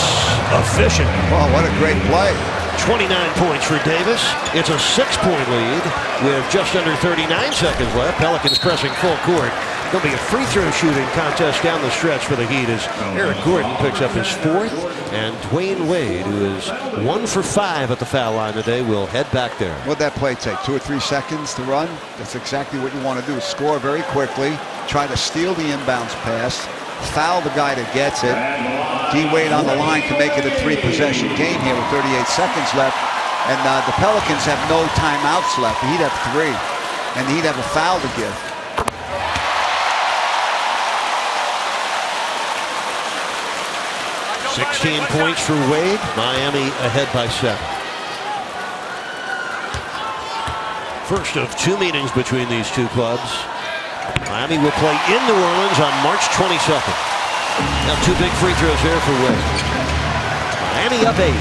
efficient. Oh, what a great play. 29 points for Davis. It's a 6-point lead with just under 39 seconds left. Pelicans pressing full court. Going to be a free throw shooting contest down the stretch for the Heat as Eric Gordon picks up his 4th. And Dwayne Wade, who is 1 for 5 at the foul line today, will head back there. What'd that play take? 2 or 3 seconds to run? That's exactly what you want to do. Score very quickly. Try to steal the inbounds pass. Foul the guy that gets it. D. Wade on the line to make it a 3-possession game here with 38 seconds left. And the Pelicans have no timeouts left. The Heat have 3. And the Heat have a foul to give. $16 points for Wade. Miami ahead by 7. First of 2 meetings between these two clubs. Miami will play in New Orleans on March 22nd. Now 2 big free throws there for Wade. Miami up 8.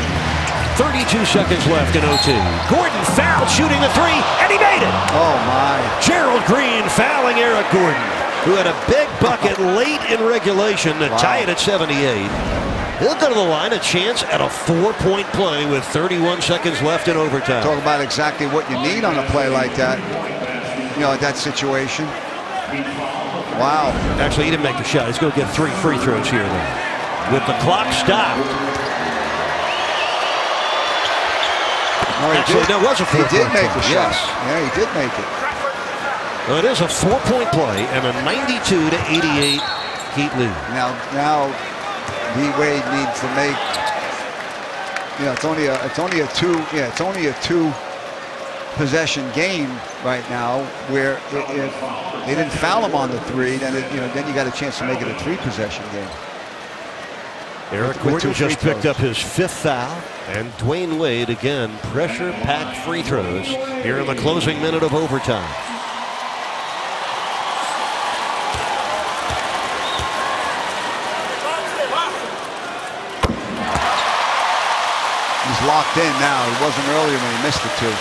32 seconds left in OT. Gordon fouled shooting the 3, and he made it. Oh, my. Gerald Green fouling Eric Gordon, who had a big bucket late in regulation to tie it at 78. He'll go to the line, a chance at a 4-point play with 31 seconds left in overtime. Talk about exactly what you need on a play like that. You know, that situation. Wow. Actually, he didn't make the shot. He's going to get 3 free throws here, though. With the clock stopped. No, Actually, that was a 4-point play. He did make the shot. Yes. Yeah, he did make it. Well, it is a 4-point play and a 92-88 Heat lead. Now, D. Wade needs to make. You know, it's only a 2 possession game right now. Where if they didn't foul him on the 3, then then you got a chance to make it a 3-possession game. Eric Gordon just picked up his 5th foul, and Dwayne Wade again pressure-packed free throws here in the closing minute of overtime. He's locked in now. He wasn't earlier when he missed the 2.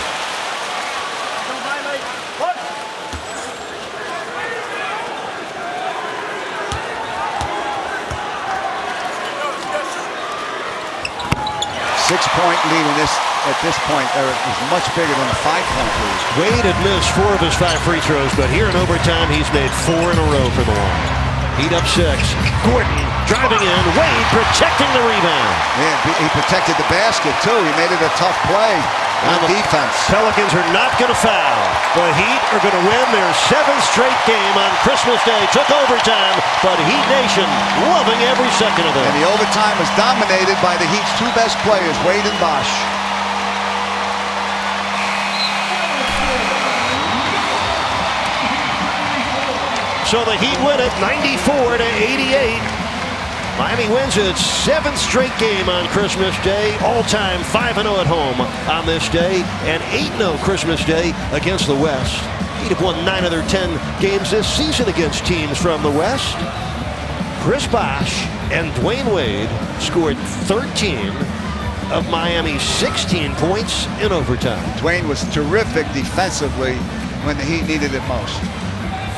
Six-point lead at this point, Eric, is much bigger than a 5-point lead. Wade had missed 4 of his 5 free throws, but here in overtime, he's made 4 in a row for the line. Heat up 6. Gordon driving in. Wade protecting the rebound. Yeah, he protected the basket, too. He made it a tough play on defense. Pelicans are not going to foul. The Heat are going to win their 7th straight game on Christmas Day. Took overtime, but Heat Nation loving every second of it. And the overtime was dominated by the Heat's 2 best players, Wade and Bosh. So the Heat win it 94-88. Miami wins its 7th straight game on Christmas Day. All-time 5-0 at home on this day, and 8-0 Christmas Day against the West. Heat have won 9 of their 10 games this season against teams from the West. Chris Bosh and Dwayne Wade scored 13 of Miami's 16 points in overtime. Dwayne was terrific defensively when the Heat needed it most.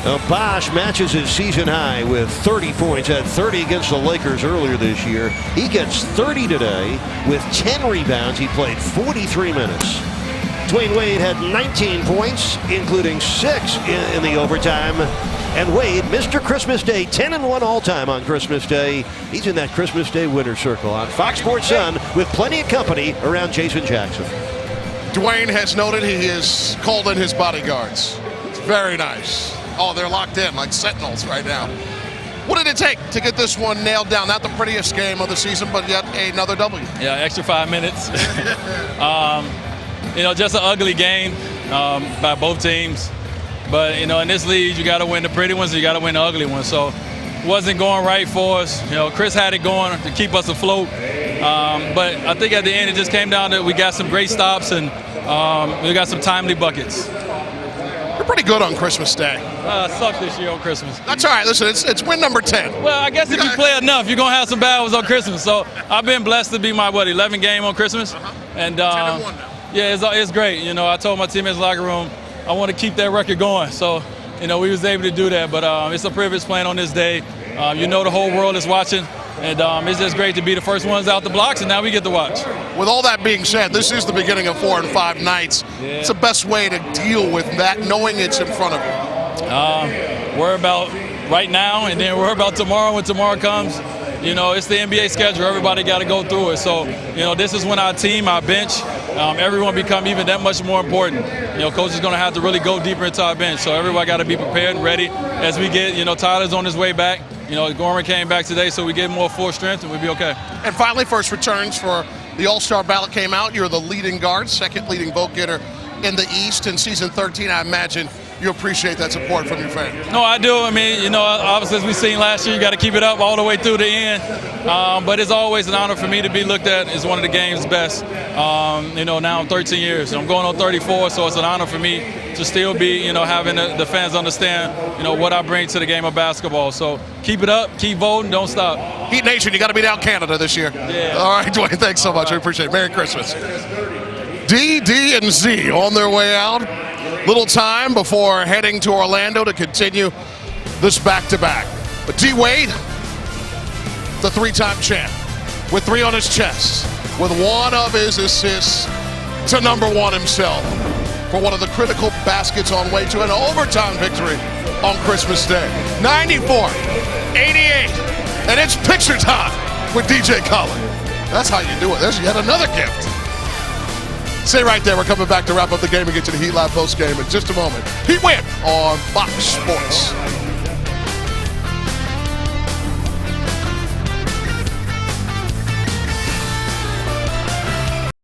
Now Bosh matches his season high with 30 points, had 30 against the Lakers earlier this year. He gets 30 today with 10 rebounds. He played 43 minutes. Dwayne Wade had 19 points, including 6 in the overtime. And Wade, Mr. Christmas Day, 10-1 all-time on Christmas Day. He's in that Christmas Day winner's circle on Fox Sports Sun with plenty of company around Jason Jackson. Dwayne has noted he has called in his bodyguards. It's very nice. Oh, they're locked in like sentinels right now. What did it take to get this one nailed down? Not the prettiest game of the season, but yet another W. Yeah, extra 5 minutes. Just an ugly game by both teams. But, in this league, you got to win the pretty ones, you got to win the ugly ones. So, wasn't going right for us. You know, Chris had it going to keep us afloat. But I think at the end it just came down to we got some great stops and we got some timely buckets. You're pretty good on Christmas Day. I sucked this year on Christmas. That's all right. Listen, it's win number 10. Well, I guess if you play enough, you're going to have some bad ones on Christmas. So I've been blessed to be my, 11th game on Christmas. And 10-1 now. yeah, it's great. You know, I told my teammates in the locker room, I want to keep that record going. So, you know, we was able to do that. But it's a privilege playing on this day. You know the whole world is watching. And it's just great to be the first ones out the blocks, and now we get to watch. With all that being said, this is the beginning of 4 and 5 nights. Yeah. It's the best way to deal with that, knowing it's in front of you. Worry about right now, and then worry about tomorrow when tomorrow comes. You know, it's the NBA schedule. Everybody got to go through it. So, you know, this is when our team, our bench, everyone become even that much more important. You know, coach is going to have to really go deeper into our bench. So everybody got to be prepared and ready as we get, you know, Tyler's on his way back. You know, Gorman came back today, so we get more full strength, and we'll be okay. And finally, first returns for the All-Star ballot came out. You're the leading guard, second leading vote getter in the East in season 13. I imagine you appreciate that support from your fans. No, I do. I mean, you know, obviously as we seen last year, you got to keep it up all the way through the end. But it's always an honor for me to be looked at as one of the game's best. You know, now I'm 13 years, and I'm going on 34, so it's an honor for me to still be, you know, having the fans understand, you know, what I bring to the game of basketball. So keep it up, keep voting, don't stop. Heat Nation, you got to beat out Canada this year. Yeah. All right, Dwayne, thanks so much. I appreciate it. Merry Christmas. D, and Z on their way out. Little time before heading to Orlando to continue this back-to-back. But D Wade, the three-time champ, with 3 on his chest, with 1 of his assists to number 1 himself for one of the critical baskets on way to an overtime victory on Christmas Day. 94-88, and it's picture time with DJ Khaled. That's how you do it. There's yet another gift. Stay right there. We're coming back to wrap up the game and get to the Heat Live post game in just a moment. Heat win on Fox Sports.